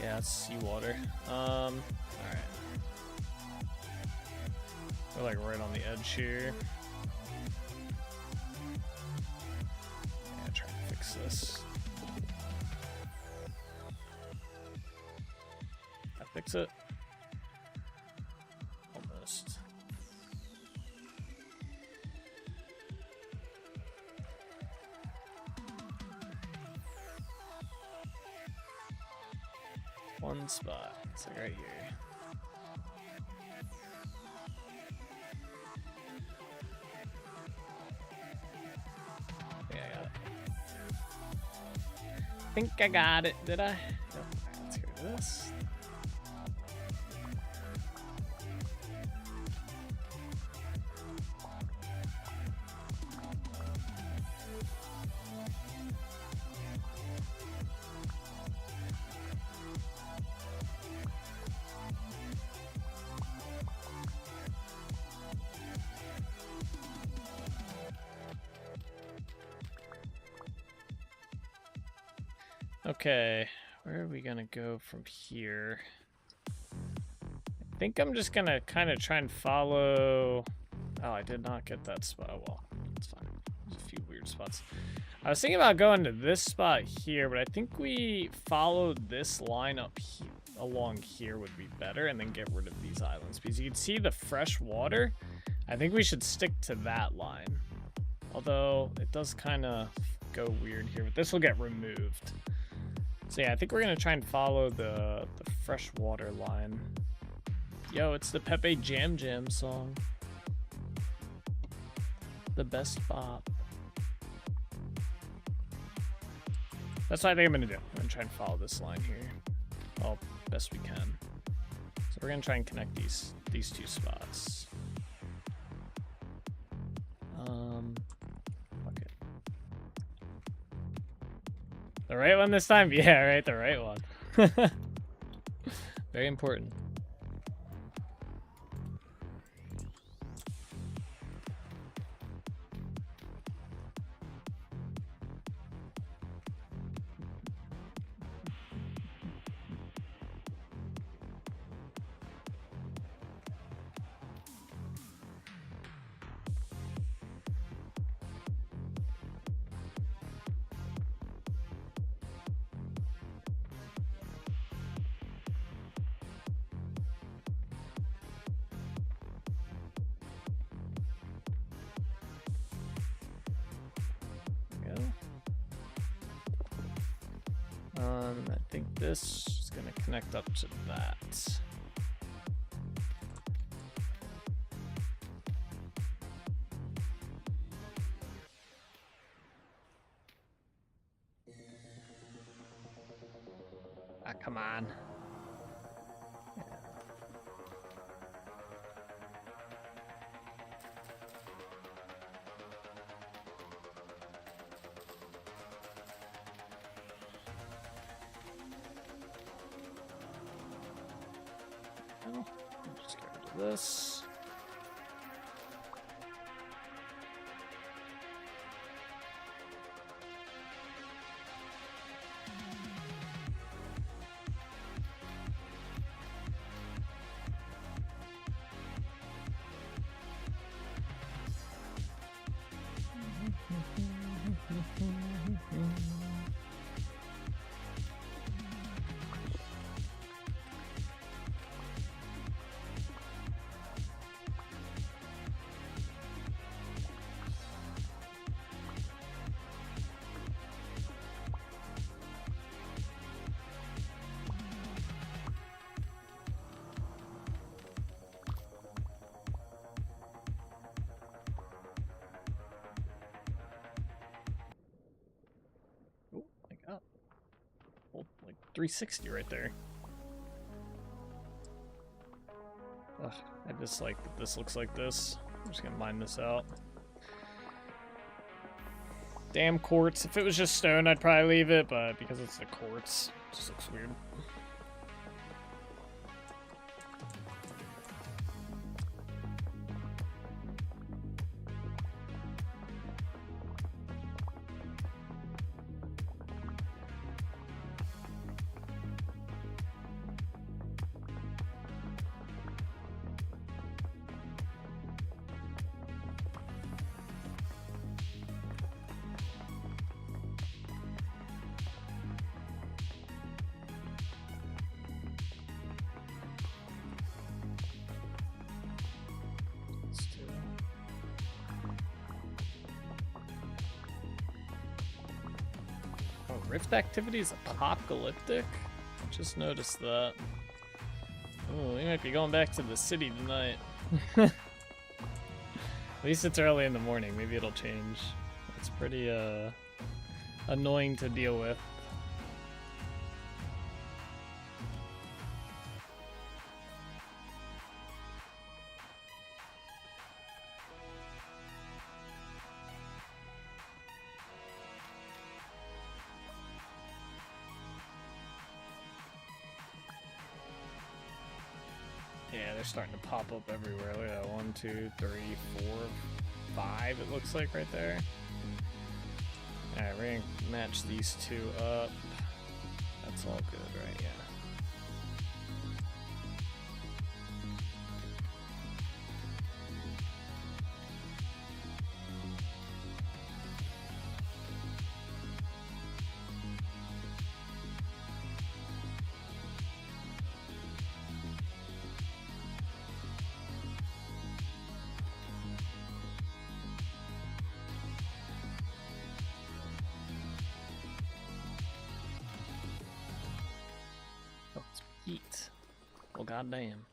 Yeah, it's seawater. Alright. We're like right on the edge here. Yeah, try to fix this. I fix it? Almost. One spot. It's like right here. Yeah, I got it. I think I got it. Did I? Yep. Let's go to this. Okay, where are we gonna go from here? I think I'm just gonna kind of try and follow... Oh, I did not get that spot. Oh, well, it's fine. There's a few weird spots. I was thinking about going to this spot here, but I think we follow this line up along here would be better, and then get rid of these islands. Because you can see the fresh water. I think we should stick to that line. Although, it does kind of go weird here, but this will get removed. So yeah, I think we're gonna try and follow the freshwater line. Yo, it's the Pepe Jam Jam song. The best bop. That's what I think I'm gonna do. I'm gonna try and follow this line here. Well, best we can. So we're gonna try and connect these two spots. The right one this time? Yeah, right, the right one. Very important. I think this is going to connect up to that. Ah, come on. Just get rid of this. Oh, my God. Oh, like 360 right there. Ugh, I dislike that this looks like this. I'm just gonna mine this out. Damn quartz. If it was just stone, I'd probably leave it, but because it's the quartz, it just looks weird. Rift activity is apocalyptic? Just noticed that. Oh, we might be going back to the city tonight. At least it's early in the morning. Maybe it'll change. It's pretty annoying to deal with. Yeah, they're starting to pop up everywhere. Look at that. 1, 2, 3, 4, 5, it looks like right there. Alright, we're gonna match these two up. That's all good, right? Yeah. Heat. Well, goddamn.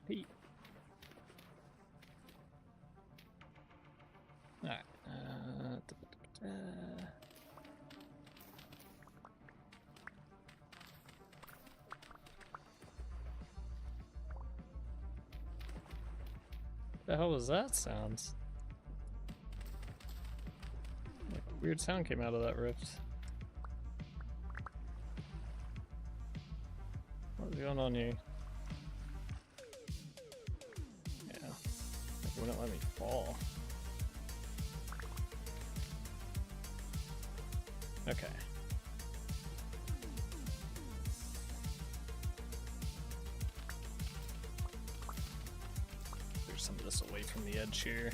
Pete. Alright. The hell was that sound? Like, weird sound came out of that rift. What's going on here? It wouldn't let me fall. Okay. There's some of this away from the edge here.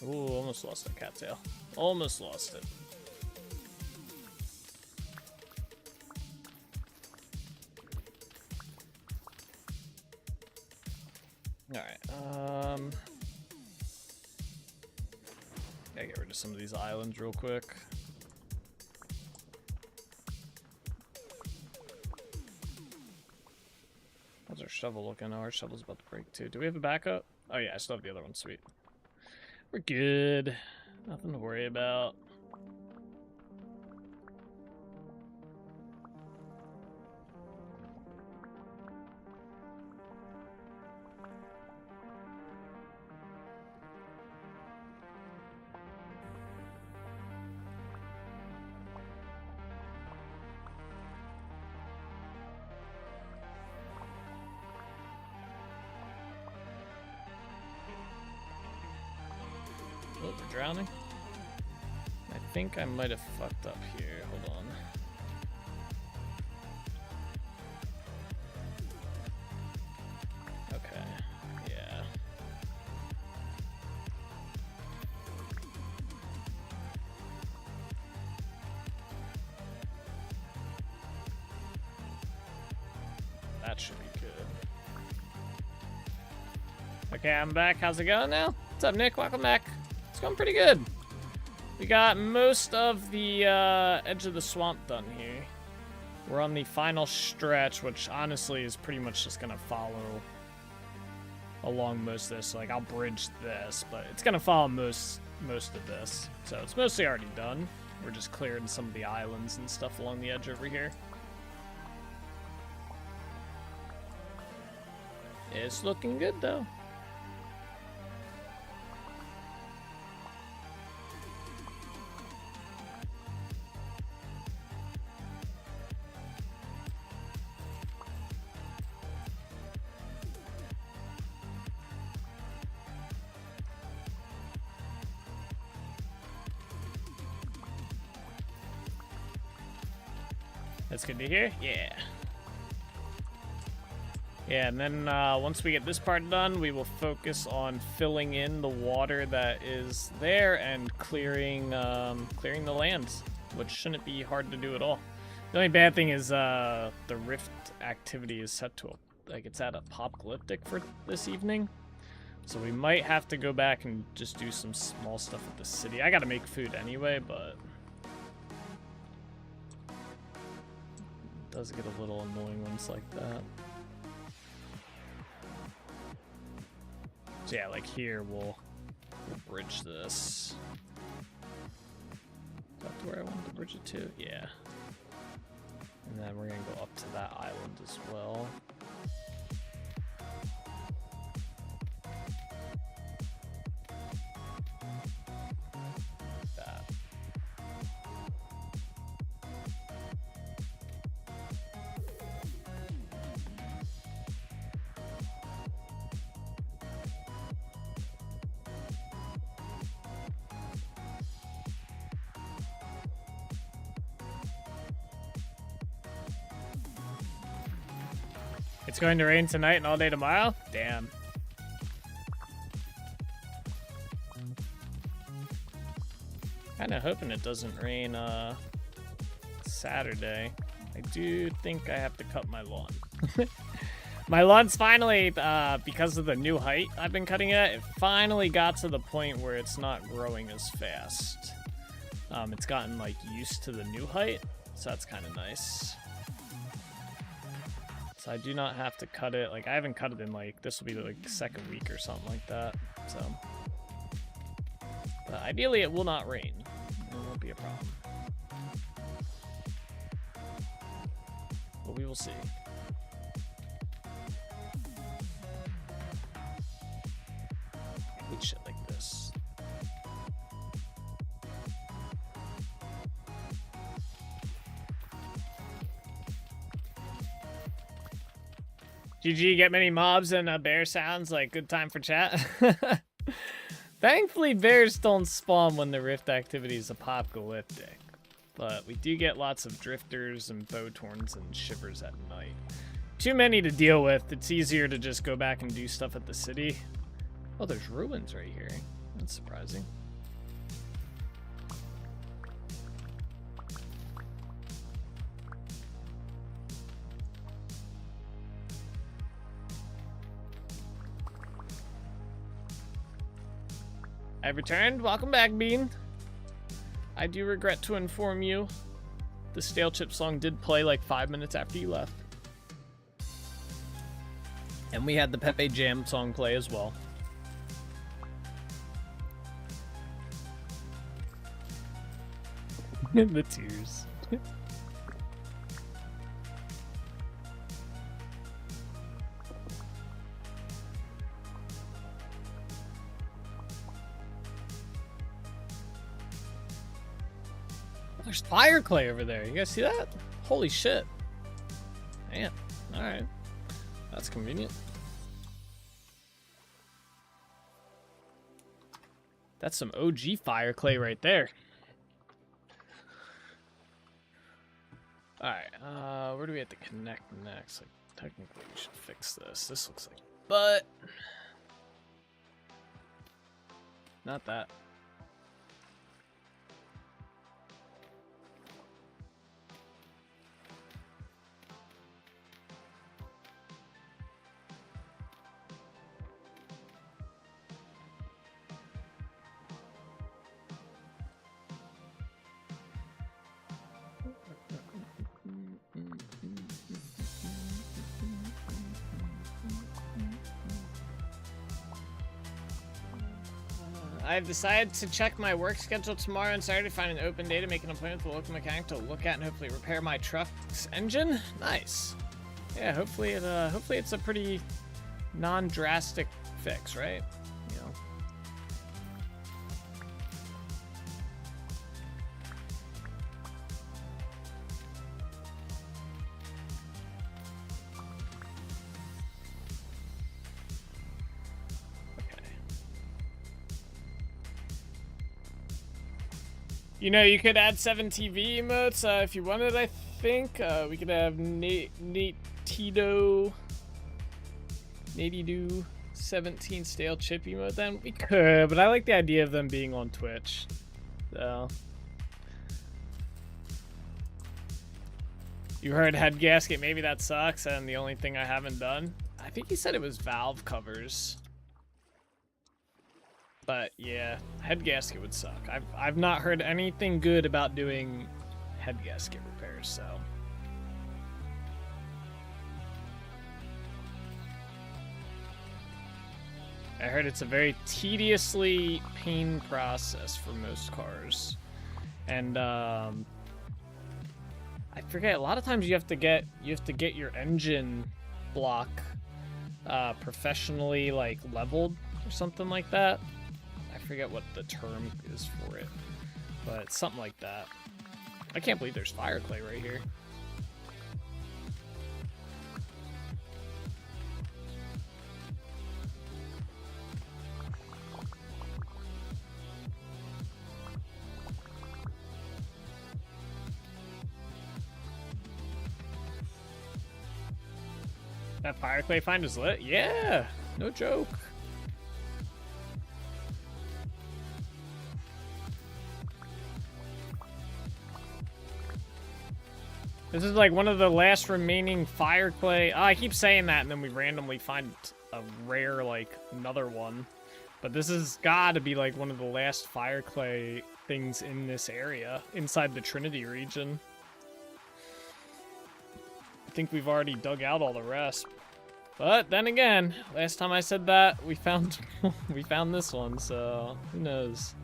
Ooh, almost lost that cattail. Almost lost it. Alright, gotta get rid of some of these islands real quick. How's our shovel looking? Oh, our shovel's about to break too. Do we have a backup? Oh yeah, I still have the other one, sweet. We're good. Nothing to worry about. Oh, we're drowning? I think I might have fucked up here. Hold on. that should be good. Okay, I'm back. How's it going now? What's up, Nick? Welcome back. It's going pretty good. We got most of the edge of the swamp done here. We're on the final stretch, which honestly is pretty much just gonna follow along most of this. Like, I'll bridge this, but it's gonna follow most of this. So it's mostly already done. We're just clearing some of the islands and stuff along the edge over here. It's looking good though. That's good to hear. Yeah. Yeah, and then once we get this part done, we will focus on filling in the water that is there and clearing the lands, which shouldn't be hard to do at all. The only bad thing is the rift activity is set to it's at apocalyptic for this evening, so we might have to go back and just do some small stuff at the city. I gotta make food anyway, but it does get a little annoying when it's like that. So yeah, like here, we'll bridge this. Is that where I wanted to bridge it to? Yeah. And then we're gonna go up to that island as well. That. It's going to rain tonight and all day tomorrow? Damn. Kinda hoping it doesn't rain Saturday. I do think I have to cut my lawn. My lawn's finally, because of the new height I've been cutting it, it finally got to the point where it's not growing as fast. It's gotten like used to the new height, so that's kind of nice. So I do not have to cut it. Like, I haven't cut it in like, this will be like the second week or something like that. So, but ideally it will not rain. It won't be a problem. But we will see. I hate shit like this. GG, get many mobs and bear sounds, like good time for chat. Thankfully, bears don't spawn when the rift activity is apocalyptic. But we do get lots of drifters and bowtorns and shivers at night. Too many to deal with. It's easier to just go back and do stuff at the city. Oh, there's ruins right here. That's surprising. I've returned. Welcome back, Bean. I do regret to inform you, the Stale Chip song did play like 5 minutes after you left. And we had the Pepe Jam song play as well. The tears. There's fire clay over there. You guys see that? Holy shit. Man. Alright. That's convenient. That's some OG fire clay right there. Alright, where do we have to connect next? Like, technically we should fix this. This looks like butt. Not that. I've decided to check my work schedule tomorrow and Saturday, find an open day to make an appointment with a local mechanic to look at and hopefully repair my truck's engine. Nice. Yeah, hopefully it's a pretty non-drastic fix, right? You know. You know, you could add 7 TV emotes if you wanted, I think. We could have Natito 17 stale chip emote then. We could, but I like the idea of them being on Twitch. So. You heard head gasket, maybe that sucks, and the only thing I haven't done. I think he said it was valve covers. But yeah, head gasket would suck. I've not heard anything good about doing head gasket repairs, so. I heard it's a very tediously pain process for most cars. And I forget, a lot of times you have to get your engine block professionally like leveled or something like that. I forget what the term is for it, but it's something like that. I can't believe there's fire clay right here. That fire clay find is lit? Yeah, no joke. This is like one of the last remaining fire clay. Oh, I keep saying that and then we randomly find a rare, like, another one. But this has got to be like one of the last fire clay things in this area, inside the Trinity region. I think we've already dug out all the rest. But then again, last time I said that, we found we found this one, so who knows?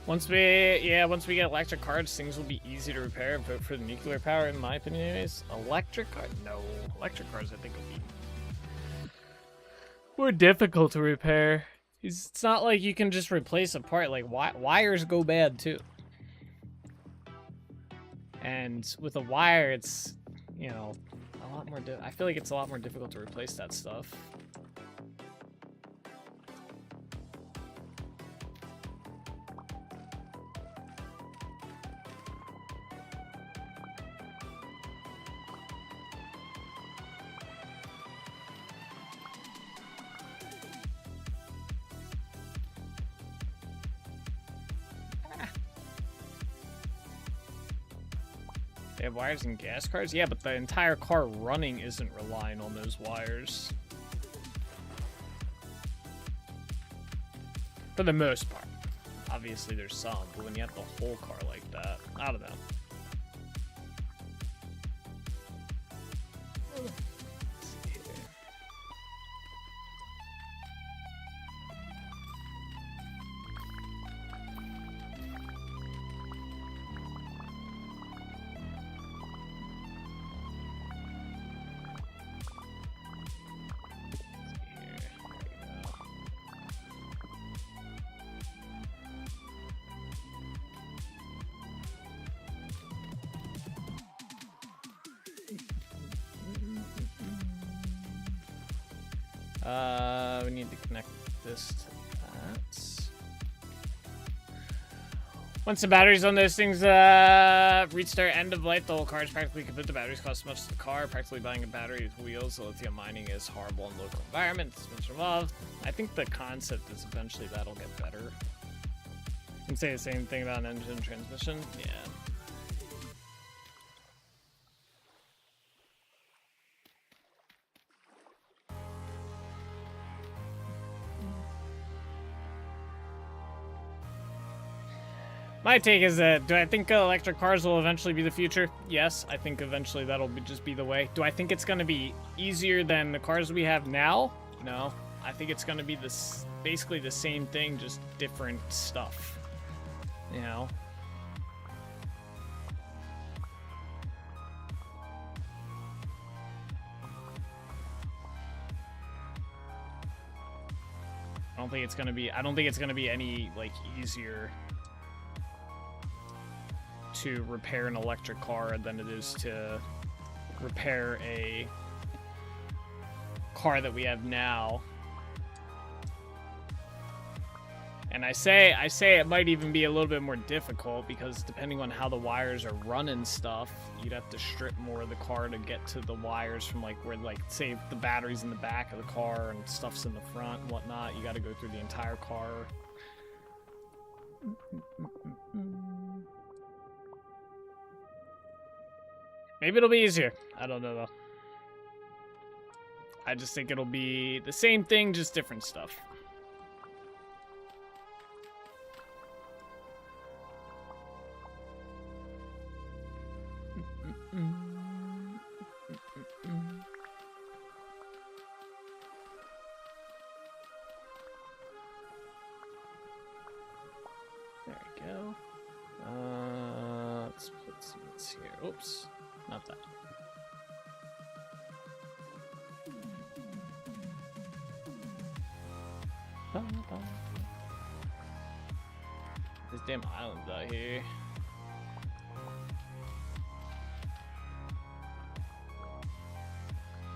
Once we get electric cars, things will be easy to repair. Vote for the nuclear power, in my opinion, anyways. Electric car? No. Electric cars, I think, will be more difficult to repair. It's not like you can just replace a part. Like, wires go bad, too. And with a wire, it's, you know, a lot more... I feel like it's a lot more difficult to replace that stuff. They have wires in gas cars? Yeah, but the entire car running isn't relying on those wires. For the most part. Obviously there's some, but when you have the whole car like that, I don't know. We need to connect this to that. Once the batteries on those things reach their end of life, the whole car is practically complete. The batteries cost as much as the car. Practically buying a battery with wheels. So lithium mining is horrible in local environments. It's been involved. I think the concept is eventually that'll get better. You can say the same thing about an engine transmission. Yeah. My take is that, do I think electric cars will eventually be the future? Yes, I think eventually that'll just be the way. Do I think it's going to be easier than the cars we have now? No. I think it's going to be basically the same thing, just different stuff. You know? I don't think it's going to be any, like, easier to repair an electric car than it is to repair a car that we have now. And I say it might even be a little bit more difficult because depending on how the wires are running stuff, you'd have to strip more of the car to get to the wires from like where, like, say the battery's in the back of the car and stuff's in the front and whatnot. You got to go through the entire car. Maybe it'll be easier. I don't know, though. I just think it'll be the same thing, just different stuff. There we go. Let's put some here. Oops. Not that. This damn island's out here.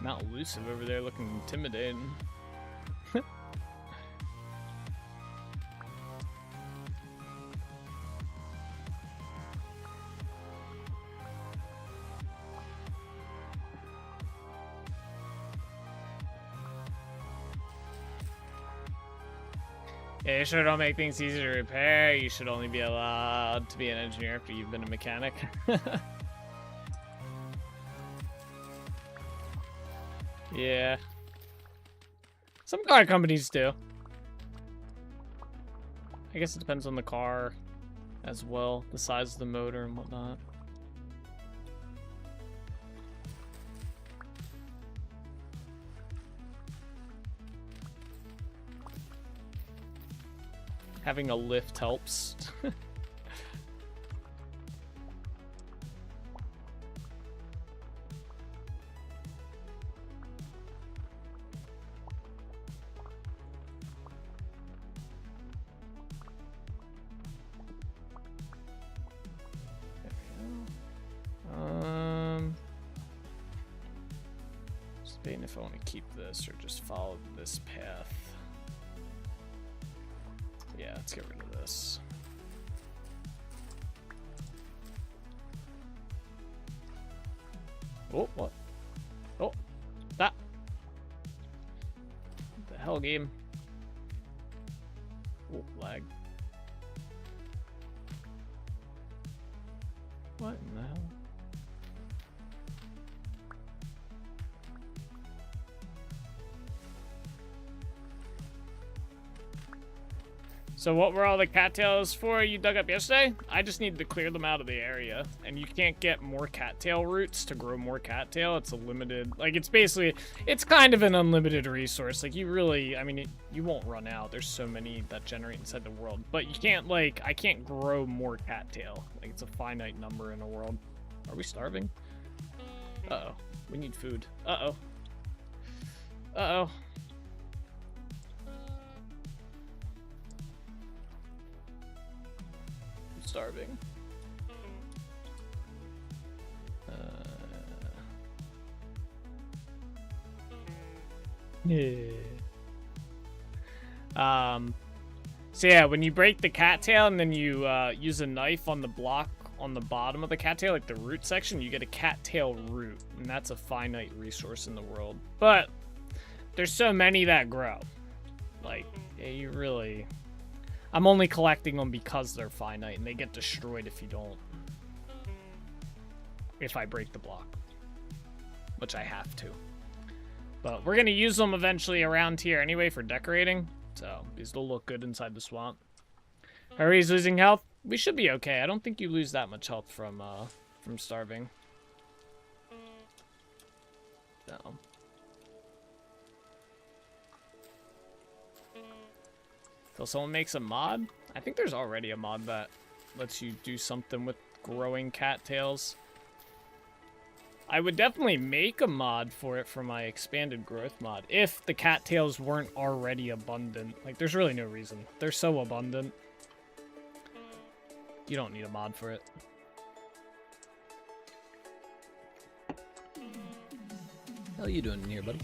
Mount Elusive over there looking intimidating. Yeah, you sure don't make things easy to repair. You should only be allowed to be an engineer after you've been a mechanic. Yeah. Some car companies do. I guess it depends on the car as well, the size of the motor and whatnot. Having a lift helps. Just debating if I want to keep this or just follow this path. Yeah, let's get rid of this. Oh, what? Oh, that. What the hell, game? Oh, lag. What in the hell? So what were all the cattails for you dug up yesterday? I just needed to clear them out of the area. And you can't get more cattail roots to grow more cattail. It's a limited, like, it's basically, it's kind of an unlimited resource. Like, you really, I mean, you won't run out. There's so many that generate inside the world. But you can't, like, I can't grow more cattail. Like, it's a finite number in a world. Are we starving? Uh-oh. We need food. Uh-oh. Uh-oh. Starving. Yeah. So yeah, when you break the cattail and then you use a knife on the block on the bottom of the cattail, like the root section, you get a cattail root, and that's a finite resource in the world. But there's so many that grow. Like, yeah, you really... I'm only collecting them because they're finite, and they get destroyed if you don't. If I break the block. Which I have to. But we're going to use them eventually around here anyway for decorating. So, these will look good inside the swamp. Harry's losing health. We should be okay. I don't think you lose that much health from starving. So. Till someone makes a mod? I think there's already a mod that lets you do something with growing cattails. I would definitely make a mod for it for my expanded growth mod if the cattails weren't already abundant. Like, there's really no reason. They're so abundant. You don't need a mod for it. How you doing in here, buddy?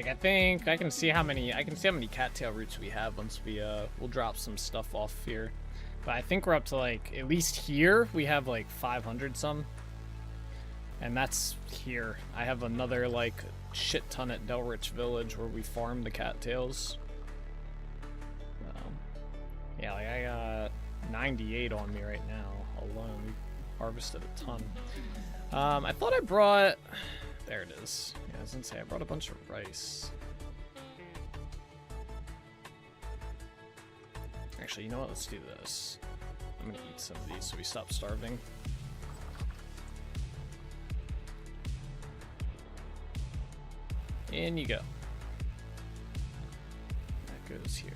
I think I can see how many cattail roots we have once we'll drop some stuff off here. But I think we're up to, like, at least here we have like 500 some. And that's here. I have another like shit ton at Delrich Village where we farm the cattails. Yeah, like I got 98 on me right now alone. We harvested a ton. I thought I brought... There it is. Yeah, I was gonna say, I brought a bunch of rice. Actually, you know what? Let's do this. I'm gonna eat some of these so we stop starving. In you go. That goes here.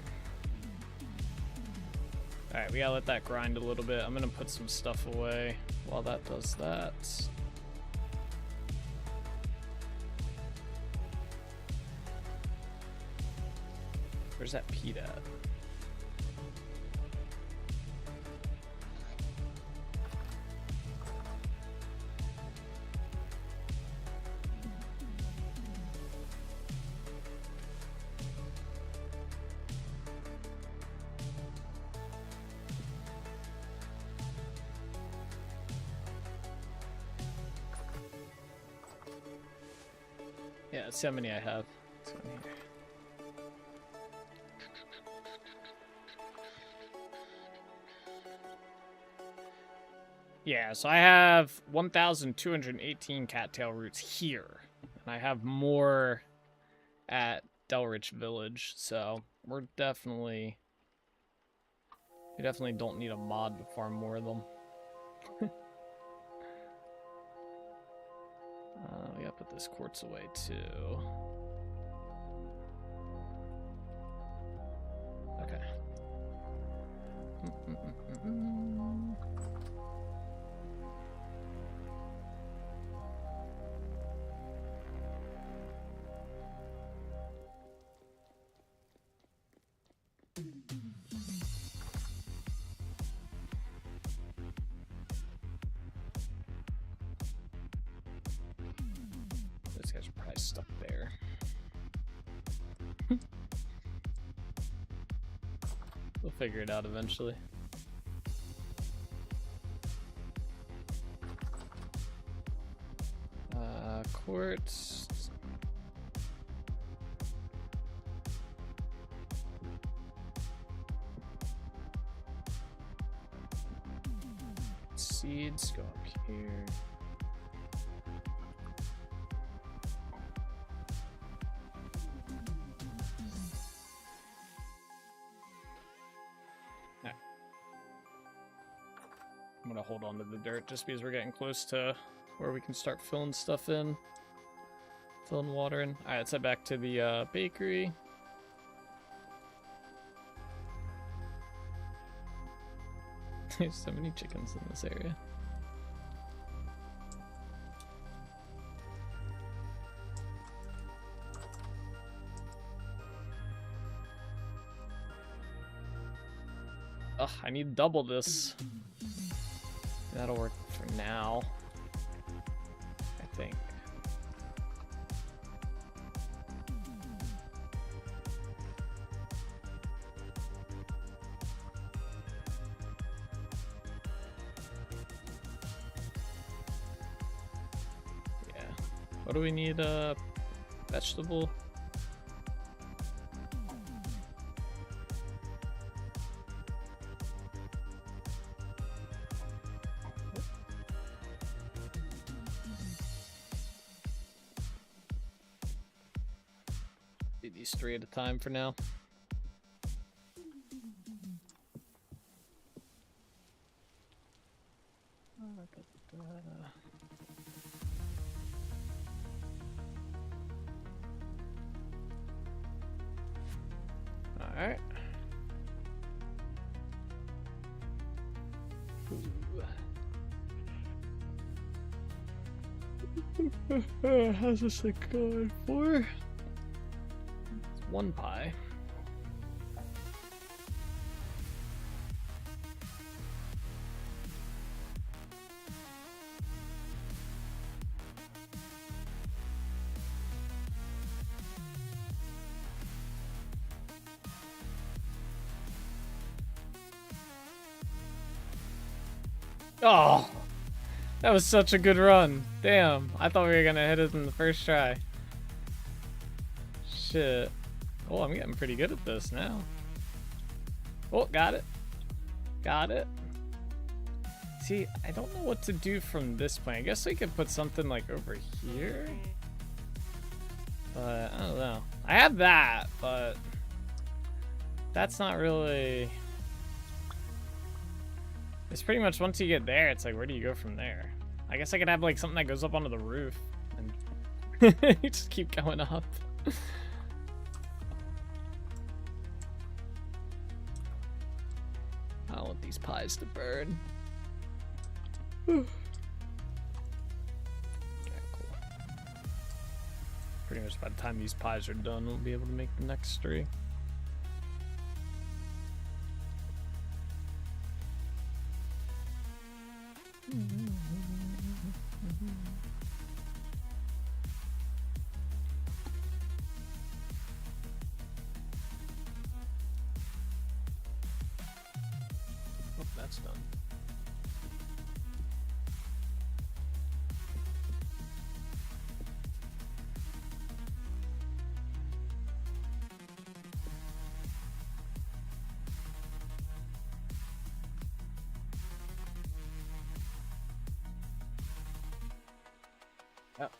Alright, we gotta let that grind a little bit. I'm gonna put some stuff away while that does that. Where's that peat at? Yeah, let's see how many I have. This one here. Yeah, so I have 1,218 cattail roots here. And I have more at Delrich Village, so we definitely don't need a mod to farm more of them. We gotta put this quartz away too. Okay. Those guys are probably stuck there. We'll figure it out eventually. Quartz. Seeds go up here. gonna hold on to the dirt just because we're getting close to where we can start filling stuff in. Filling water in. Alright, let's head back to the bakery. There's so many chickens in this area. Ugh, I need double this. That'll work for now, I think. Yeah. What do we need? Vegetable? These 3 at a time for now. Alright. How's this thing going for? 1 pie. Oh, that was such a good run. Damn, I thought we were gonna hit it in the first try. Shit. Oh, I'm getting pretty good at this now. Oh, got it. Got it. See, I don't know what to do from this point. I guess we could put something like over here. But I don't know. I have that, but that's not really... It's pretty much once you get there, it's like, where do you go from there? I guess I could have like something that goes up onto the roof and you just keep going up. I don't want these pies to burn. Okay, cool. Pretty much by the time these pies are done, we'll be able to make the next 3. Oh, that's done. Yep.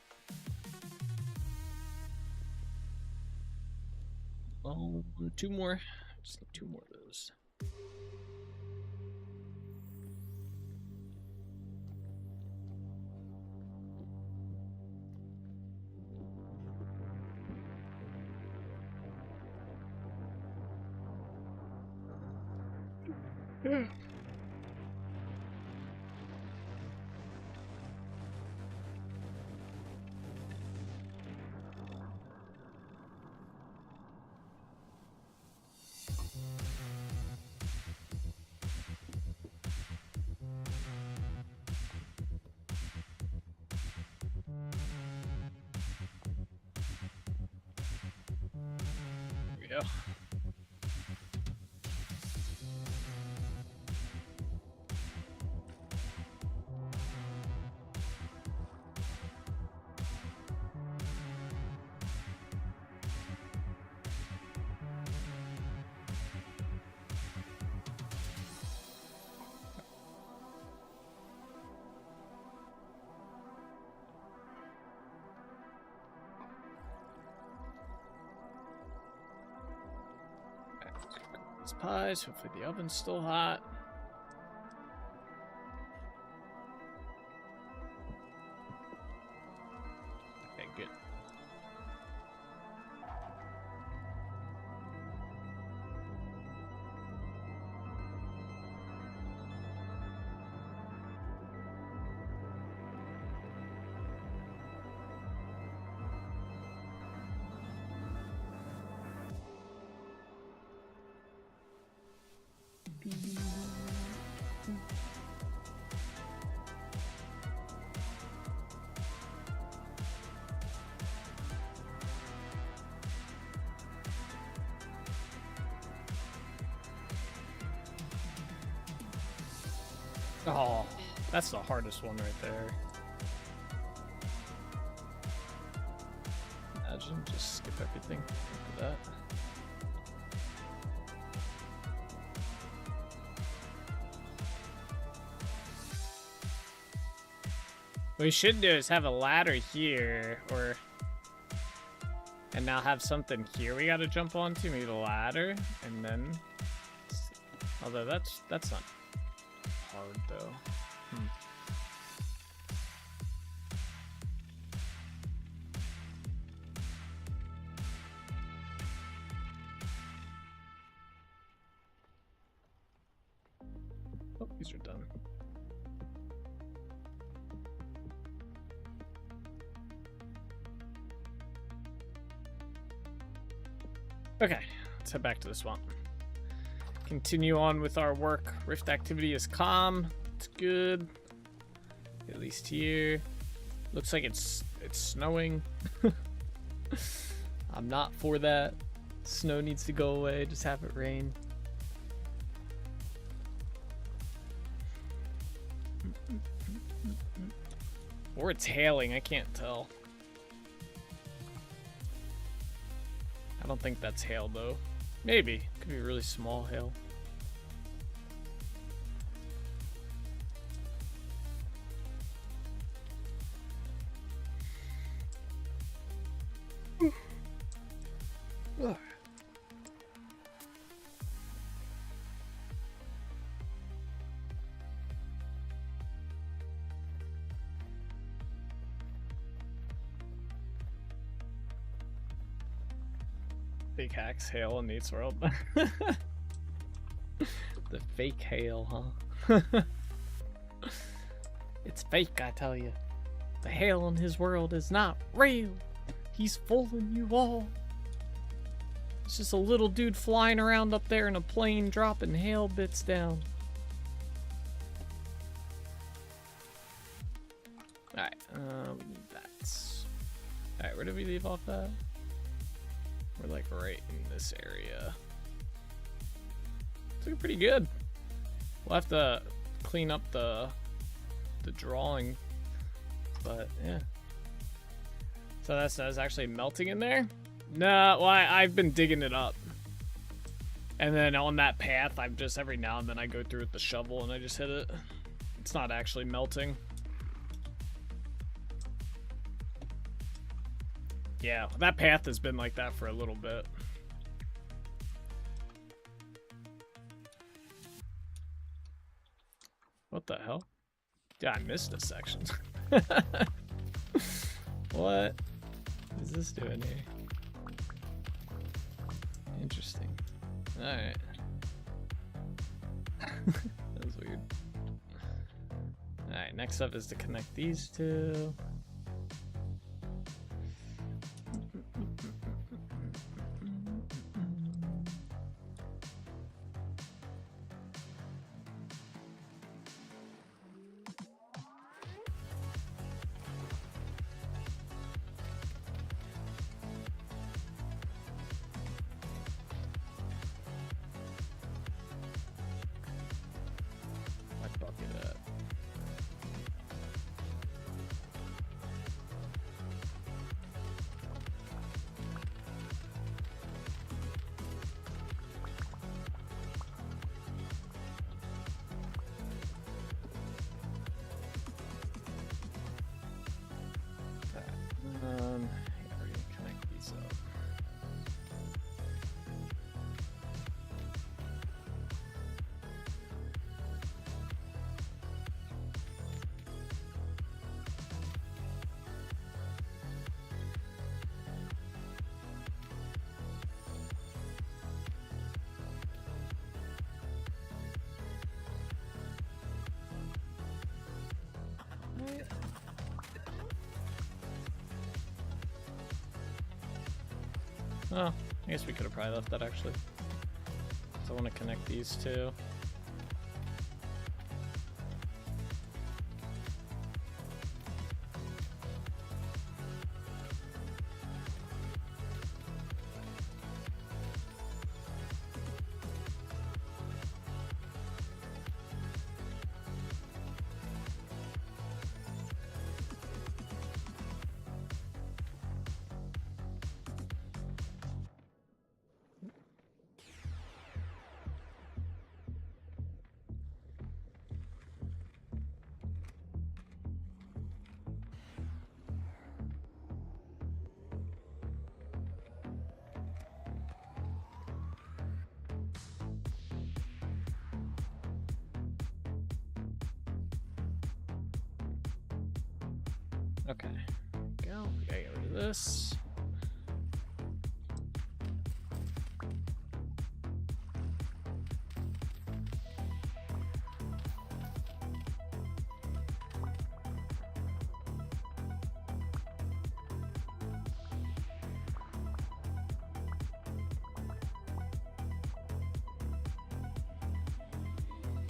Oh, 2 more. Just need 2 more of those. Yeah. There we go. These pies, hopefully the oven's still hot. Oh, that's the hardest one right there. Imagine, just skip everything after that. What we should do is have a ladder here, and now have something here we gotta jump onto, maybe the ladder, and then, although that's not hard though. Oh, these are done. Okay, let's head back to the swamp. Continue on with our work. Rift activity is calm. It's good. At least here. Looks like it's snowing. I'm not for that. Snow needs to go away. Just have it rain. Or it's hailing. I can't tell. I don't think that's hail though. Maybe. Could be really small hail. Fake hacks hail in Nate's world. The fake hail, huh? It's fake, I tell you. The hail in his world is not real. He's fooling you all. It's just a little dude flying around up there in a plane dropping hail bits down. Alright, we need that. Alright, where did we leave off at? We're like right in this area. It's looking pretty good. We'll have to clean up the drawing, but yeah. So that's actually melting in there? No, well, I've been digging it up. And then on that path, I've just every now and then I go through with the shovel and I just hit it. It's not actually melting. Yeah, that path has been like that for a little bit. What the hell? Yeah, I missed a section. What is this doing here? Interesting. Alright. That was weird. Alright, next up is to connect these two. Yeah, we're gonna connect these up. Oh, I guess we could have probably left that actually. So I want to connect these two. Okay. Go. We gotta get rid of this.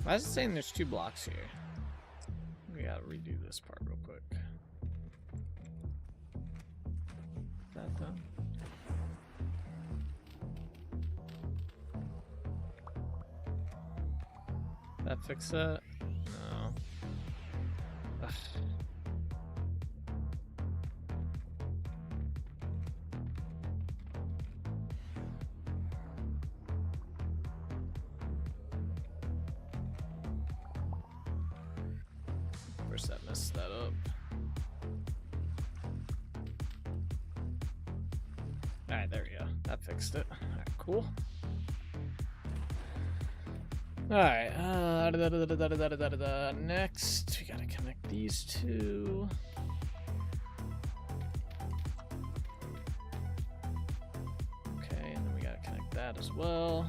Why is it saying there's 2 blocks here? We gotta redo this part real quick. Is that done? That fix that? No. Ugh. Of course that messed that up. Alright, there we go. That fixed it. Alright, cool. Alright, next we gotta connect these 2. Okay, and then we gotta connect that as well.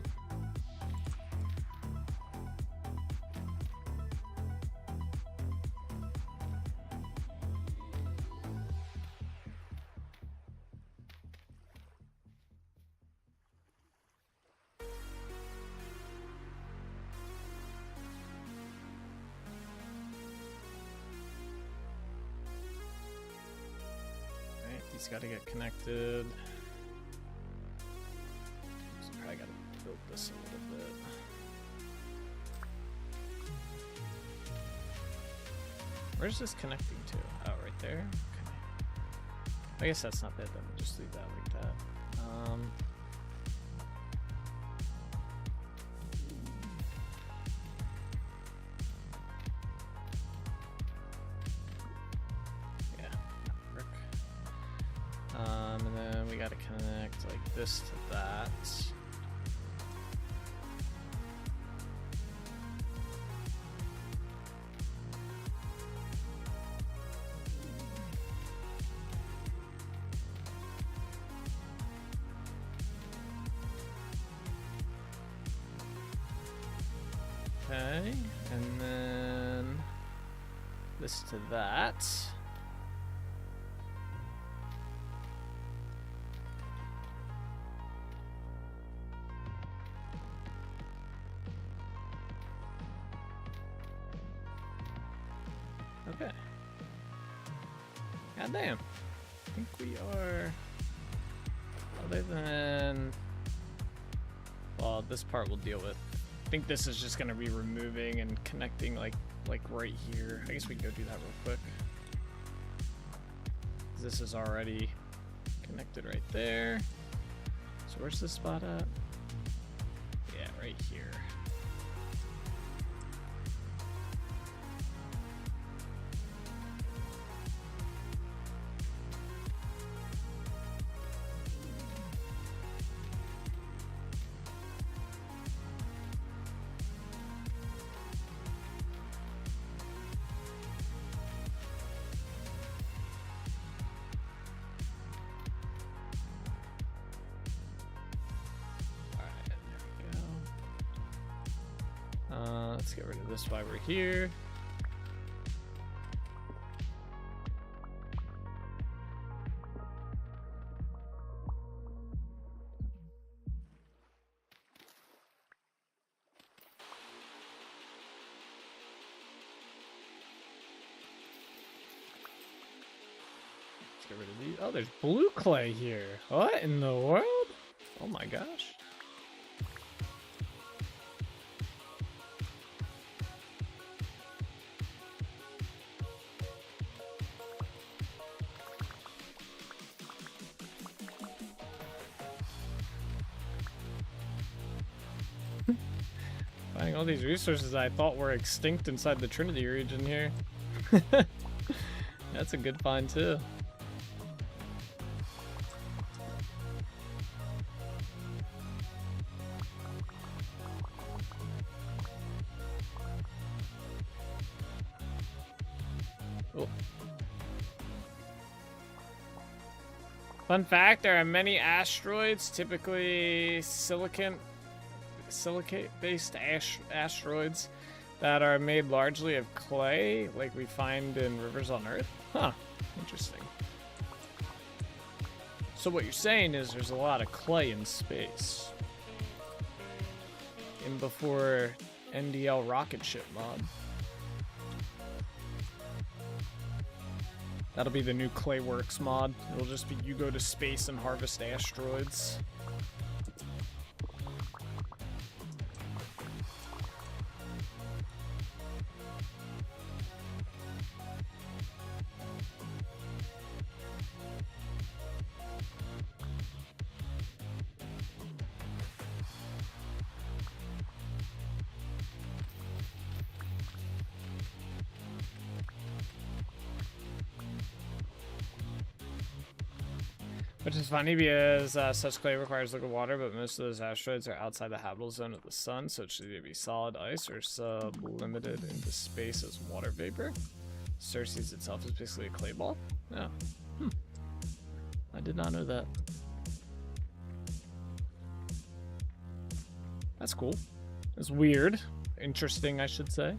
These gotta get connected. So probably gotta build this a little bit. Where's this connecting to? Oh, right there? Okay. I guess that's not bad then. We'll just leave that like that. And then we gotta connect like this to that. Okay, and then this to that. Okay. God damn. I think we are, other than, well, this part we'll deal with. I think this is just gonna be removing and connecting like right here. I guess we can go do that real quick. This is already connected right there. So where's this spot at? Yeah, right here. Let's get rid of this while we're here. Let's get rid of these. Oh, there's blue clay here. What in the world? Oh my gosh. Finding all these resources I thought were extinct inside the Trinity region here. That's a good find too. Oh. Fun fact, there are many asteroids, typically silicate-based asteroids that are made largely of clay, like we find in rivers on Earth. Huh, interesting. So what you're saying is there's a lot of clay in space. In before NDL rocket ship mod. That'll be the new Clayworks mod. It'll just be you go to space and harvest asteroids. Which is funny because such clay requires liquid water, but most of those asteroids are outside the habitable zone of the sun, so it should either be solid ice or sublimated into space as water vapor. Ceres itself is basically a clay ball. Yeah. I did not know that. That's cool. It's weird. Interesting, I should say.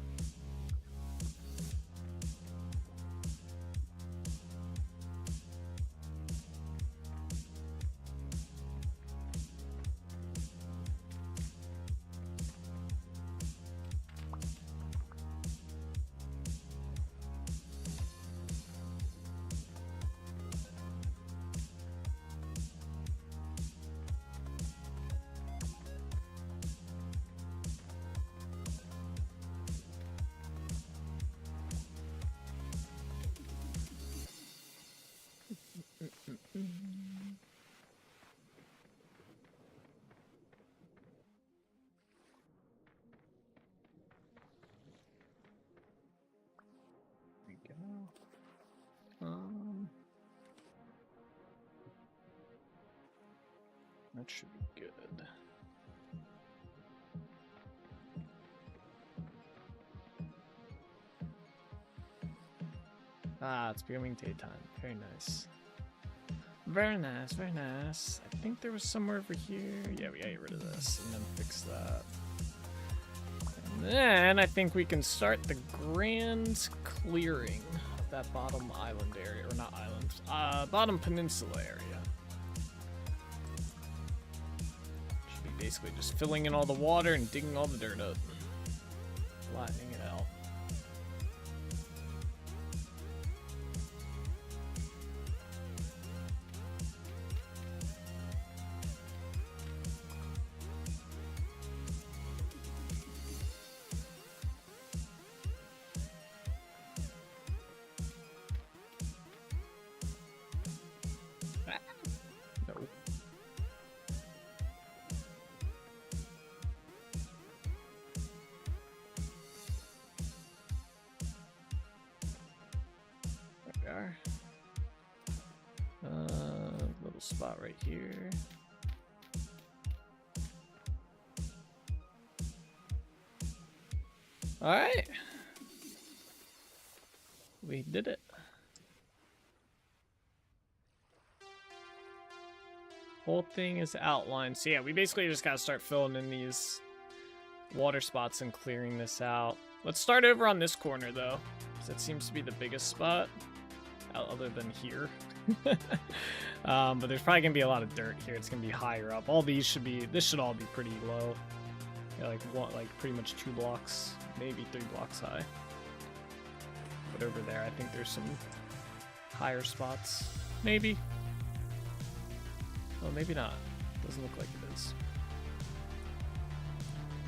That should be good. Ah, it's becoming daytime. Very nice. Very nice, very nice. I think there was somewhere over here. Yeah, we gotta get rid of this and then fix that. And then I think we can start the grand clearing of that bottom island area. Or not island. Bottom peninsula area. Basically just filling in all the water and digging all the dirt up. Flattening it out. Little spot right here. All right, we did it. Whole thing is outlined. So yeah, we basically just gotta start filling in these water spots and clearing this out. Let's start over on this corner though, because that seems to be the biggest spot, other than here. But there's probably gonna be a lot of dirt here. It's gonna be higher up. All these should be. This should all be pretty low. Yeah, like pretty much 2 blocks, maybe 3 blocks high. But over there, I think there's some higher spots. Maybe. Oh, maybe not. Doesn't look like it is.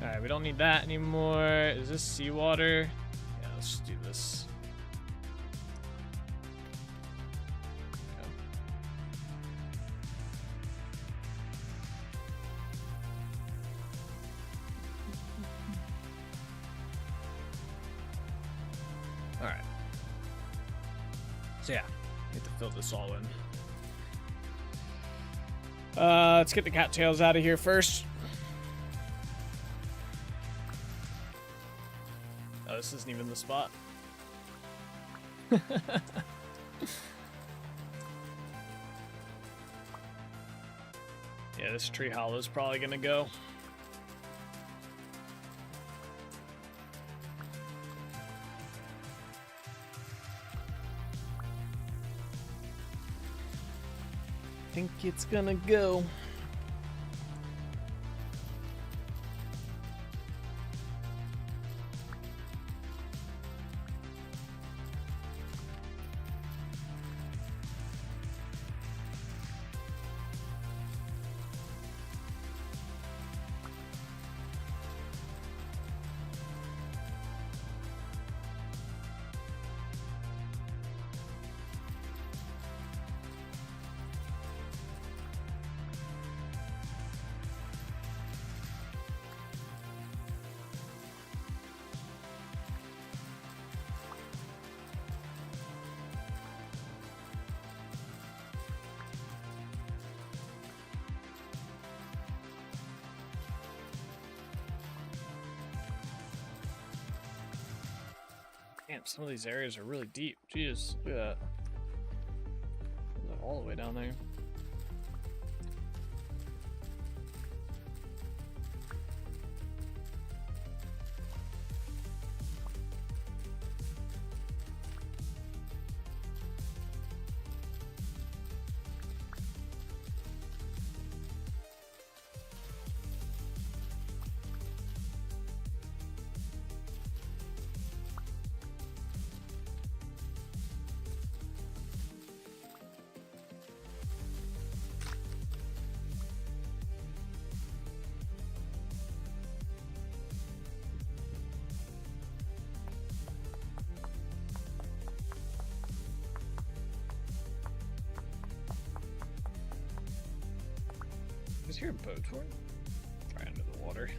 All right, we don't need that anymore. Is this seawater? Yeah, let's just do this. Alright. So yeah, need to fill this all in. Let's get the cattails out of here first. Oh, this isn't even the spot. Yeah, this tree hollow is probably gonna go. Think it's gonna go. Damn, some of these areas are really deep. Jeez, look at that. All the way down there. Is here a boat for it? Right under the water.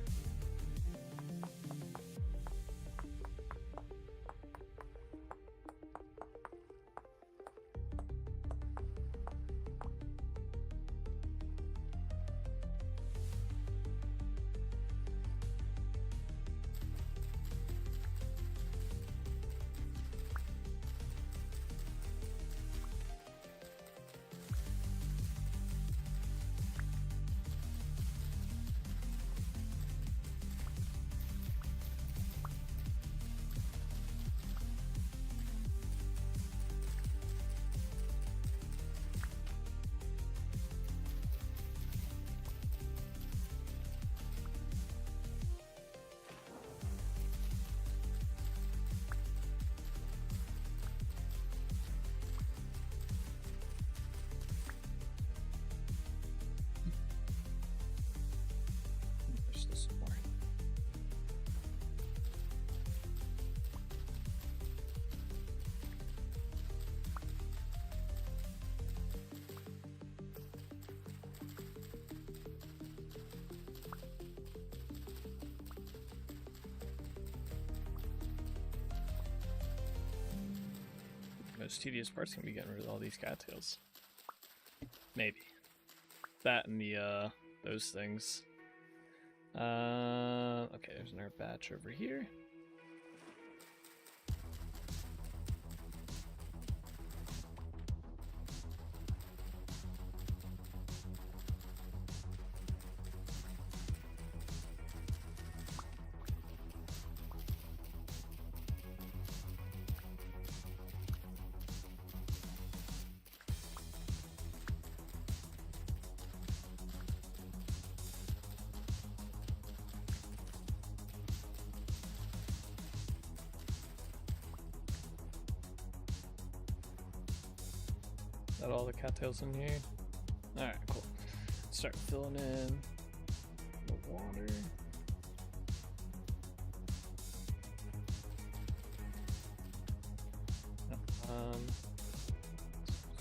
There's this more. Most tedious part's gonna be getting rid of all these cattails. Maybe. That and the, those things. Okay, there's another batch over here. Is that all the cattails in here? Alright, cool. Start filling in the water.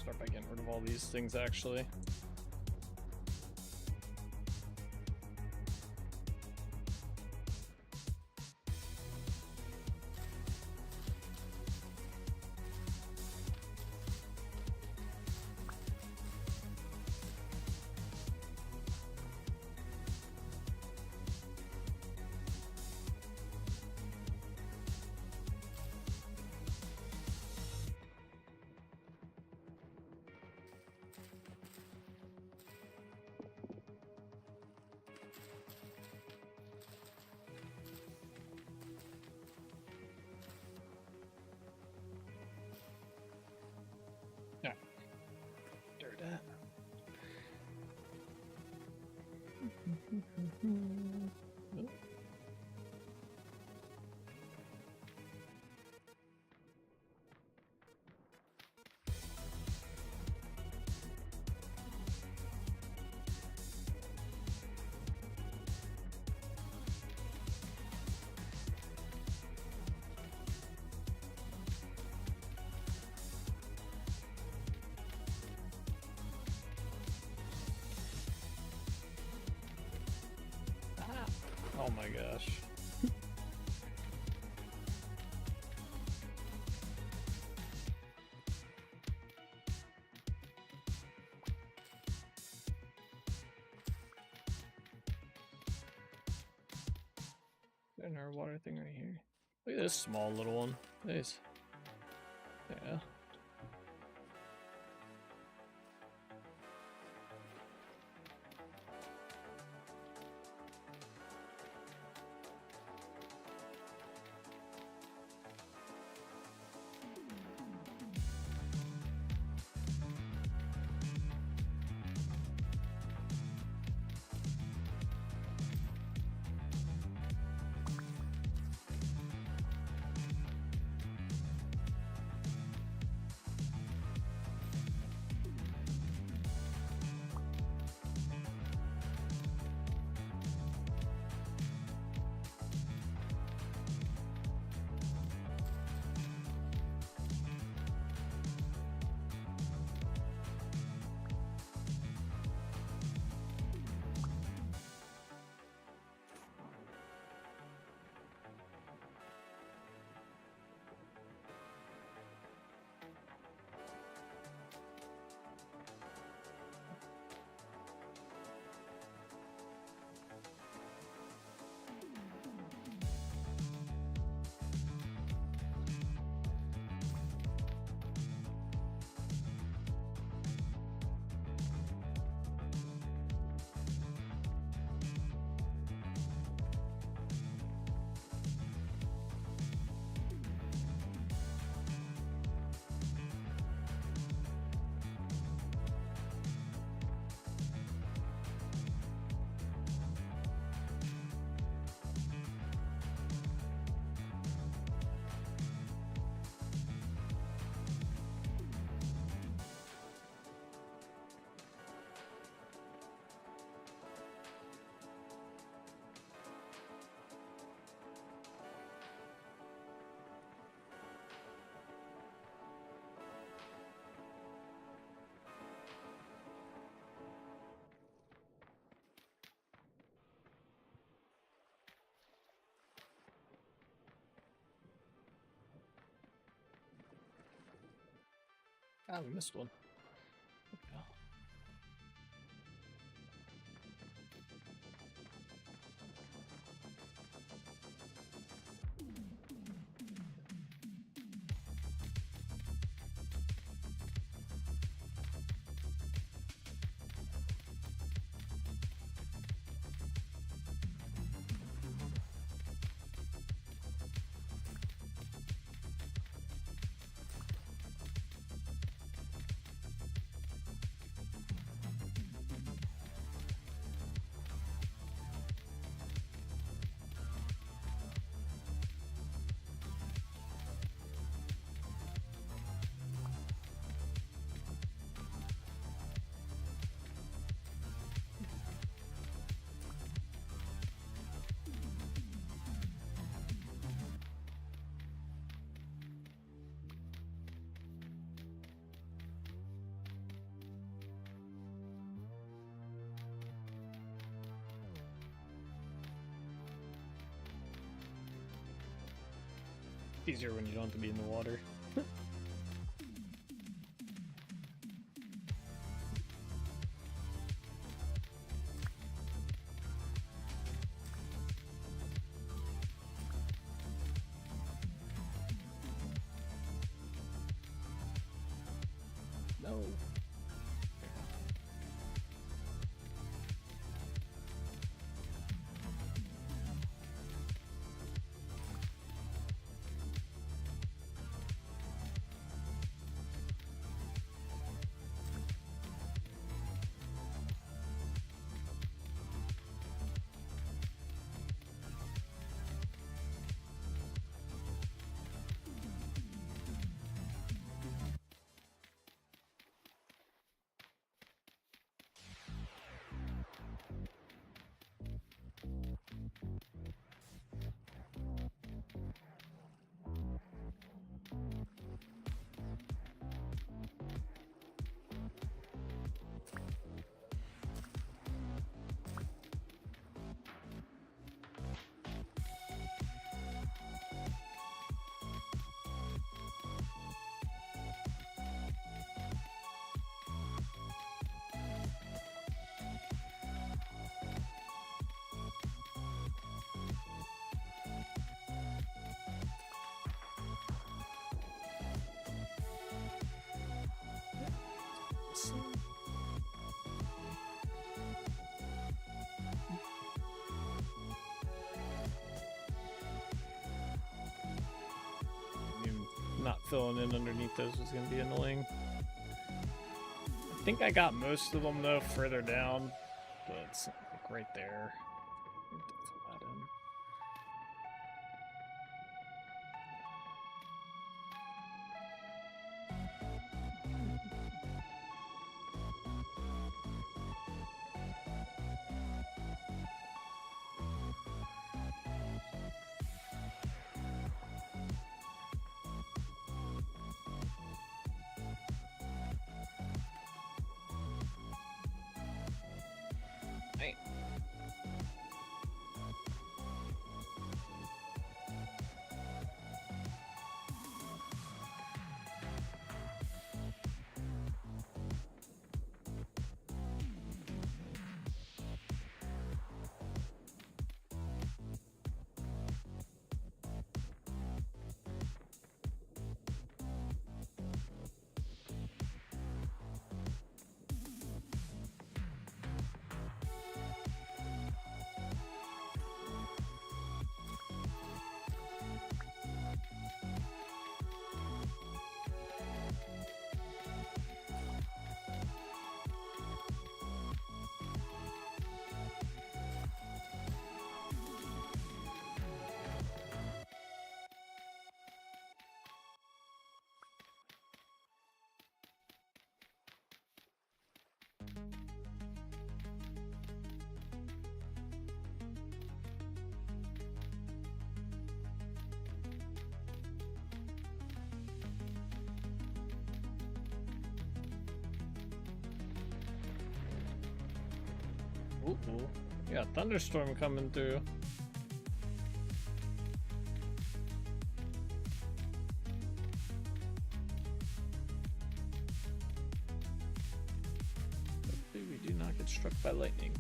Start by getting rid of all these things actually. Oh my gosh. And our water thing right here. Look at this small little one. Nice. Yeah. Ah, we missed one. Okay. Easier when you don't have to be in the water. No. Rapids. Not filling in underneath those is going to be annoying. I think I got most of them though further down, but it's like right there. Fill that in. Right. Ooh, yeah, thunderstorm coming through. Hopefully we do not get struck by lightning.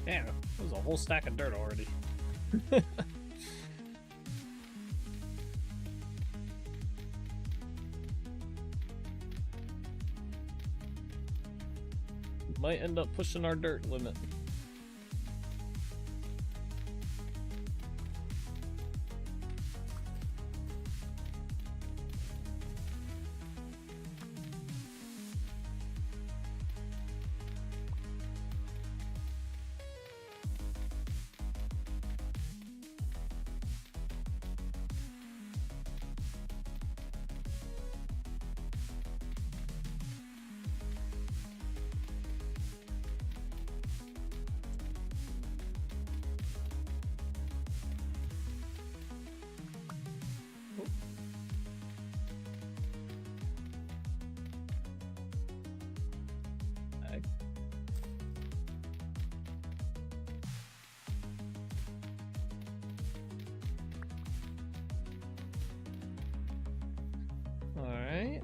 Damn, that was a whole stack of dirt already. Might end up pushing our dirt limit. Alright.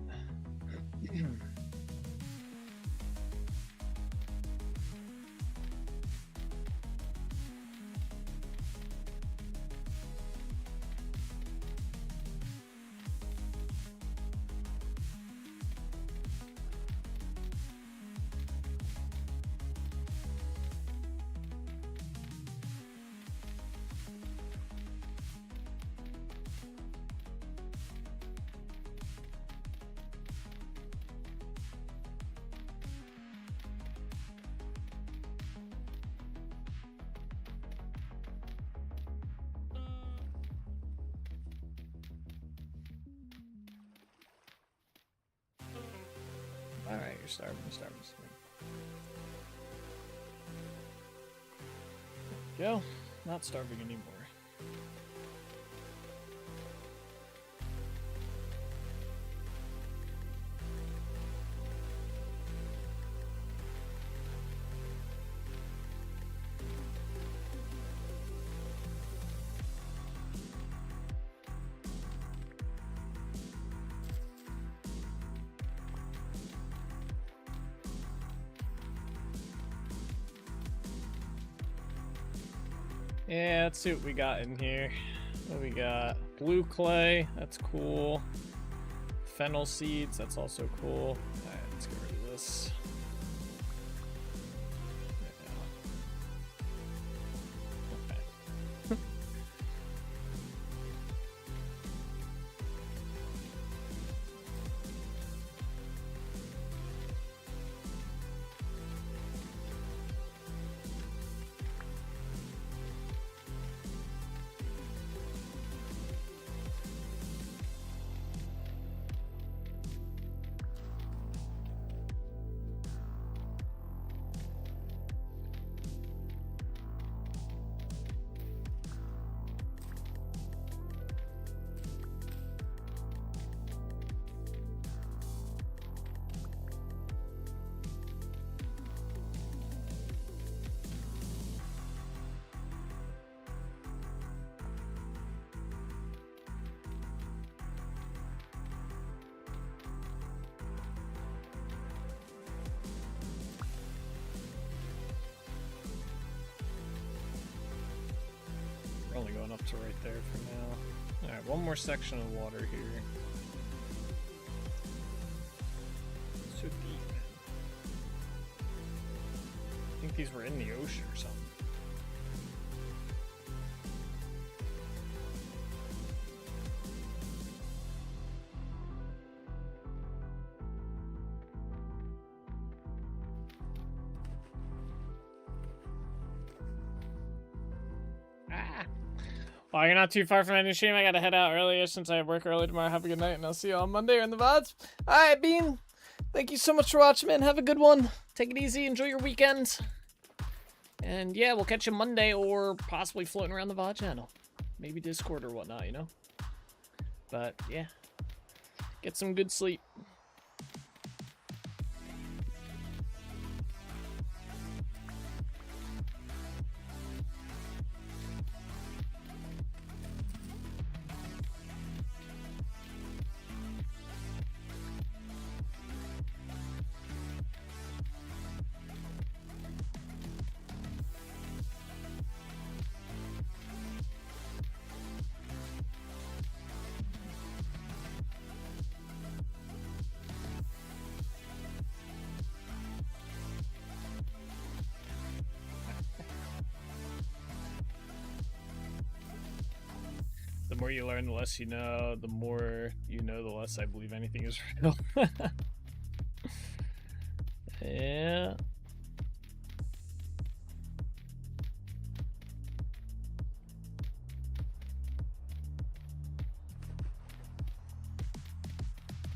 Alright, you're starving, starving. There you go. Not starving anymore. Yeah, let's see what we got in here. What we got? Blue clay, that's cool. Fennel seeds, that's also cool. Alright, let's get rid of this. Okay. We're only going up to right there for now. Alright, one more section of water here. So deep. I think these were in the ocean or something. Well, you're not too far from ending stream. I gotta head out earlier since I have work early tomorrow. Have a good night, and I'll see you on Monday or in the VODs. Alright, Bean. Thank you so much for watching, man. Have a good one. Take it easy. Enjoy your weekend. And yeah, we'll catch you Monday or possibly floating around the VOD channel. Maybe Discord or whatnot, you know? But yeah. Get some good sleep. The more you learn, the less you know. The more you know, the less I believe anything is real. Yeah.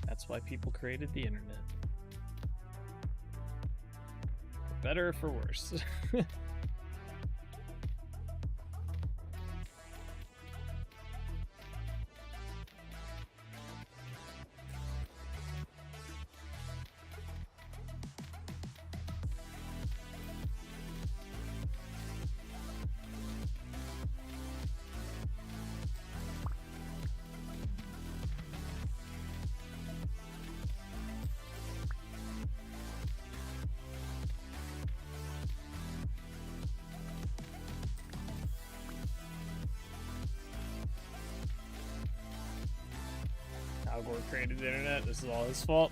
That's why people created the internet. For better or for worse. Al Gore created the internet. This is all his fault.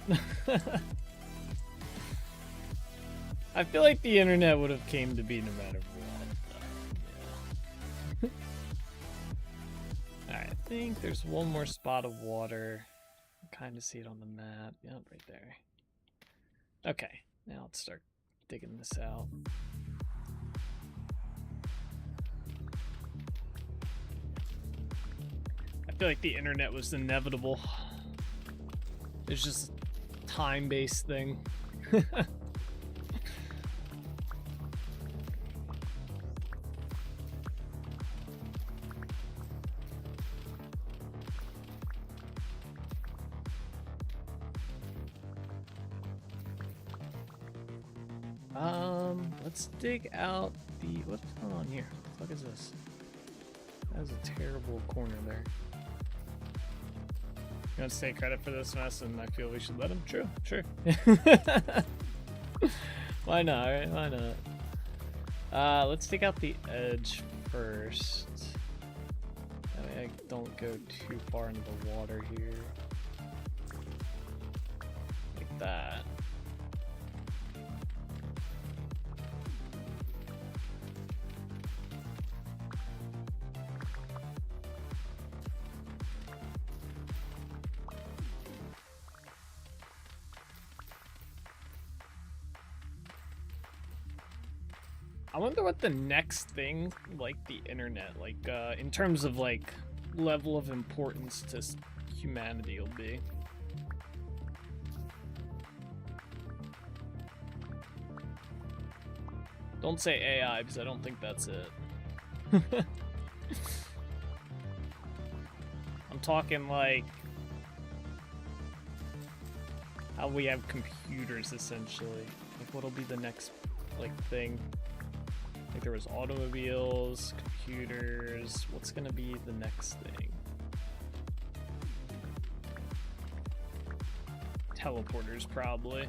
I feel like the internet would have came to be no matter what. Yeah. Alright, I think there's one more spot of water. I can kind of see it on the map. Yep, right there. Okay, now let's start digging this out. I feel like the internet was inevitable. It's just a time-based thing. Let's dig out the... What's going on here? What the fuck is this? That was a terrible corner there. You want to take credit for this mess, and I feel we should let him? True, sure. Why not, right? Why not? Let's take out the edge first. That way I don't go too far into the water here. Like that. I wonder what the next thing, like the internet, like in terms of like level of importance to humanity will be. Don't say AI because I don't think that's it. I'm talking like how we have computers essentially. Like what'll be the next like thing? Like there was automobiles, computers. What's gonna be the next thing? Teleporters, probably.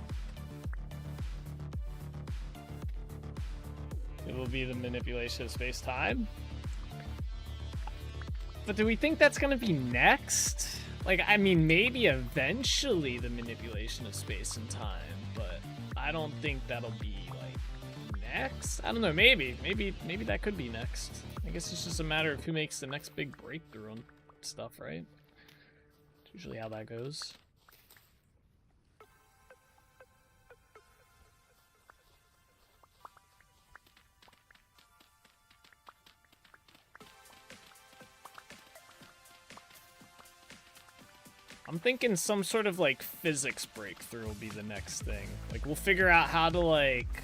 It will be the manipulation of space-time. But do we think that's gonna be next? Like, I mean, maybe eventually the manipulation of space and time, but I don't think that'll be next? I don't know, maybe that could be next. I guess it's just a matter of who makes the next big breakthrough on stuff, right? It's usually how that goes. I'm thinking some sort of like physics breakthrough will be the next thing. Like we'll figure out how to like,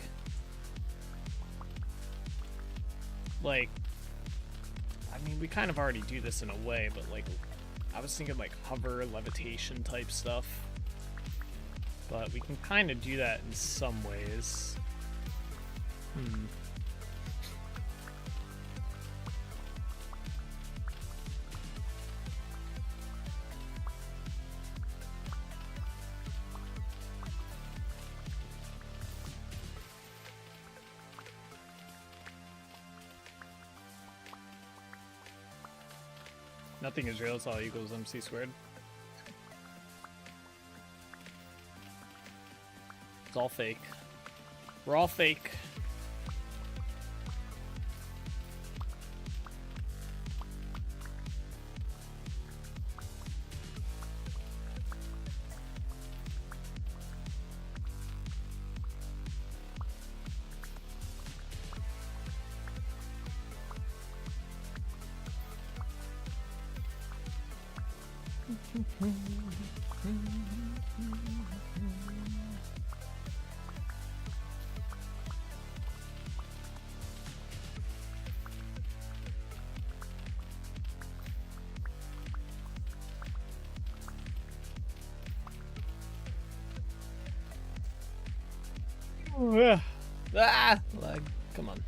I mean, we kind of already do this in a way, but like, I was thinking like hover, levitation type stuff. But we can kind of do that in some ways. Nothing is real, it's all equals MC squared. It's all fake. We're all fake. Lag. Come on.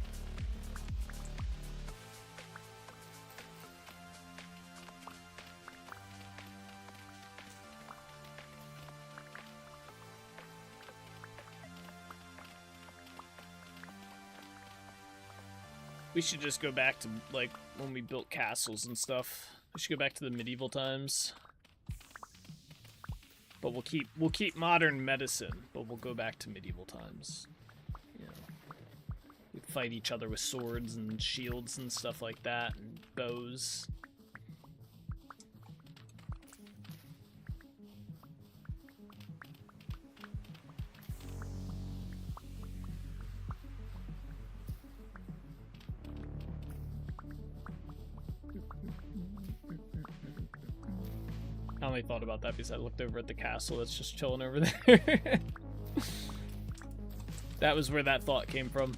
We should just go back to, like, when we built castles and stuff. We should go back to the medieval times. But we'll keep modern medicine, but we'll go back to medieval times. You know, we fight each other with swords and shields and stuff like that, and bows. I only thought about that because I looked over at the castle that's just chilling over there. That was where that thought came from.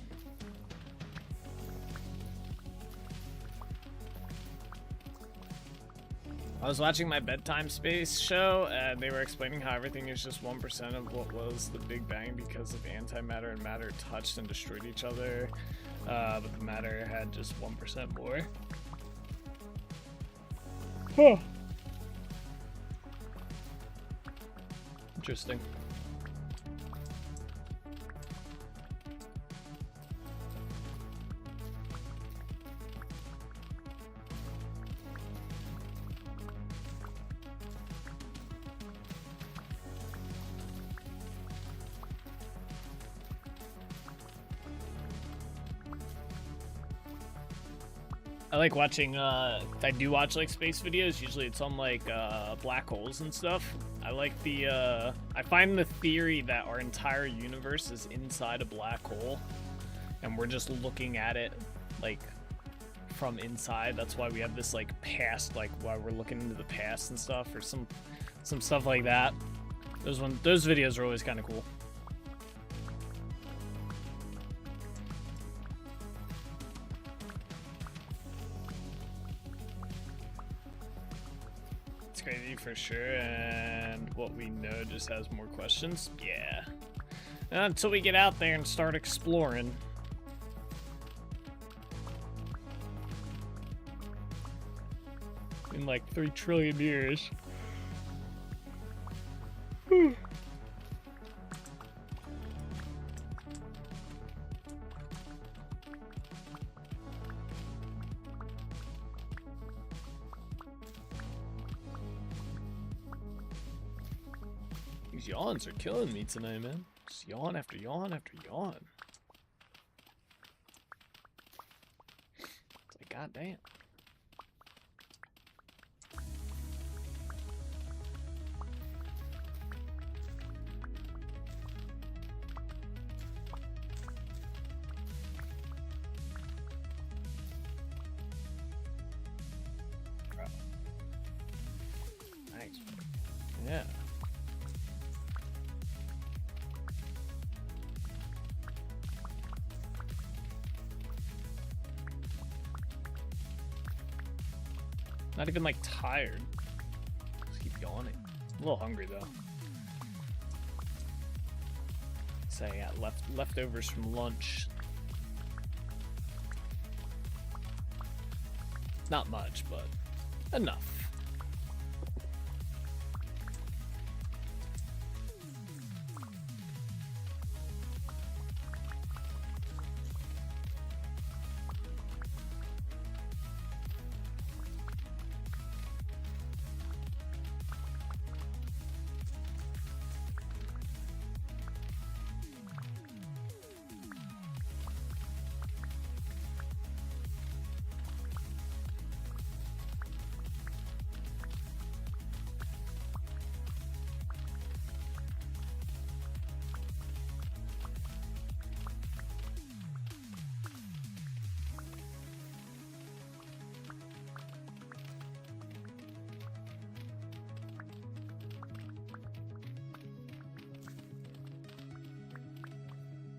I was watching my bedtime space show and they were explaining how everything is just 1% of what was the Big Bang because of antimatter and matter touched and destroyed each other, but the matter had just 1% more. Huh. Interesting. I like watching, I do watch like space videos. Usually it's on like black holes and stuff. I like the, I find the theory that our entire universe is inside a black hole and we're just looking at it like from inside. That's why we have this like past, like why we're looking into the past and stuff, or some stuff like that. Those videos are always kind of cool. Crazy for sure, and what we know just has more questions. Yeah. Until we get out there and start exploring. In like 3 trillion years. These yawns are killing me tonight, man. Just yawn after yawn after yawn. It's like, goddamn. Nice. Yeah. Not even like tired. Just keep yawning. I'm a little hungry though. So I got leftovers from lunch. Not much, but enough.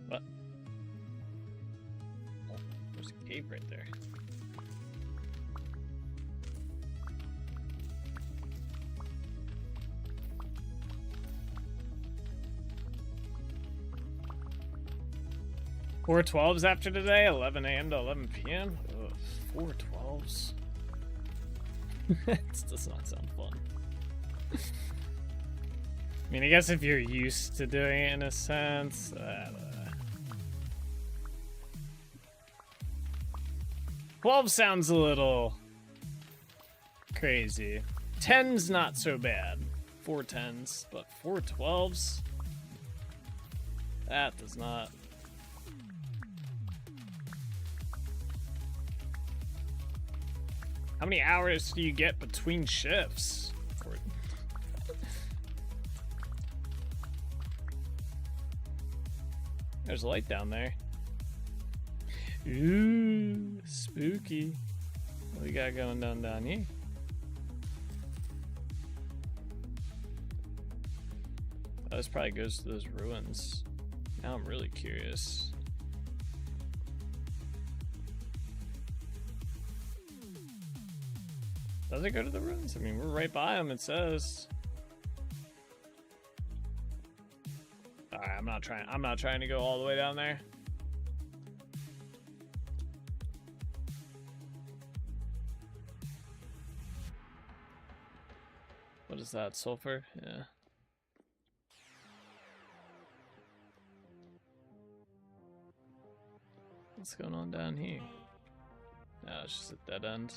What? Oh, there's a cave right there. Four 12s after today, 11 a.m. to 11 p.m. Ugh, 4 12s. That does not sound fun. I mean, I guess if you're used to doing it in a sense. 12 sounds a little crazy. 10's not so bad. 4 10s, but 4 12s? That does not. How many hours do you get between shifts? There's a light down there. Ooh, spooky. What we got going down here? Oh, this probably goes to those ruins. Now I'm really curious. Does it go to the ruins? I mean, we're right by them, it says. Alright, I'm not trying to go all the way down there. What is that? Sulfur? Yeah. What's going on down here? No, it's just a dead end.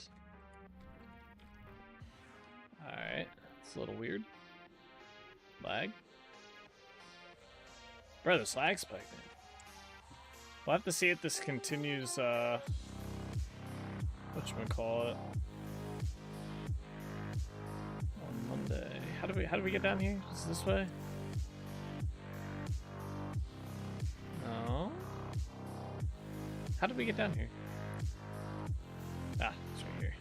Alright, it's a little weird. Lag? Bro, this lag spike, man. We'll have to see if this continues, whatchamacallit, on Monday. How do we get down here? Is this way? No. How did we get down here? Ah, it's right here.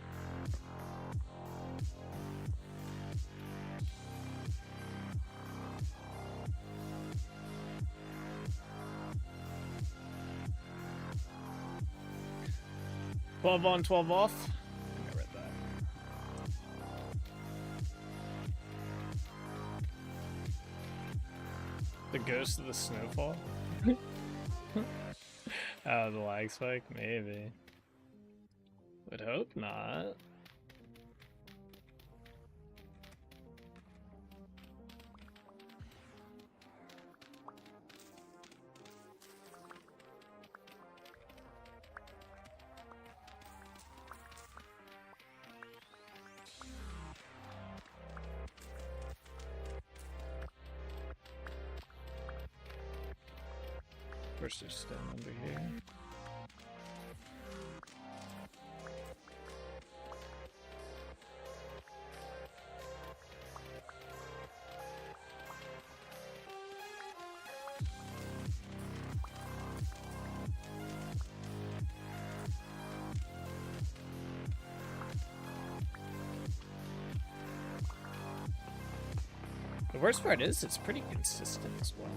"12 on, 12 off." I think I read that. The ghost of the snowfall? Oh, the lag spike? Maybe. Would hope not. Where's their stone under here? The worst part is it's pretty consistent as well.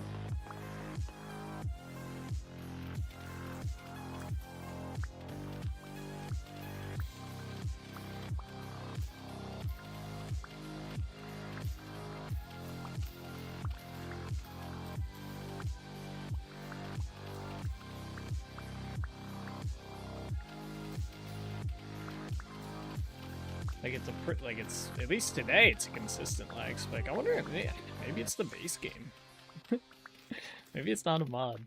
Like it's at least today it's a consistent lag spike. I wonder if maybe it's the base game. Maybe it's not a mod.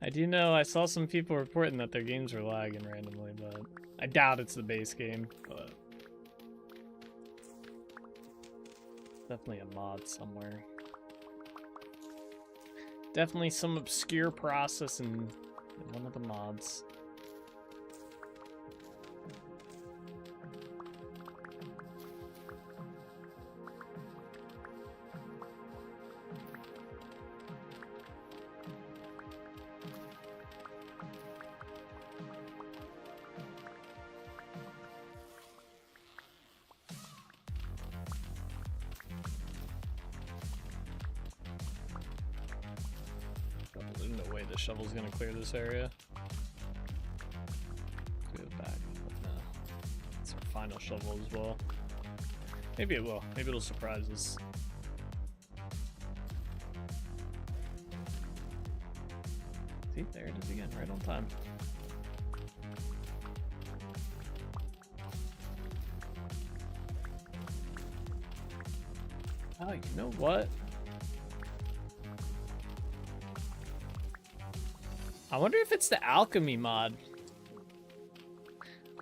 I do know I saw some people reporting that their games were lagging randomly, but I doubt it's the base game. But definitely a mod somewhere. Definitely some obscure process in one of the mods. The shovel's gonna clear this area. Go back. No. It's our final shovel as well. Maybe it will. Maybe it'll surprise us. See, there it is again, right on time. Oh, you know what? I wonder if it's the alchemy mod.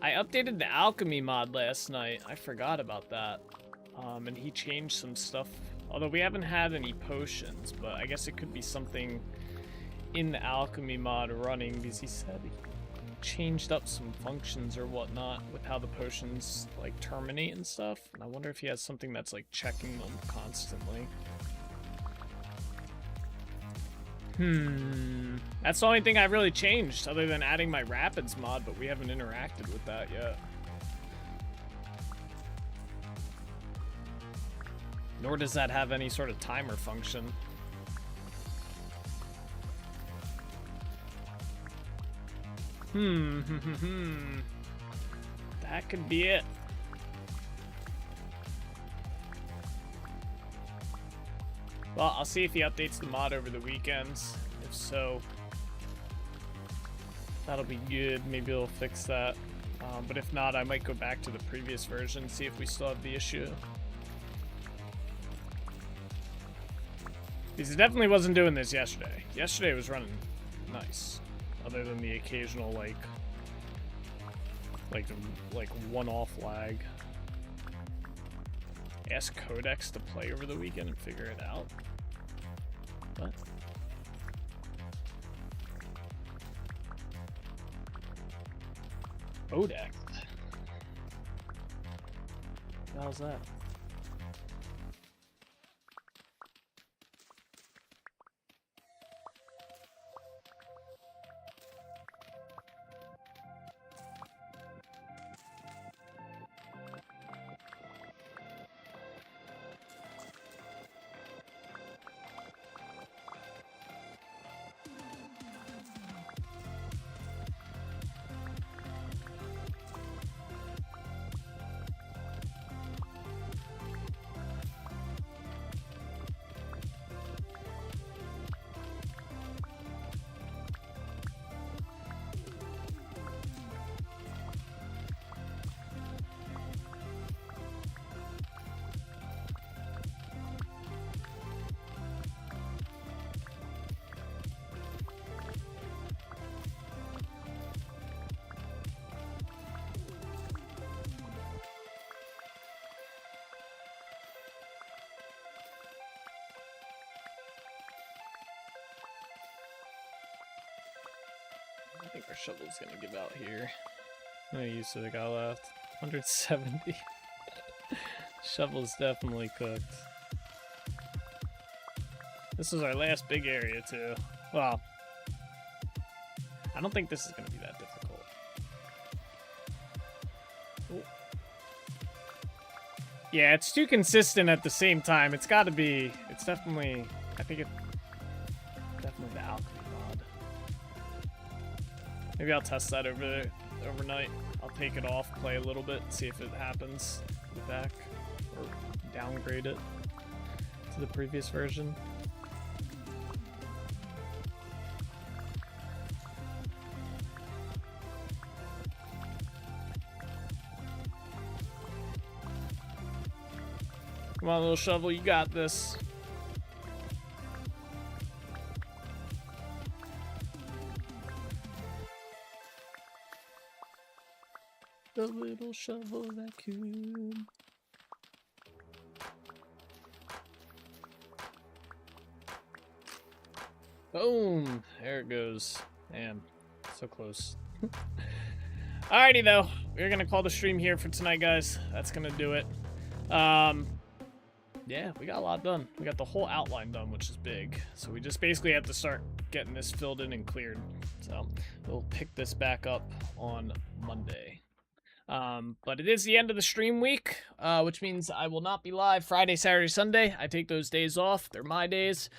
I updated the alchemy mod last night. I forgot about that. And he changed some stuff. Although we haven't had any potions, but I guess it could be something in the alchemy mod running because he said he changed up some functions or whatnot with how the potions like terminate and stuff. And I wonder if he has something that's like checking them constantly. That's the only thing I've really changed other than adding my rapids mod, but we haven't interacted with that yet. Nor does that have any sort of timer function. That could be it. Well, I'll see if he updates the mod over the weekends. If so, that'll be good. Maybe he'll fix that. But if not, I might go back to the previous version, see if we still have the issue. Because it definitely wasn't doing this yesterday. Yesterday was running nice. Other than the occasional, like one-off lag. Ask Codex to play over the weekend and figure it out. What? Codex. How's that? I think our shovel's gonna give out here. How many use do I got left? 170. Shovel's definitely cooked. This is our last big area too. Well, I don't think this is gonna be that difficult. Ooh. Yeah, it's too consistent at the same time. It's gotta be, it's definitely, I think it's definitely the alchemy mod. Maybe I'll test that over there overnight. I'll take it off, play a little bit, see if it happens back, or downgrade it to the previous version. Come on, little shovel, you got this. The little shovel vacuum. Boom! There it goes. Man, so close. Alrighty though, we're gonna call the stream here for tonight, guys. That's gonna do it. Yeah, we got a lot done. We got the whole outline done, which is big. So we just basically have to start getting this filled in and cleared. So we'll pick this back up on Monday. But it is the end of the stream week, which means I will not be live Friday, Saturday, Sunday. I take those days off. They're my days.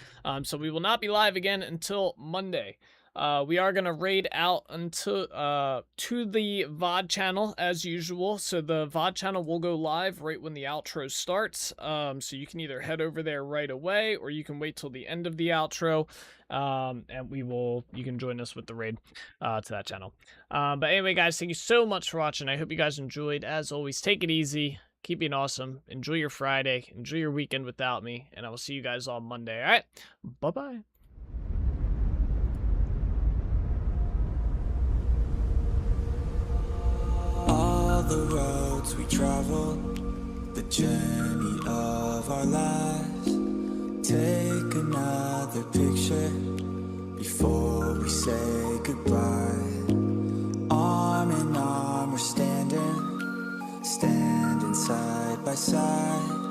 So we will not be live again until Monday. We are going to raid out until, to the VOD channel as usual. So the VOD channel will go live right when the outro starts. So you can either head over there right away or you can wait till the end of the outro. And you can join us with the raid, to that channel. But anyway, guys, thank you so much for watching. I hope you guys enjoyed. As always, take it easy. Keep being awesome. Enjoy your Friday. Enjoy your weekend without me. And I will see you guys on Monday. All right. Bye-bye. All the roads we traveled, the journey of our lives. Take another picture before we say goodbye. Arm in arm we're standing side by side.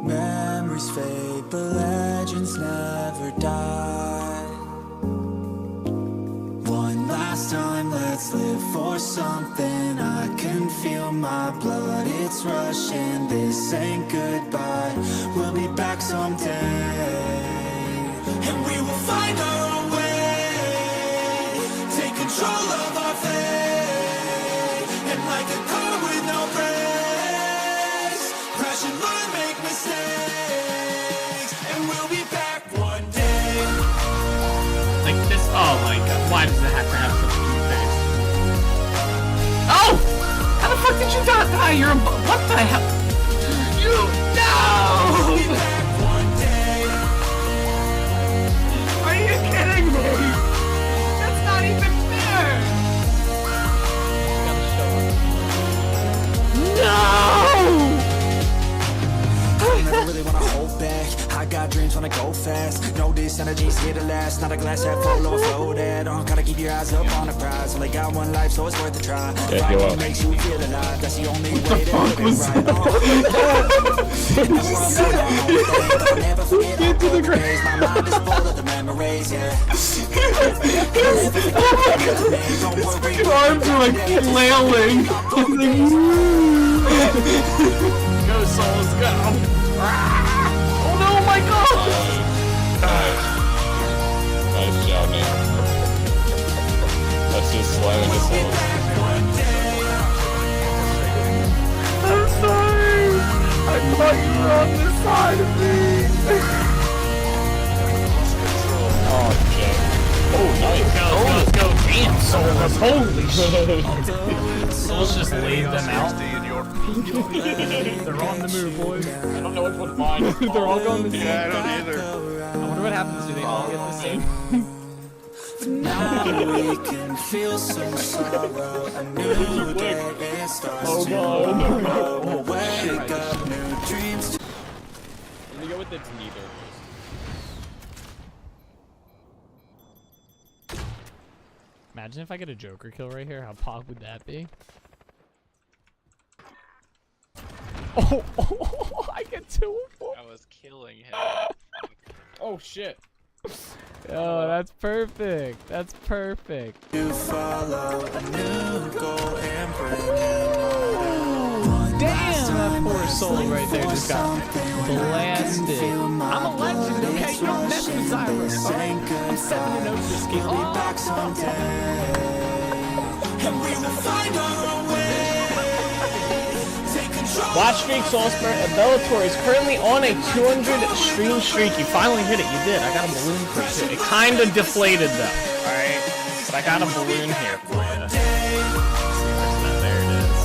Memories fade but legends never die. One last time, let's live for something. I can feel my blood, it's rushing. This ain't goodbye, we'll be back someday. And we will find our own way. Take control of our fate. And like a car with no brakes, crash and learn, make mistakes. And we'll be back one day. Like this, oh my god, why does it have to have such a cute face? Oh! How the fuck did you die? You're a, what the hell? You, no! Are you kidding me? That's not even fair! No! I never really wanna hold back. I got my dreams wanna go fast. Know this energy's here to last. Not a glass half full overflow that. Gotta keep your eyes up on the prize. Only got one life, so it's worth a try. Yeah, go up. Makes you feel alive. That's the only way to live it right. Get to the grave. My mind is full of the memories, yeah. His arms are like flailing. Go, souls, go! Oh no, my God! Nice job, man. That's just slamming his soul. I'm sorry! I thought you were on this side of me! Oh, Jack. Oh, nice. Let's go. Damn, Soulless. Holy shit. Souls just laid them out. They're on the move, boys. I don't know which one's mine. They're all going the same. Yeah, I don't either. I wonder what happens. Do they all get the same? Now we can feel some sorrow. A new day it starts Oh, to God. grow. Wake up, new dreams. Let me go with it's neither. Imagine if I get a Joker kill right here. How pog would that be? Oh, I get 2 of 4. I was killing him. Oh shit. Oh, that's perfect. That's perfect. You follow a new goal and bring Damn, that poor soul right there just got blasted. I'm a legend, okay? You don't mess with Cyrus. I'm 7-0 this game. back someday. And we will find our own way. Take control. Watch Streak Soulspur and Bellator is currently on a 200 stream streak. You finally hit it. You did. I got a balloon for it too. It kind of deflated though. Alright? But I got a balloon here for you. There it is.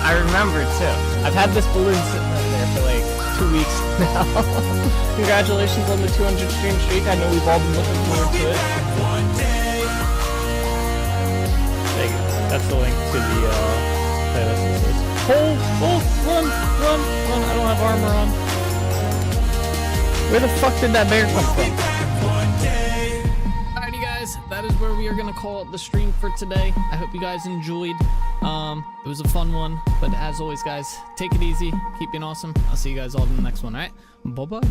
I remember too. I've had this balloon sitting right there for like 2 weeks now. Congratulations on the 200 stream streak. I know we've all been looking forward to it. There you go. That's the link to the playlist. Hold, run. I don't have armor on. Where the fuck did that bear come from? Alrighty guys, that is where we are gonna call it the stream for today. I hope you guys enjoyed. It was a fun one, but as always guys, take it easy, keep being awesome. I'll see you guys all in the next one, alright? Bye-bye.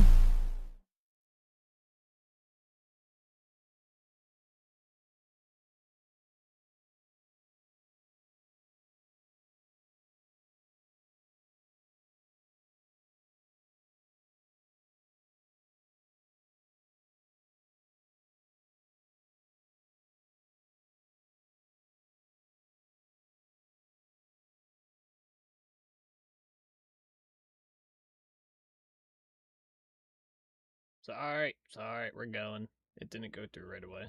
It's alright, we're going. It didn't go through right away.